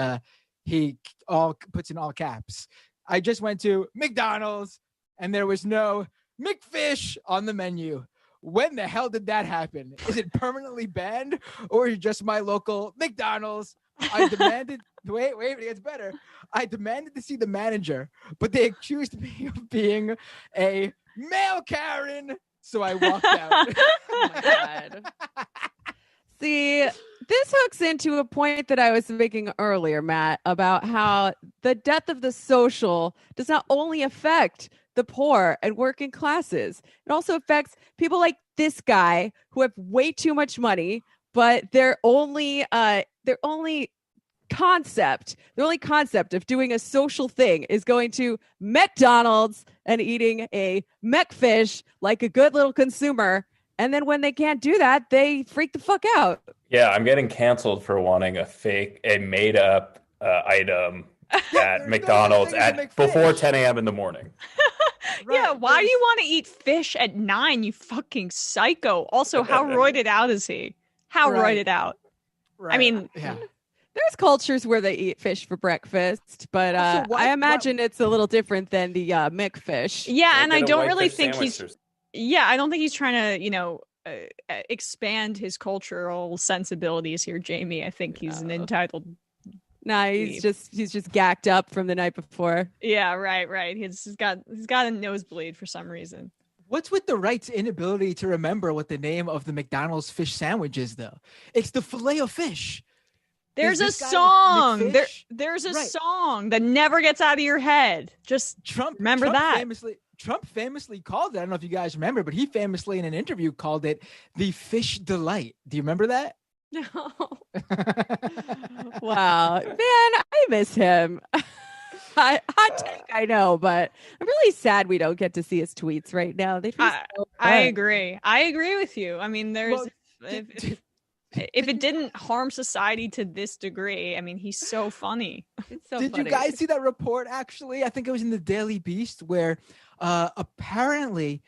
all puts in all caps. I just went to McDonald's, and there was no McFish on the menu. When the hell did that happen? Is it permanently banned, or is it just my local McDonald's? I demanded, wait, it gets better. I demanded to see the manager, but they accused me of being a male Karen, so I walked out. Oh my God. See, this hooks into a point that I was making earlier, Matt, about how the death of the social does not only affect the poor and working classes, it also affects people like this guy who have way too much money, but their only concept of doing a social thing is going to McDonald's and eating a McFish like a good little consumer. And then when they can't do that, they freak the fuck out. Yeah, I'm getting canceled for wanting a made up item at McDonald's before 10 a.m. in the morning. Right. Yeah, why do you want to eat fish at 9, you fucking psycho? Also, how roided out is he? How roided out? Right. I mean, There's cultures where they eat fish for breakfast, but I imagine it's a little different than the McFish. Yeah, and I don't really think I don't think he's trying to, expand his cultural sensibilities here, Jamie. I think he's an entitled. Nah, he's just gacked up from the night before. Yeah, right. He's got a nosebleed for some reason. What's with the right's inability to remember what the name of the McDonald's fish sandwich is, though? It's the filet of fish. There's a song. There's a song that never gets out of your head. Just remember that. Trump famously called it. I don't know if you guys remember, but he famously in an interview called it the fish delight. Do you remember that? No. Wow, man, I miss him. Hot take, I know, but I'm really sad we don't get to see his tweets right now. I agree. I agree with you. I mean, if it didn't harm society to this degree, I mean, he's so funny. Did you guys see that report? Actually, I think it was in the Daily Beast where apparently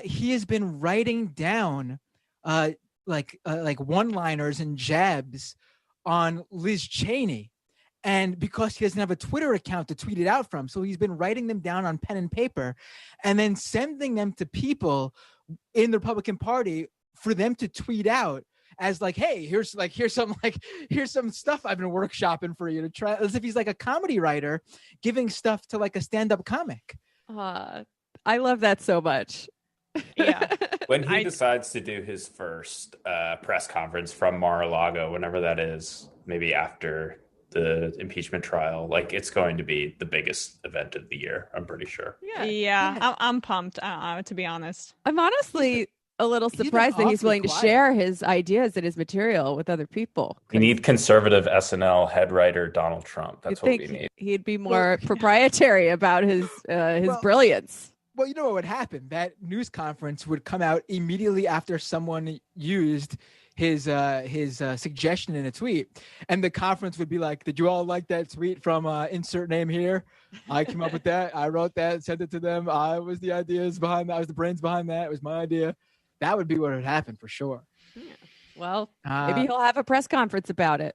he has been writing down like one-liners and jabs on Liz Cheney. And because he doesn't have a Twitter account to tweet it out from, so he's been writing them down on pen and paper and then sending them to people in the Republican Party for them to tweet out as like, hey, here's some stuff I've been workshopping for you to try, as if he's like a comedy writer giving stuff to like a stand-up comic. I love that so much. Yeah. When he decides to do his first press conference from Mar-a-Lago, whenever that is, maybe after the impeachment trial, like it's going to be the biggest event of the year, I'm pretty sure. Yeah. I'm pumped, to be honest. I'm honestly a little surprised that he's willing to share his ideas and his material with other people. We need conservative SNL head writer Donald Trump. That's what we need. He'd be more proprietary about his brilliance. Well, you know what would happen? That news conference would come out immediately after someone used his suggestion in a tweet, and the conference would be like, "Did you all like that tweet from insert name here? I came up with that. I wrote that, sent it to them. I was the ideas behind that. I was the brains behind that. It was my idea." That would be what would happen for sure. Yeah. Well, maybe he'll have a press conference about it.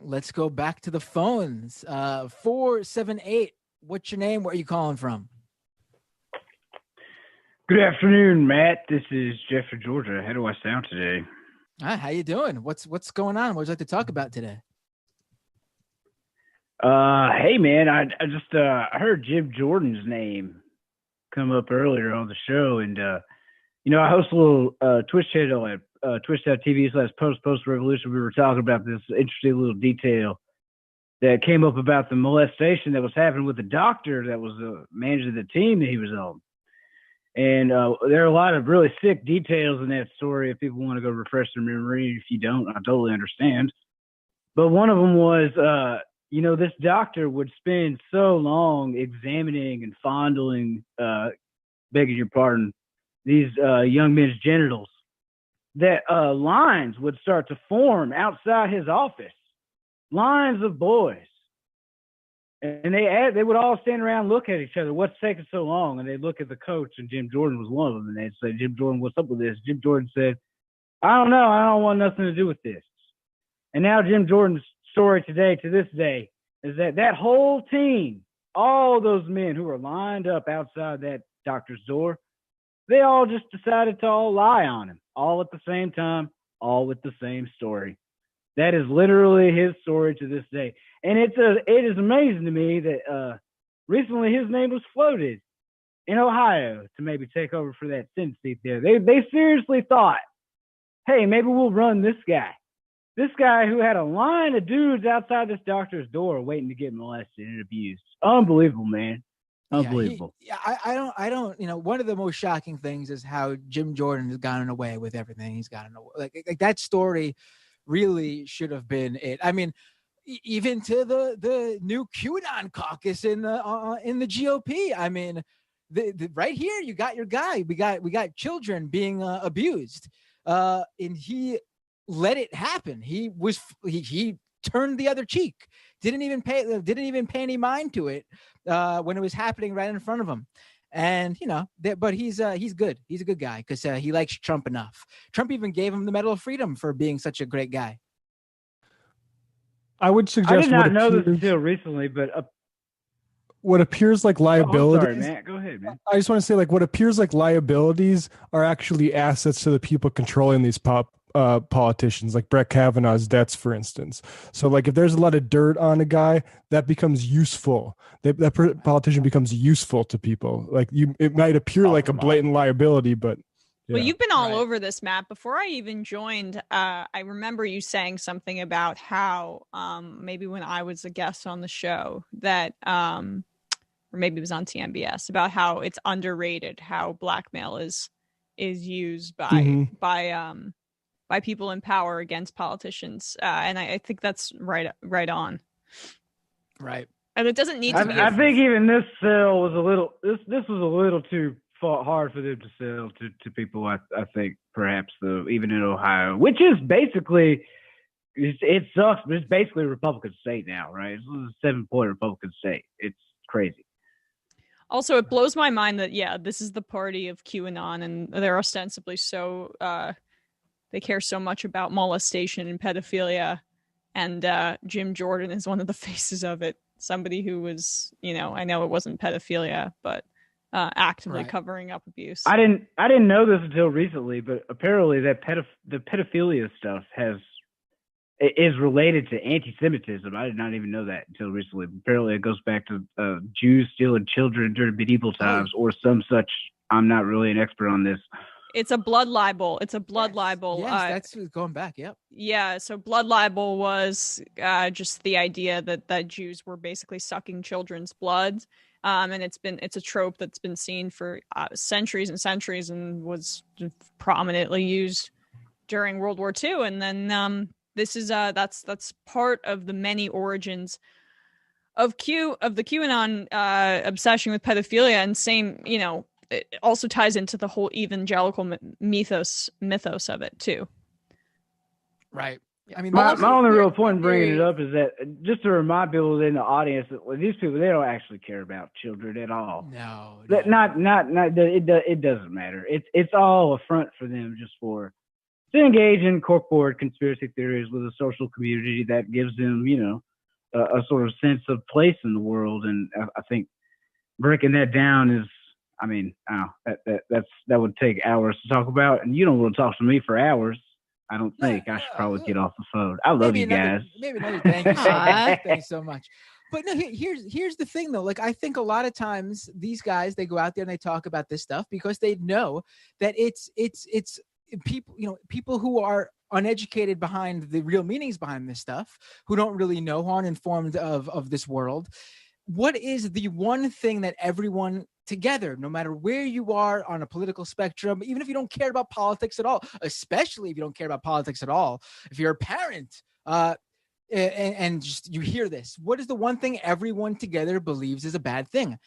Let's go back to the phones. 478. What's your name? Where are you calling from? Good afternoon, Matt. This is Jeff from Georgia. How do I sound today? How you doing? What's going on? What would you like to talk about today? Hey, man, I just heard Jim Jordan's name come up earlier on the show, and I host a little Twitch channel at twitch.tv/post revolution. We were talking about this interesting little detail that came up about the molestation that was happening with the doctor that was managing the team that he was on. And there are a lot of really sick details in that story. If people want to go refresh their memory, if you don't, I totally understand. But one of them was, this doctor would spend so long examining and fondling, begging your pardon, these young men's genitals that lines would start to form outside his office. Lines of boys. And they would all stand around and look at each other. What's taking so long? And they'd look at the coach, and Jim Jordan was one of them. And they'd say, Jim Jordan, what's up with this? Jim Jordan said, I don't know. I don't want nothing to do with this. And now Jim Jordan's story today, to this day, is that whole team, all those men who were lined up outside that doctor's door, they all just decided to all lie on him, all at the same time, all with the same story. That is literally his story to this day. And it is amazing to me that recently his name was floated in Ohio to maybe take over for that Senate seat there. They seriously thought, hey, maybe we'll run this guy. This guy who had a line of dudes outside this doctor's door waiting to get molested and abused. Unbelievable, man. Unbelievable. I don't, one of the most shocking things is how Jim Jordan has gotten away with everything he's gotten away. Like that story really should have been it. I mean, even to the new QAnon caucus in the GOP. I mean, right here you got your guy. We got children being abused, and he let it happen. He turned the other cheek. Didn't even pay any mind to it when it was happening right in front of him. And but he's good. He's a good guy because he likes Trump enough. Trump even gave him the Medal of Freedom for being such a great guy. I would suggest. I did not know this until recently, but what appears like liabilities. Oh, sorry, Matt. Go ahead, man. I just want to say, like, what appears like liabilities are actually assets to the people controlling these politicians, like Brett Kavanaugh's debts, for instance. So, like, if there's a lot of dirt on a guy, that becomes useful. That politician becomes useful to people. Like, it might appear like a blatant liability, but. Yeah. Well, you've been all over this, Matt. Before I even joined, I remember you saying something about how maybe when I was a guest on the show that, or maybe it was on TMBS, about how it's underrated how blackmail is used by people in power against politicians, and I think that's right on. Right, and it doesn't need to be. I think even this sale was a little. This was a little too hard for them to sell to people. I think perhaps even in Ohio, which is basically it sucks, but it's basically a Republican state now, right? It's a 7-point Republican state. It's crazy. Also, it blows my mind that this is the party of QAnon, and they're ostensibly so they care so much about molestation and pedophilia, and Jim Jordan is one of the faces of it. Somebody who was, I know it wasn't pedophilia, but actively covering up abuse. I didn't know this until recently, but apparently that the pedophilia stuff is related to anti-Semitism. I did not even know that until recently. Apparently it goes back to Jews stealing children during medieval times or some such. I'm not really an expert on this. It's a blood libel. It's a blood libel. Yes, that's going back. Yep. Yeah. So blood libel was just the idea that Jews were basically sucking children's blood. And it's a trope that's been seen for centuries and centuries and was prominently used during World War II. And then this is that's part of the many origins of the QAnon obsession with pedophilia, and same, it also ties into the whole evangelical mythos of it too. Right. I mean, my only real point in bringing it up is that just to remind people in the audience that these people, they don't actually care about children at all. No. It doesn't matter. It's all a front for them just to engage in corkboard conspiracy theories with a social community that gives them, a sort of sense of place in the world. And I think breaking that down is, that would take hours to talk about, and you don't want to talk to me for hours. I don't think I should probably get off the phone. I love you guys. Maybe another. Thank you so much. Thank you so much. But no, here's the thing though. Like, I think a lot of times these guys, they go out there and they talk about this stuff because they know that it's people, people who are uneducated behind the real meanings behind this stuff, who don't really know, who aren't informed of this world. What is the one thing that everyone together, no matter where you are on a political spectrum, even if you don't care about politics at all, especially if you don't care about politics at all, if you're a parent and just you hear this, what is the one thing everyone together believes is a bad thing?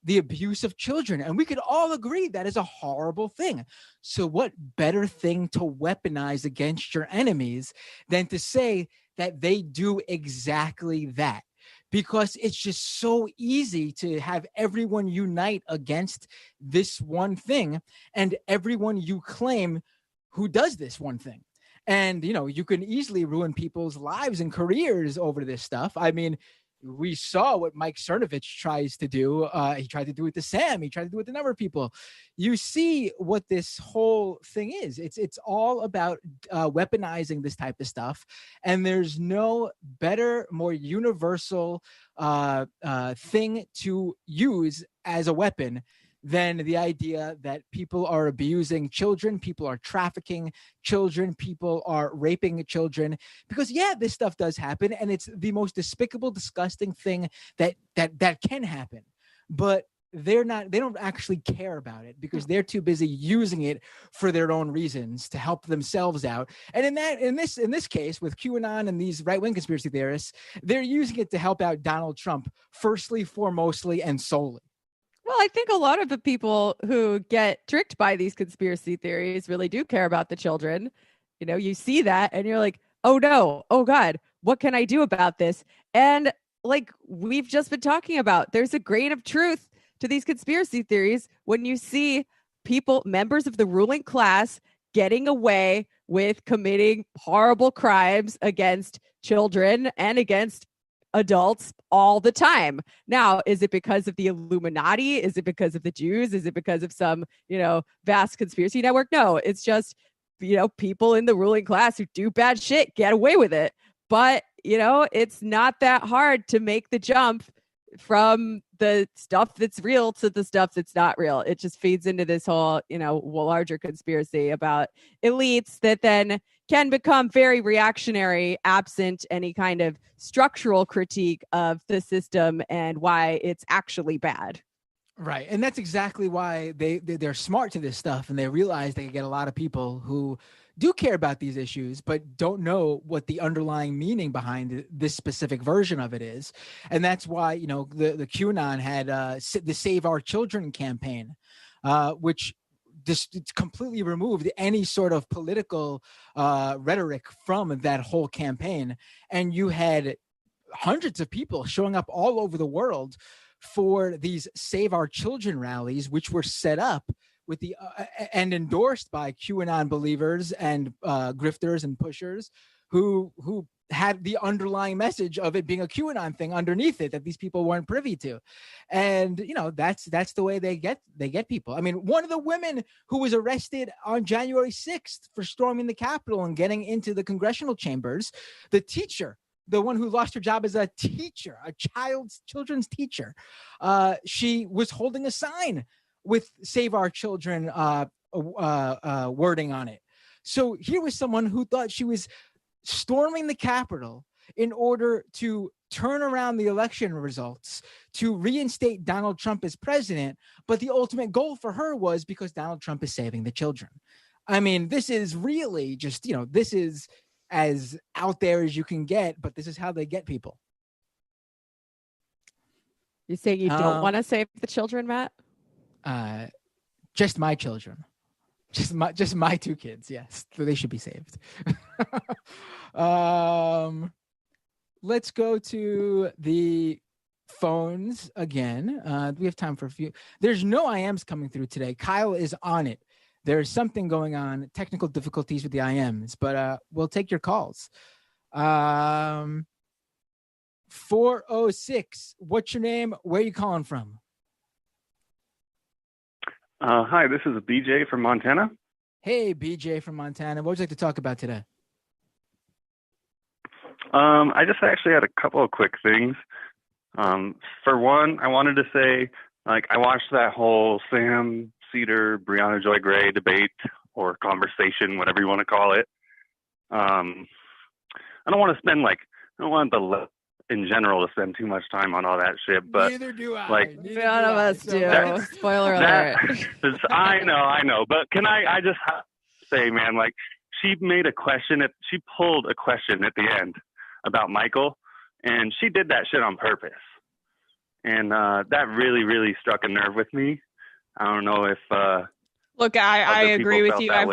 The abuse of children. And we could all agree that is a horrible thing. So what better thing to weaponize against your enemies than to say that they do exactly that? Because it's just so easy to have everyone unite against this one thing, and everyone you claim who does this one thing. And, you can easily ruin people's lives and careers over this stuff. I mean, we saw what Mike Cernovich tries to do. He tried to do it to Sam. He tried to do it to a number of people. You see what this whole thing is. It's all about weaponizing this type of stuff. And there's no better, more universal thing to use as a weapon than the idea that people are abusing children, people are trafficking children, people are raping children. Because this stuff does happen, and it's the most despicable, disgusting thing that can happen. But they don't actually care about it because they're too busy using it for their own reasons to help themselves out. And in this case with QAnon and these right-wing conspiracy theorists, they're using it to help out Donald Trump firstly, foremostly, and solely. Well, I think a lot of the people who get tricked by these conspiracy theories really do care about the children. You see that and you're like, oh no, oh God, what can I do about this? And like we've just been talking about, there's a grain of truth to these conspiracy theories when you see members of the ruling class getting away with committing horrible crimes against children and against adults all the time. Now, is it because of the Illuminati? Is it because of the Jews? Is it because of some, vast conspiracy network? No, it's just, people in the ruling class who do bad shit get away with it. But, it's not that hard to make the jump from the stuff that's real to the stuff that's not real. It just feeds into this whole, larger conspiracy about elites that then can become very reactionary absent any kind of structural critique of the system and why it's actually bad. Right. And that's exactly why they're smart to this stuff, and they realize they can get a lot of people who do care about these issues, but don't know what the underlying meaning behind this specific version of it is. And that's why, the QAnon had the Save Our Children campaign, which just completely removed any sort of political rhetoric from that whole campaign. And you had hundreds of people showing up all over the world for these Save Our Children rallies, which were set up with the and endorsed by QAnon believers and grifters and pushers who had the underlying message of it being a QAnon thing underneath it that these people weren't privy to. And that's the way they get people. I mean, one of the women who was arrested on January 6th for storming the Capitol and getting into the congressional chambers, the teacher, the one who lost her job as a teacher, a children's teacher, she was holding a sign with Save Our Children wording on it. So here was someone who thought she was storming the Capitol in order to turn around the election results, to reinstate Donald Trump as president. But the ultimate goal for her was because Donald Trump is saving the children. I mean, this is really just, this is as out there as you can get, but this is how they get people. You say you don't want to save the children, Matt? Just my children. Just my two kids. Yes, they should be saved. Let's go to the phones again. We have time for a few. There's no IMs coming through today. Kyle is on it. There's something going on, technical difficulties with the IMs, but we'll take your calls. 406, what's your name? Where are you calling from? Hi, this is BJ from Montana. Hey, BJ from Montana. What would you like to talk about today? I just actually had a couple of quick things. For one, I wanted to say, I watched that whole Sam Seder, Breonna Joy Gray debate or conversation, whatever you want to call it. I don't want to spend I don't want the left in general to spend too much time on all that shit, but neither do I. None of us do. Spoiler alert. I know, but can I just say, man, she made a question she pulled a question at the end about Michael, and she did that shit on purpose, and that really, really struck a nerve with me. I don't know if look, I agree with you. I've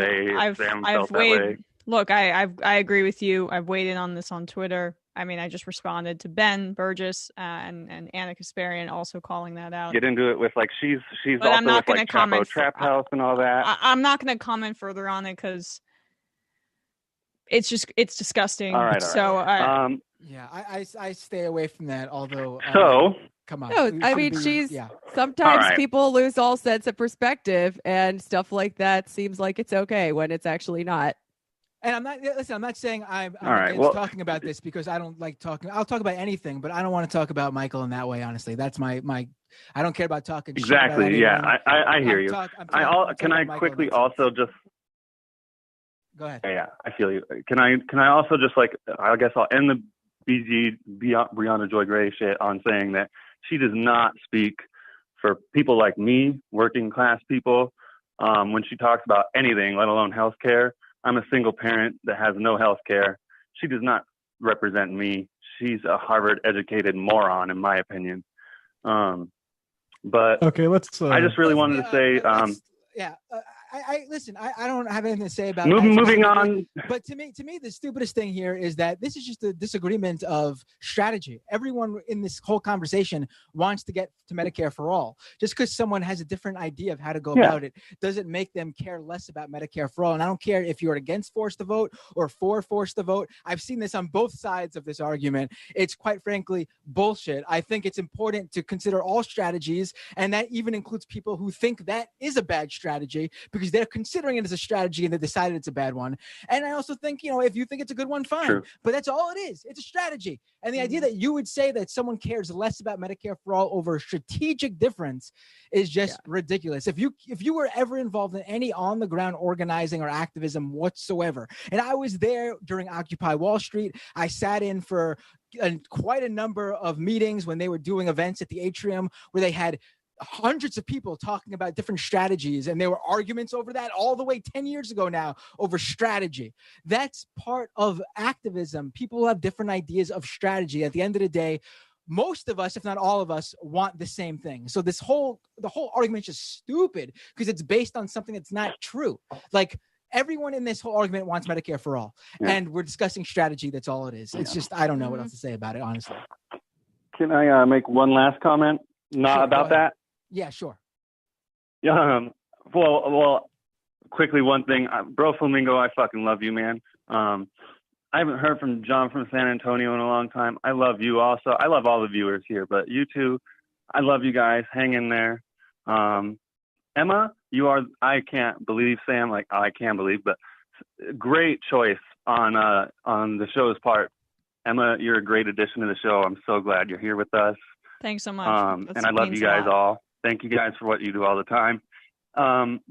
waited. Look, I agree with you. I've weighed in on this on Twitter. I mean, I just responded to Ben Burgess and Anna Kasparian also calling that out. Get into it with she's but also I'm not with going to comment. Trap House and all that. I'm not going to comment further on it because it's disgusting. All right. So yeah, I stay away from that. Although come on. No, I mean, sometimes people lose all sense of perspective, and stuff like that seems like it's okay when it's actually not. And I'm not saying I'm talking about this because I don't like talking. I'll talk about anything, but I don't want to talk about Michael in that way. Honestly, that's my. I don't care about talking. Exactly. Shit about anyone. I hear you. Can I quickly also just? Go ahead. Yeah, I feel you. Can I also just I guess I'll end the Breonna Joy Gray shit on saying that she does not speak for people like me, working class people. When she talks about anything, let alone health care. I'm a single parent that has no health care. She does not represent me. She's a Harvard-educated moron, in my opinion. But okay, let's. I just really wanted to say. I listen. I don't have anything to say about moving on. But to me, the stupidest thing here is that this is just a disagreement of strategy. Everyone in this whole conversation wants to get to Medicare for all. Just because someone has a different idea of how to go about it doesn't make them care less about Medicare for all. And I don't care if you're against forced to vote or for forced to vote. I've seen this on both sides of this argument. It's quite frankly bullshit. I think it's important to consider all strategies, and that even includes people who think that is a bad strategy because they're considering it as a strategy and they decided it's a bad one. And I also think, if you think it's a good one, fine. True. But that's all it is. It's a strategy. And the idea that you would say that someone cares less about Medicare for all over a strategic difference is just ridiculous. If you were ever involved in any on the ground organizing or activism whatsoever, and I was there during Occupy Wall Street, I sat in for quite a number of meetings when they were doing events at the atrium where they had hundreds of people talking about different strategies, and there were arguments over that all the way 10 years ago now over strategy. That's part of activism. People have different ideas of strategy. At the end of the day, most of us, if not all of us, want the same thing. So the whole argument is just stupid because it's based on something that's not true. Like, everyone in this whole argument wants Medicare for all, and we're discussing strategy. That's all it is. It's just, I don't know what else to say about it, honestly. Can I make one last comment? Not about that? Yeah, sure. Well, quickly, one thing. Bro Flamingo, I fucking love you, man. I haven't heard from John from San Antonio in a long time. I love you also. I love all the viewers here, but you two, I love you guys. Hang in there. Emma, I can't believe, Sam, I can't believe, but great choice on the show's part. Emma, you're a great addition to the show. I'm so glad you're here with us. Thanks so much. And I love you guys all. Thank you guys for what you do all the time.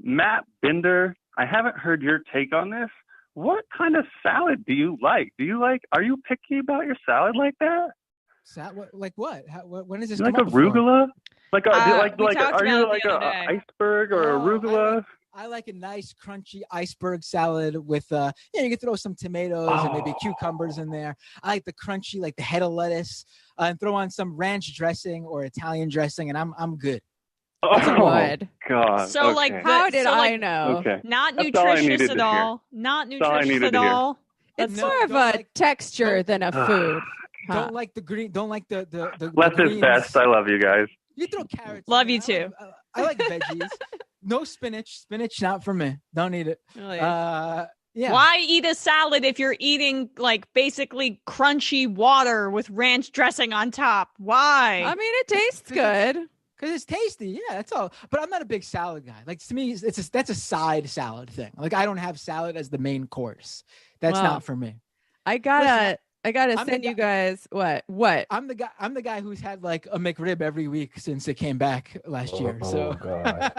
Matt Binder, I haven't heard your take on this. What kind of salad do you like? Are you picky about your salad like that? Like what? When is this? Like arugula? Are you like a iceberg or arugula? I like a nice crunchy iceberg salad with you can throw some tomatoes and maybe cucumbers in there. I like the crunchy, like the head of lettuce, and throw on some ranch dressing or Italian dressing, and I'm good. Oh good. God. So okay. How did I know? Okay. Not That's nutritious at all. Not nutritious at all. It's more of a texture than a food. Don't like the green. Don't like the Less the is best. I love you guys. You throw carrots. Love you too. I like veggies. No spinach. Spinach not for me. Don't eat it. Really? Yeah. Why eat a salad if you're eating basically crunchy water with ranch dressing on top? Why? I mean, it tastes good. Because it's tasty, yeah, that's all. But I'm not a big salad guy. Like, to me, that's a side salad thing. Like, I don't have salad as the main course. That's not for me. I gotta send you guys what? I'm the guy who's had like a McRib every week since it came back last year. So God.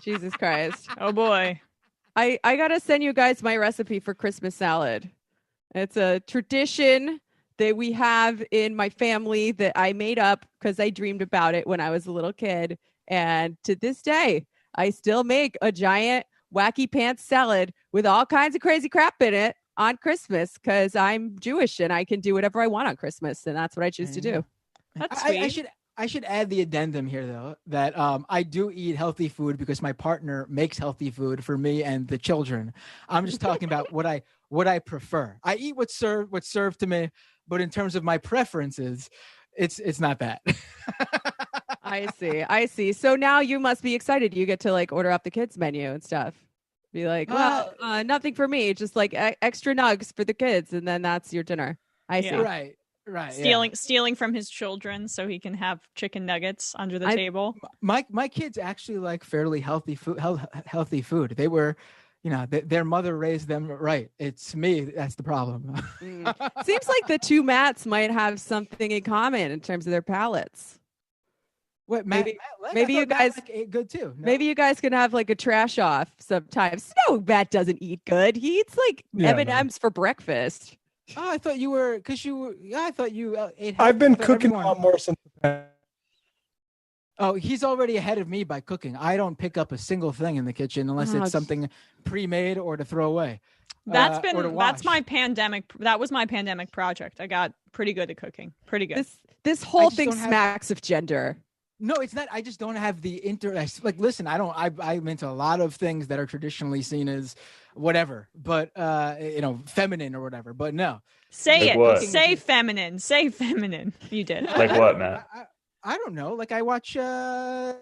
Jesus Christ. Oh boy. I gotta send you guys my recipe for Christmas salad. It's a tradition that we have in my family that I made up because I dreamed about it when I was a little kid. And to this day, I still make a giant wacky pants salad with all kinds of crazy crap in it on Christmas because I'm Jewish and I can do whatever I want on Christmas. And that's what I choose to do. That's sweet. I should add the addendum here, though, that I do eat healthy food because my partner makes healthy food for me and the children. I'm just talking about what I prefer. I eat what's served to me, but in terms of my preferences, it's not that. I see. So now you must be excited. You get to like order up the kids menu and stuff. Be like, well, nothing for me, just like extra nugs for the kids, and then that's your dinner. I see. Right. Stealing from his children so he can have chicken nuggets under the table. My kids actually like fairly healthy food. Healthy food. They were, their mother raised them right. It's me that's the problem. Seems like the two Matts might have something in common in terms of their palates. What, maybe you guys ate good too. No? Maybe you guys can have like a trash off sometimes. No, Matt doesn't eat good. He eats like M&Ms for breakfast. Oh, I thought you were I thought you ate. I've been cooking a lot more since. Oh, he's already ahead of me by cooking. I don't pick up a single thing in the kitchen unless it's something pre-made or to throw away. That was my pandemic project. I got pretty good at cooking. Pretty good. This whole thing smacks of gender. No, it's not. I just don't have the interest. Like, listen, I'm into a lot of things that are traditionally seen as whatever, but feminine or whatever. But no, Say Like it. what? Say feminine. Say feminine. You did. Like what, Matt? I don't know. Like I watch, I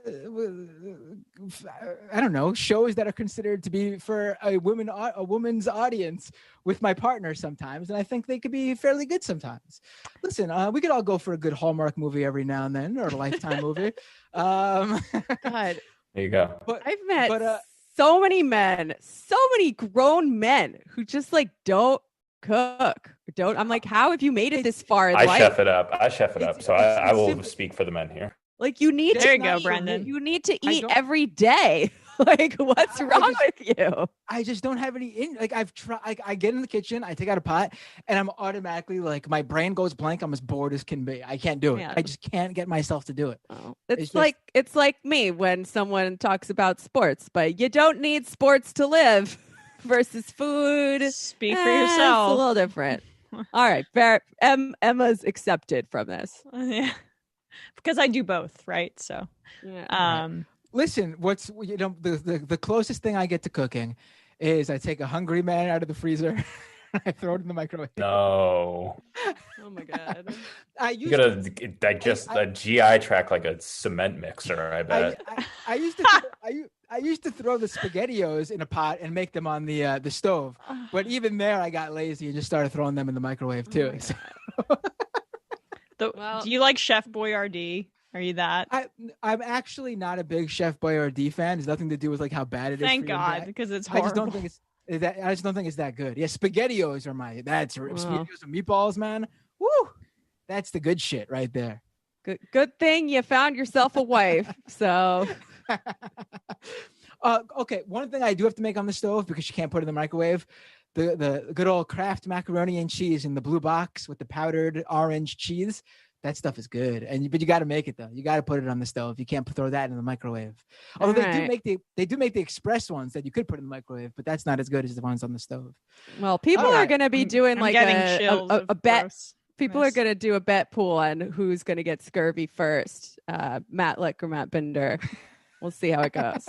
don't know, shows that are considered to be for a woman's audience with my partner sometimes, and I think they could be fairly good sometimes. Listen, we could all go for a good Hallmark movie every now and then, or a Lifetime movie. God, There you go. I've met so many men, so many grown men who just like don't cook. I'm like, how have you made it this far in I life? chef it up. So I will speak for the men here. Like you need There to you go, Brendan. You need to eat every day. Like what's wrong with you? I just don't have any I've tried. I get in the kitchen, I take out a pot, and I'm automatically like my brain goes blank. I'm as bored as can be. I can't do it. Yeah. I just can't get myself to do it. It's like me when someone talks about sports, but you don't need sports to live versus food. Speak for yourself. It's a little different. All right, Emma's accepted from this. Yeah, because I do both, right? So, Listen, the closest thing I get to cooking is I take a hungry man out of the freezer, I throw it in the microwave. No. Oh my god! You gotta digest the GI tract like a cement mixer. I bet. I used to throw the SpaghettiOs in a pot and make them on the stove, but even there I got lazy and just started throwing them in the microwave too. Do you like Chef Boyardee? Are you that? I'm actually not a big Chef Boyardee fan. It's nothing to do with like how bad it is. Thank God, because it's horrible. I just don't think it's that good. Yeah, SpaghettiOs are SpaghettiOs and meatballs, man. Woo, that's the good shit right there. Good thing you found yourself a wife. So. Okay, one thing I do have to make on the stove because you can't put it in the microwave, the good old Kraft macaroni and cheese in the blue box with the powdered orange cheese. That stuff is good, but you got to make it though. You got to put it on the stove. You can't throw that in the microwave. Although they do make the express ones that you could put in the microwave, but that's not as good as the ones on the stove. Well, people are going to be doing like a bet. Gross. People are going to do a bet pool on who's going to get scurvy first. Matt Lick or Matt Binder. We'll see how it goes.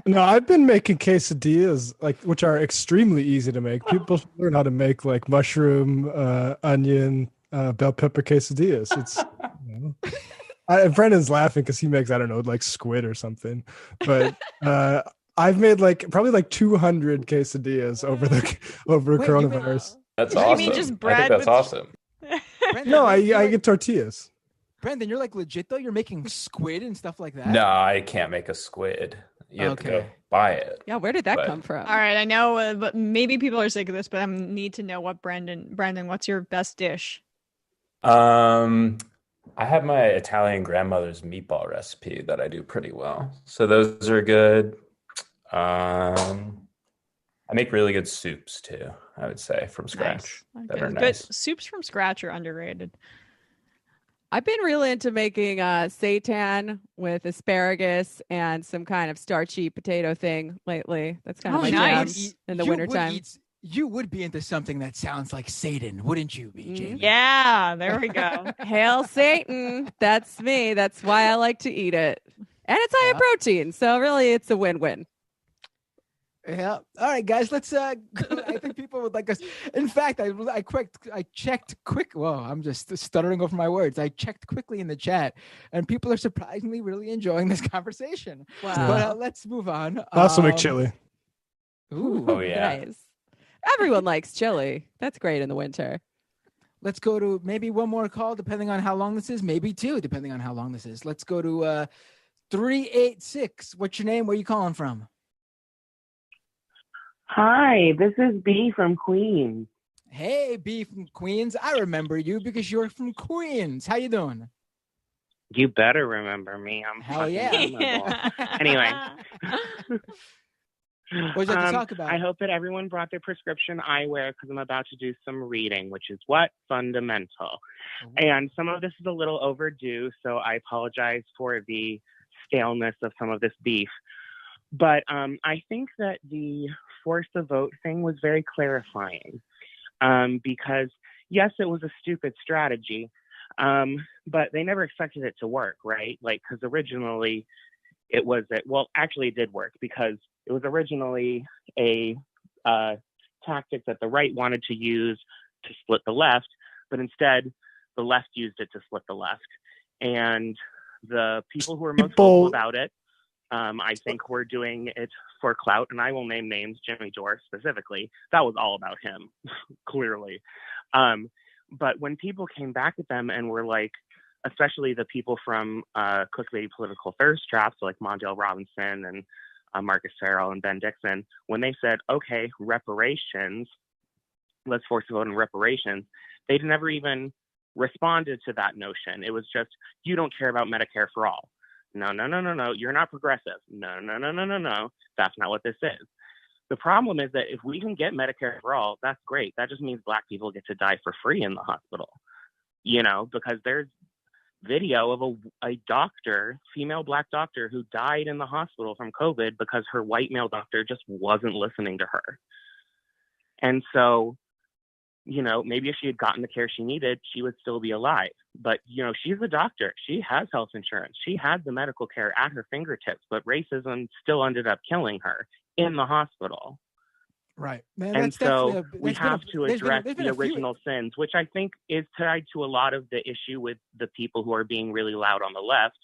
No, I've been making quesadillas, which are extremely easy to make. People should learn how to make like mushroom, onion, bell pepper quesadillas. It's Brendan's laughing because he makes, I don't know, like squid or something. But I've made probably 200 quesadillas over coronavirus. That's awesome. You mean just I bread? think that's awesome. Brendan, I get tortillas. Brendan, you're like legit though. You're making squid and stuff like that. No, I can't make a squid. You have to go buy it. Yeah, where did that come from? All right, I know, but maybe people are sick of this, but I need to know what Brendan, what's your best dish? I have my Italian grandmother's meatball recipe that I do pretty well. So those are good. I make really good soups too, I would say, from scratch. Nice. That are Good. nice. Soups from scratch are underrated. I've been really into making seitan with asparagus and some kind of starchy potato thing lately. That's kind of my jam in the wintertime. You would be into something that sounds like Satan, wouldn't you be, Jamie? Yeah, there we go. Hail Satan. That's me. That's why I like to eat it. And it's high in protein. So really, it's a win-win. Yeah. All right, guys. Let's. I think people would like us. In fact, I checked quick. Whoa, I'm just stuttering over my words. I checked quickly in the chat, and people are surprisingly really enjoying this conversation. Wow. But let's move on. Also make chili. Ooh. Oh yeah. Nice. Everyone likes chili. That's great in the winter. Let's go to maybe one more call, depending on how long this is. Maybe two, depending on how long this is. Let's go to 386. What's your name? Where are you calling from? Hi, this is B from Queens. Hey, B from Queens. I remember you because you're from Queens. How you doing? You better remember me. I'm Hell yeah. Anyway. What you have to talk about? I hope that everyone brought their prescription eyewear because I'm about to do some reading, which is fundamental. And some of this is a little overdue, so I apologize for the staleness of some of this beef. But I think that the force the vote thing was very clarifying because, yes, it was a stupid strategy, But they never expected it to work, right? Like, because originally it was actually it did work, because it was originally a tactic that the right wanted to use to split the left, but instead the left used it to split the left. And the people who were most vocal about it, I think, were doing it for clout, and I will name names, Jimmy Dore specifically. That was all about him, clearly. But when people came back at them and were like, especially the people from clickbaity political thirst traps, like Mondale Robinson and Marcus Farrell and Ben Dixon, when they said, okay, reparations, let's force a vote on reparations, they'd never even responded to that notion. It was just, you don't care about Medicare for all. No, you're not progressive. No, that's not what this is. The problem is that if we can get Medicare for all, that's great. That just means Black people get to die for free in the hospital, because there's video of a doctor, female Black doctor, who died in the hospital from COVID because her white male doctor just wasn't listening to her. And so, maybe if she had gotten the care she needed, she would still be alive. But, she's a doctor. She has health insurance. She had the medical care at her fingertips, but racism still ended up killing her in the hospital. Right. Man, and so we have to address the original sins, which I think is tied to a lot of the issue with the people who are being really loud on the left.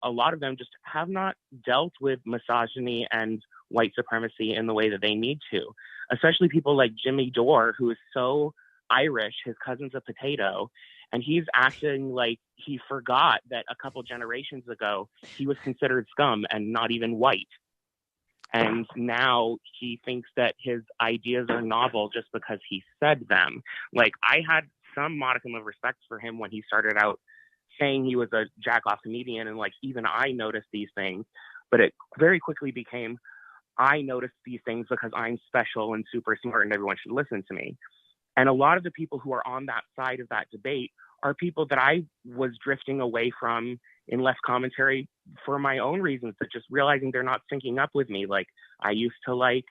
A lot of them just have not dealt with misogyny and white supremacy in the way that they need to, especially people like Jimmy Dore, who is so Irish, his cousin's a potato, and he's acting like he forgot that a couple generations ago he was considered scum and not even white. And now he thinks that his ideas are novel just because he said them. Like, I had some modicum of respect for him when he started out saying he was a jack-off comedian, and like, even I noticed these things, but it very quickly became, I noticed these things because I'm special and super smart and everyone should listen to me. And a lot of the people who are on that side of that debate are people that I was drifting away from in left commentary for my own reasons, but just realizing they're not syncing up with me. Like, I used to like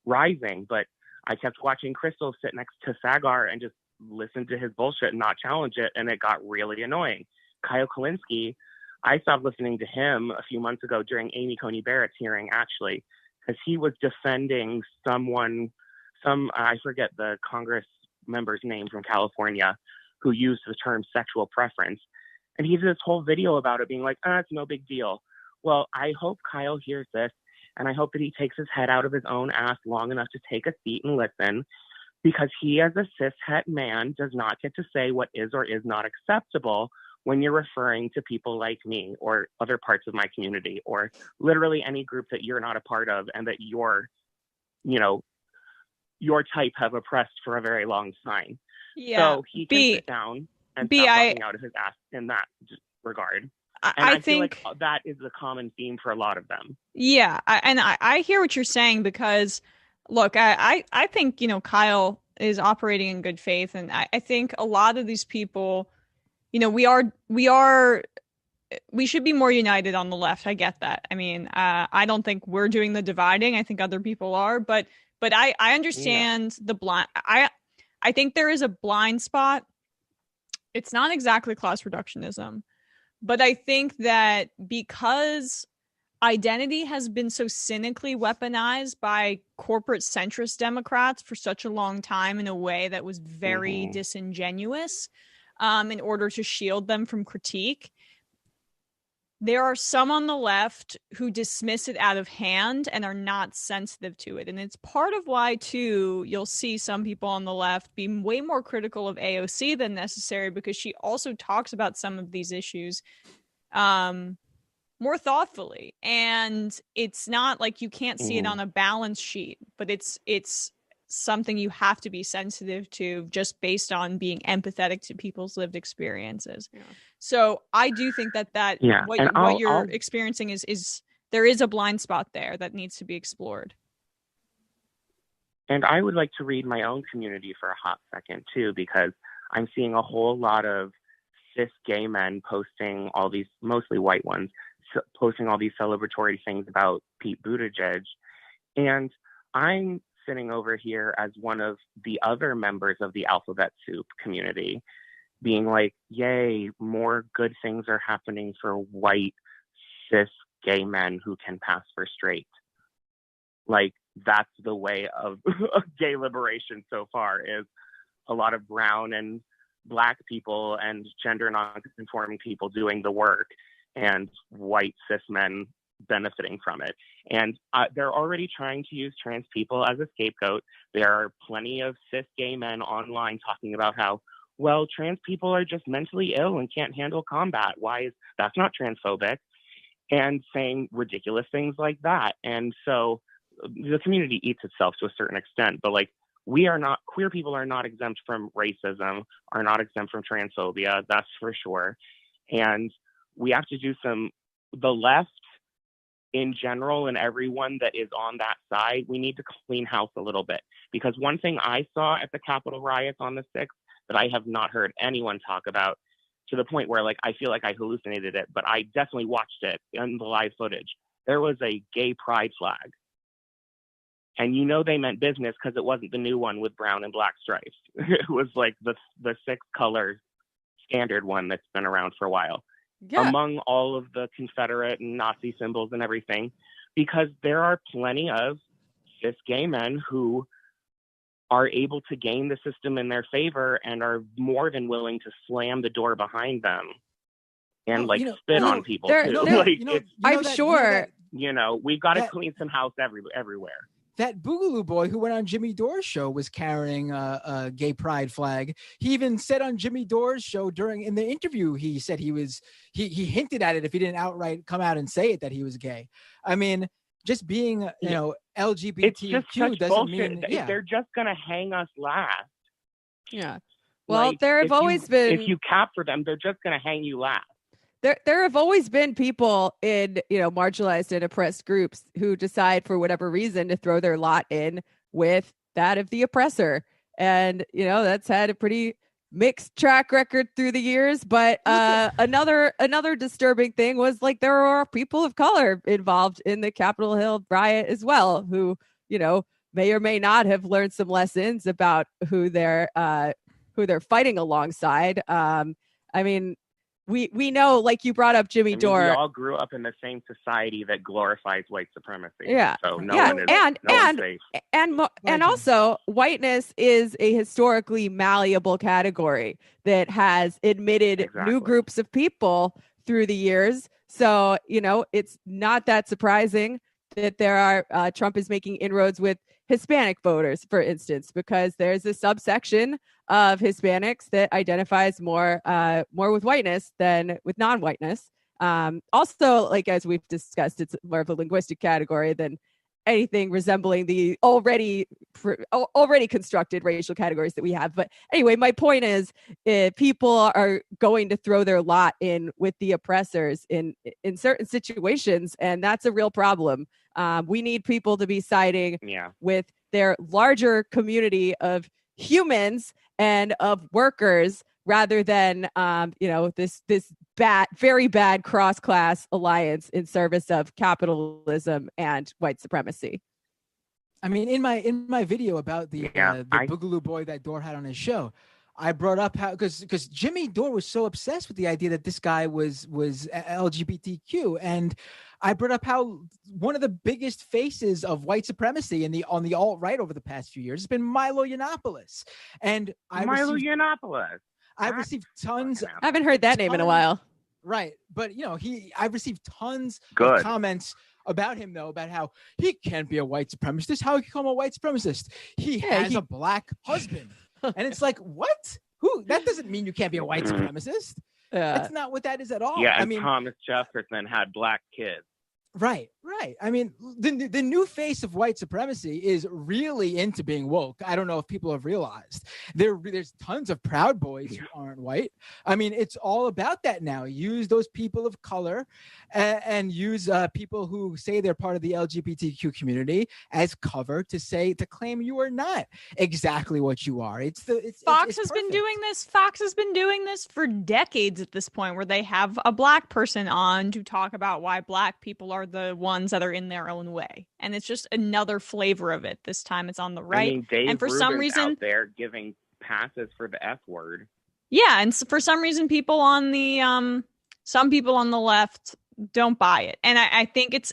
Rising, but I kept watching Crystal sit next to Sagar and just listen to his bullshit and not challenge it, and it got really annoying. Kyle Kulinski, I stopped listening to him a few months ago during Amy Coney Barrett's hearing, actually, because he was defending I forget the Congress member's name from California, who used the term sexual preference. And he did this whole video about it being like, it's no big deal. Well, I hope Kyle hears this, and I hope that he takes his head out of his own ass long enough to take a seat and listen, because he, as a cishet man, does not get to say what is or is not acceptable when you're referring to people like me or other parts of my community or literally any group that you're not a part of and that your type have oppressed for a very long time. Yeah. So he can sit down and stop talking out of his ass in that regard. I feel like that is the common theme for a lot of them. Yeah. I hear what you're saying, because look, I think, Kyle is operating in good faith. And I think a lot of these people, we should be more united on the left. I get that. I mean, I don't think we're doing the dividing. I think other people are, but I understand the blind. I think there is a blind spot. It's not exactly class reductionism, but I think that because identity has been so cynically weaponized by corporate centrist Democrats for such a long time in a way that was very disingenuous, in order to shield them from critique, there are some on the left who dismiss it out of hand and are not sensitive to it. And it's part of why, too, you'll see some people on the left be way more critical of AOC than necessary, because she also talks about some of these issues more thoughtfully. And it's not like you can't see it on a balance sheet, but it's something you have to be sensitive to just based on being empathetic to people's lived experiences. Yeah. So I do think that what you're experiencing is there is a blind spot there that needs to be explored. And I would like to read my own community for a hot second too, because I'm seeing a whole lot of cis gay men posting all these, mostly white ones, posting all these celebratory things about Pete Buttigieg. And I'm sitting over here as one of the other members of the alphabet soup community being like, yay, more good things are happening for white, cis, gay men who can pass for straight. Like, that's the way of gay liberation so far, is a lot of brown and black people and gender non-conforming people doing the work and white cis men benefiting from it. And they're already trying to use trans people as a scapegoat. There are plenty of cis gay men online talking about how, well, trans people are just mentally ill and can't handle combat. Why is that's not transphobic? And saying ridiculous things like that. And so the community eats itself to a certain extent, but like, queer people are not exempt from racism, are not exempt from transphobia, that's for sure. And we have to do the left in general and everyone that is on that side, we need to clean house a little bit. Because one thing I saw at the Capitol riots on the 6th that I have not heard anyone talk about, to the point where like I feel like I hallucinated it, but I definitely watched it in the live footage. There was a gay pride flag. And you know they meant business because it wasn't the new one with brown and black stripes. It was like the 6-color standard one that's been around for a while. Yeah. Among all of the Confederate and Nazi symbols and everything, because there are plenty of cis gay men who are able to gain the system in their favor and are more than willing to slam the door behind them and spit on people too. I'm sure. We've got to clean some house everywhere. That Boogaloo boy who went on Jimmy Dore's show was carrying a gay pride flag. He even said on Jimmy Dore's show in the interview, he said he hinted at it if he didn't outright come out and say it, that he was gay. I mean, just being, LGBTQ doesn't bullshit. mean They're just going to hang us last. Yeah. Well, there have always been. If you capture them, they're just going to hang you last. There have always been people in, marginalized and oppressed groups who decide for whatever reason to throw their lot in with that of the oppressor. And, that's had a pretty mixed track record through the years. But another disturbing thing was like there are people of color involved in the Capitol Hill riot as well, who, may or may not have learned some lessons about who they're fighting alongside. We know, like you brought up Jimmy Dore. We all grew up in the same society that glorifies white supremacy. Yeah. So no one is safe. And also, whiteness is a historically malleable category that has admitted new groups of people through the years. So, it's not that surprising that there are Trump is making inroads with Hispanic voters, for instance, because there's a subsection of Hispanics that identifies more with whiteness than with non-whiteness. Also, like as we've discussed, it's more of a linguistic category than anything resembling the already constructed racial categories that we have. But anyway, my point is, people are going to throw their lot in with the oppressors in certain situations, and that's a real problem. We need people to be siding with their larger community of humans and of workers rather than this very bad cross-class alliance in service of capitalism and white supremacy. I mean, in my video about the Boogaloo boy that Dore had on his show, I brought up how because Jimmy Dore was so obsessed with the idea that this guy was LGBTQ, and I brought up how one of the biggest faces of white supremacy on the alt-right over the past few years has been Milo Yiannopoulos. And I've received tons. I haven't heard that name in a while. Right. But, I've received tons of comments about him, though, about how he can't be a white supremacist. How can he become a white supremacist? He has a black husband. And it's like, what? That doesn't mean you can't be a white supremacist. That's not what that is at all. Yeah, and Thomas Jefferson had black kids. Right. I mean, the new face of white supremacy is really into being woke. I don't know if people have realized. There's tons of Proud Boys who aren't white. I mean, it's all about that now. Use those people of color and use people who say they're part of the LGBTQ community as cover to claim you are not exactly what you are. Fox has been doing this. Fox has been doing this for decades at this point, where they have a black person on to talk about why black people are the ones that are in their own way, and it's just another flavor of it. This time it's on the right. Dave and for Rubin's some reason out there giving passes for the F word. Yeah, and for some reason, people on the some people on the left don't buy it, and I think it's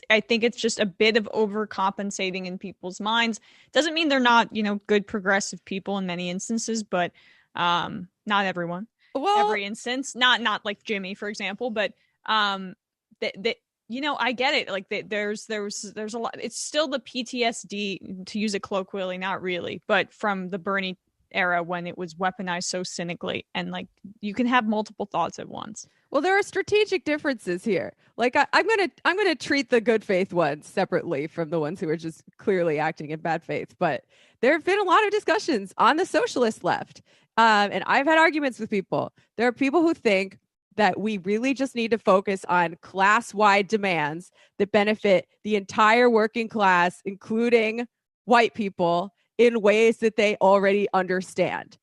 just a bit of overcompensating in people's minds. Doesn't mean they're not good progressive people in many instances, but not everyone. Well, every instance, not like Jimmy, for example, but I get it. Like there's a lot. It's still the PTSD, to use it colloquially, not really, but from the Bernie era when it was weaponized so cynically, and like you can have multiple thoughts at once. Well, there are strategic differences here. Like I'm gonna treat the good faith ones separately from the ones who are just clearly acting in bad faith. But there have been a lot of discussions on the socialist left, and I've had arguments with people. There are people who think that we really just need to focus on class-wide demands that benefit the entire working class, including white people, in ways that they already understand,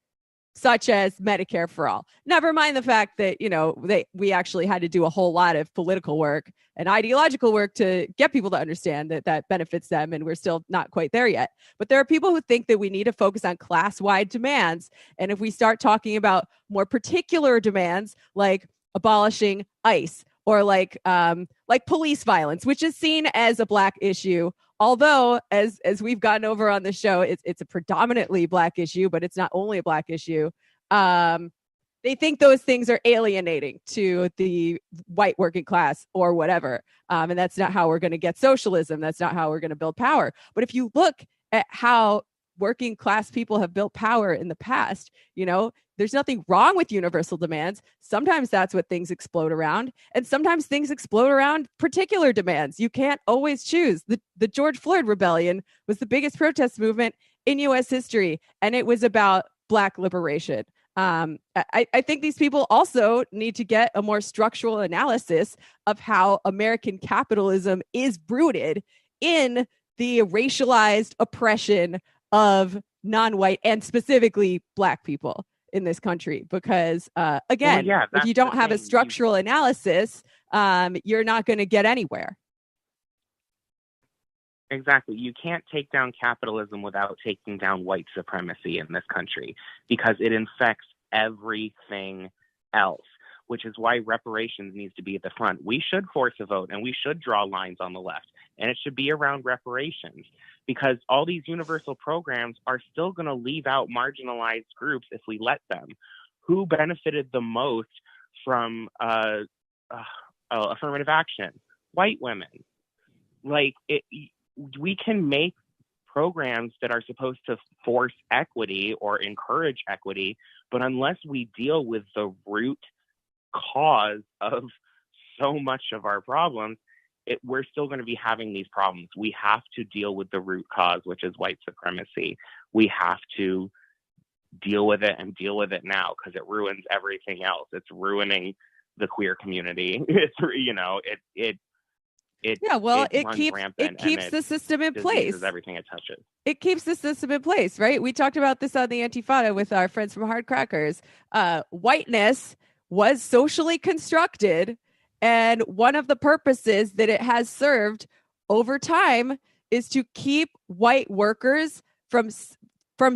such as Medicare for all. Never mind the fact that, we actually had to do a whole lot of political work and ideological work to get people to understand that benefits them, and we're still not quite there yet. But there are people who think that we need to focus on class-wide demands, and if we start talking about more particular demands, like abolishing ICE or like police violence, which is seen as a Black issue, although as we've gotten over on the show, it's a predominantly Black issue, but it's not only a Black issue. They think those things are alienating to the white working class or whatever. And that's not how we're going to get socialism. That's not how we're going to build power. But if you look at how working class people have built power in the past, there's nothing wrong with universal demands. Sometimes that's what things explode around. And sometimes things explode around particular demands. You can't always choose. The George Floyd rebellion was the biggest protest movement in U.S. history, and it was about Black liberation. I think these people also need to get a more structural analysis of how American capitalism is rooted in the racialized oppression of non-white and specifically Black people in this country. Because again, if you don't have a structural analysis, you're not going to get anywhere. Exactly. You can't take down capitalism without taking down white supremacy in this country, because it infects everything else, which is why reparations needs to be at the front. We should force a vote, and we should draw lines on the left, and it should be around reparations, because all these universal programs are still going to leave out marginalized groups if we let them. Who benefited the most from affirmative action? White women. We can make programs that are supposed to force equity or encourage equity, but unless we deal with the root cause of so much of our problems, we're still going to be having these problems. We have to deal with the root cause, which is white supremacy. We have to deal with it, and deal with it now, because it ruins everything else. It's ruining the queer community. It keeps the system in place. Everything it touches. It keeps the system in place, right? We talked about this on the Antifada with our friends from Hard Crackers. Whiteness was socially constructed, and one of the purposes that it has served over time is to keep white workers from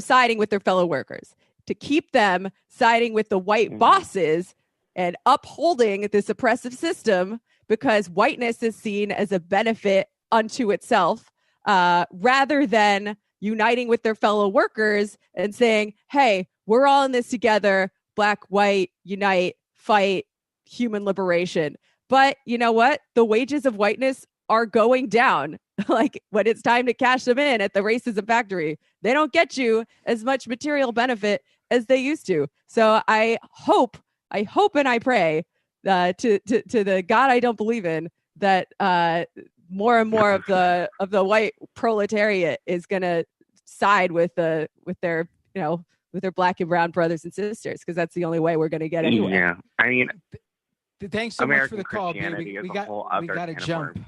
siding with their fellow workers, to keep them siding with the white bosses and upholding this oppressive system, because whiteness is seen as a benefit unto itself, rather than uniting with their fellow workers and saying, hey, we're all in this together, Black, white, unite, fight, human liberation. But you know what? The wages of whiteness are going down. Like when it's time to cash them in at the racism factory, they don't get you as much material benefit as they used to. So I hope and I pray to the God I don't believe in, that more and more of the white proletariat is going to side with their Black and brown brothers and sisters, because that's the only way we're going to get anywhere. Yeah, I mean, thanks so American much for the call, baby. We got to jump.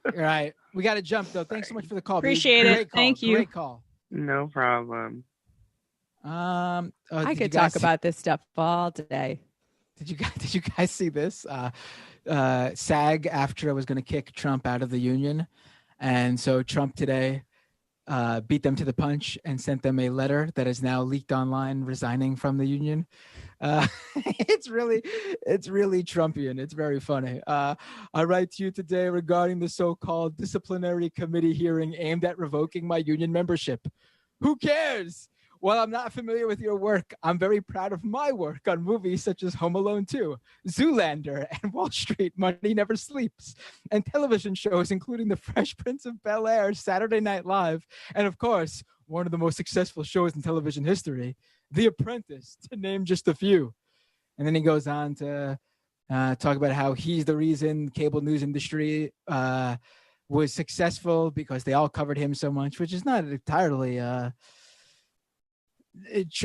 All right, we got to jump though. Thanks so much for the call. Appreciate it. Thank you. Great call. No problem. I could talk about this stuff all day. Did you guys see this? SAG-AFTRA was going to kick Trump out of the union, and so Trump today beat them to the punch and sent them a letter that is now leaked online, resigning from the union. It's really Trumpian. It's very funny. I write to you today regarding the so-called disciplinary committee hearing aimed at revoking my union membership. Who cares? While I'm not familiar with your work, I'm very proud of my work on movies such as Home Alone 2, Zoolander, and Wall Street, Money Never Sleeps, and television shows including The Fresh Prince of Bel-Air, Saturday Night Live, and of course, one of the most successful shows in television history, The Apprentice, to name just a few. And then he goes on to talk about how he's the reason cable news industry was successful because they all covered him so much, which is not entirely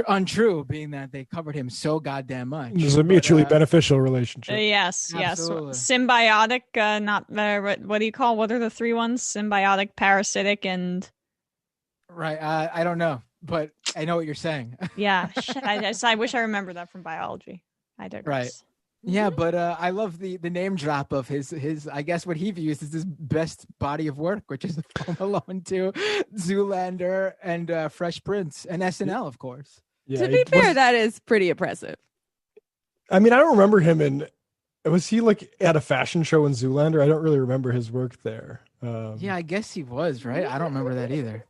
untrue, being that they covered him so goddamn much. There's a mutually beneficial relationship. Yes. Absolutely. Symbiotic, what are the three ones? Symbiotic, parasitic, and... Right. I don't know, but I know what you're saying. Yeah. Shit, I wish I remembered that from biology. I digress. Right. Yeah, but I love the name drop of his I guess what he views as his best body of work, which is Home Alone 2, Zoolander, and Fresh Prince, and SNL, of course. Yeah, to be fair, that is pretty impressive. I mean, I don't remember him in. Was he like at a fashion show in Zoolander? I don't really remember his work there. Yeah, I guess he was, right? I don't remember that either.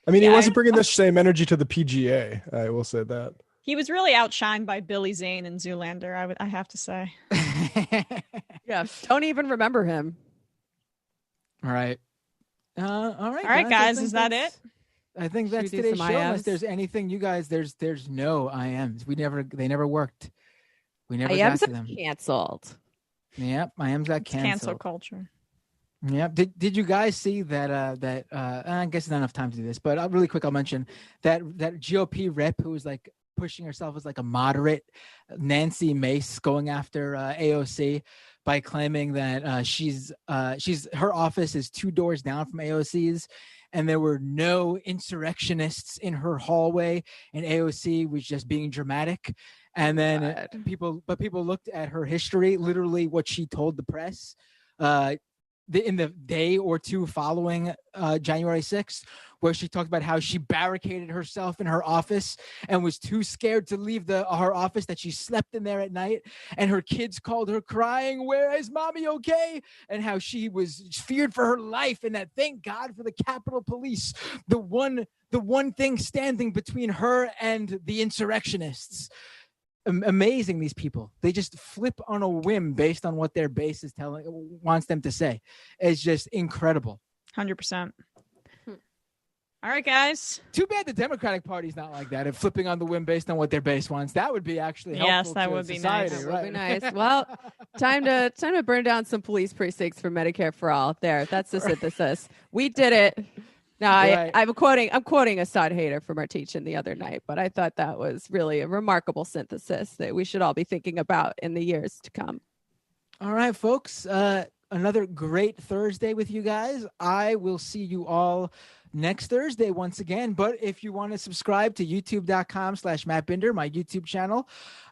I mean, he wasn't bringing the same energy to the PGA. I will say that. He was really outshined by Billy Zane in Zoolander, I have to say. Yeah, don't even remember him. All right. All right, guys, is that it? I think that's today's show. Unless there's anything, you guys, there's no IMs. They never worked. We never got to them. Canceled. Yep, IMs got canceled. Cancel culture. Yeah. Did you guys see that? I guess not enough time to do this, but really quick, I'll mention that GOP rep who was like pushing herself as like a moderate, Nancy Mace, going after AOC by claiming that her office is 2 doors down from AOC's, and there were no insurrectionists in her hallway, and AOC was just being dramatic. And then people looked at her history, literally what she told the press in the day or two following January 6th, where she talked about how she barricaded herself in her office and was too scared to leave her office that she slept in there at night. And her kids called her crying, "Where is mommy okay?" And how she was feared for her life, and that thank God for the Capitol Police, the one thing standing between her and the insurrectionists. Amazing, these people. They just flip on a whim based on what their base wants them to say. It's just incredible. 100%. All right, guys. Too bad the Democratic Party's not like that. If flipping on the whim based on what their base wants, that would be actually helpful. Yes, that would be nice. That would be nice. Well, time to burn down some police precincts for Medicare for all. There, that's the synthesis. We did it. No, I'm quoting Assad Hader from our teaching the other night, but I thought that was really a remarkable synthesis that we should all be thinking about in the years to come. All right, folks. Another great Thursday with you guys. I will see you all next Thursday once again. But if you want to subscribe to youtube.com/Matt Binder, my YouTube channel,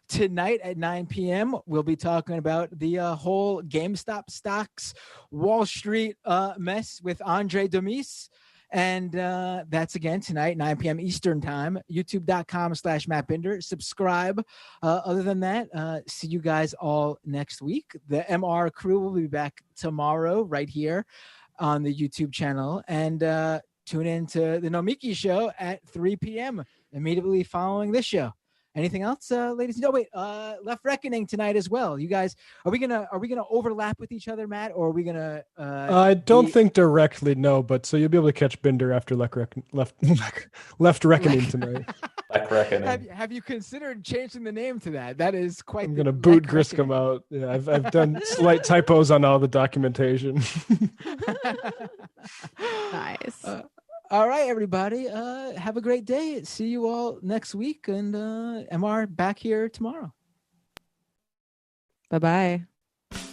tonight at 9 p.m., we'll be talking about the whole GameStop stocks Wall Street mess with Andre Demise. And that's again tonight, 9 p.m. Eastern time, youtube.com/Matt Binder. Subscribe. Other than that, see you guys all next week. The MR crew will be back tomorrow right here on the YouTube channel. And tune in to the Nomiki show at 3 p.m. immediately following this show. Anything else, ladies? No, wait. Left Reckoning tonight as well. You guys, are we gonna overlap with each other, Matt, or are we gonna? I don't think directly, no. But so you'll be able to catch Binder after Left Reckoning tonight. Left Reckoning. Have you considered changing the name to that? That is quite. I'm gonna boot Griscom out. Yeah, I've done slight typos on all the documentation. Nice. All right, everybody. Have a great day. See you all next week. And MR back here tomorrow. Bye-bye.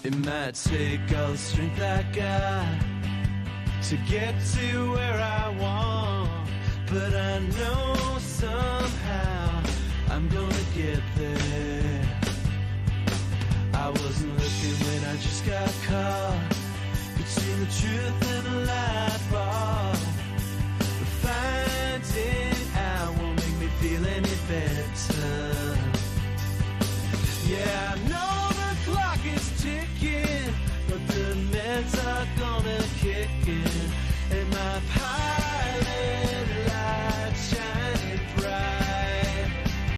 It might take all the strength I got to get to where I want, but I know somehow I'm gonna get there. I wasn't looking when I just got caught between the truth and the light bulb. are gonna kick in, and my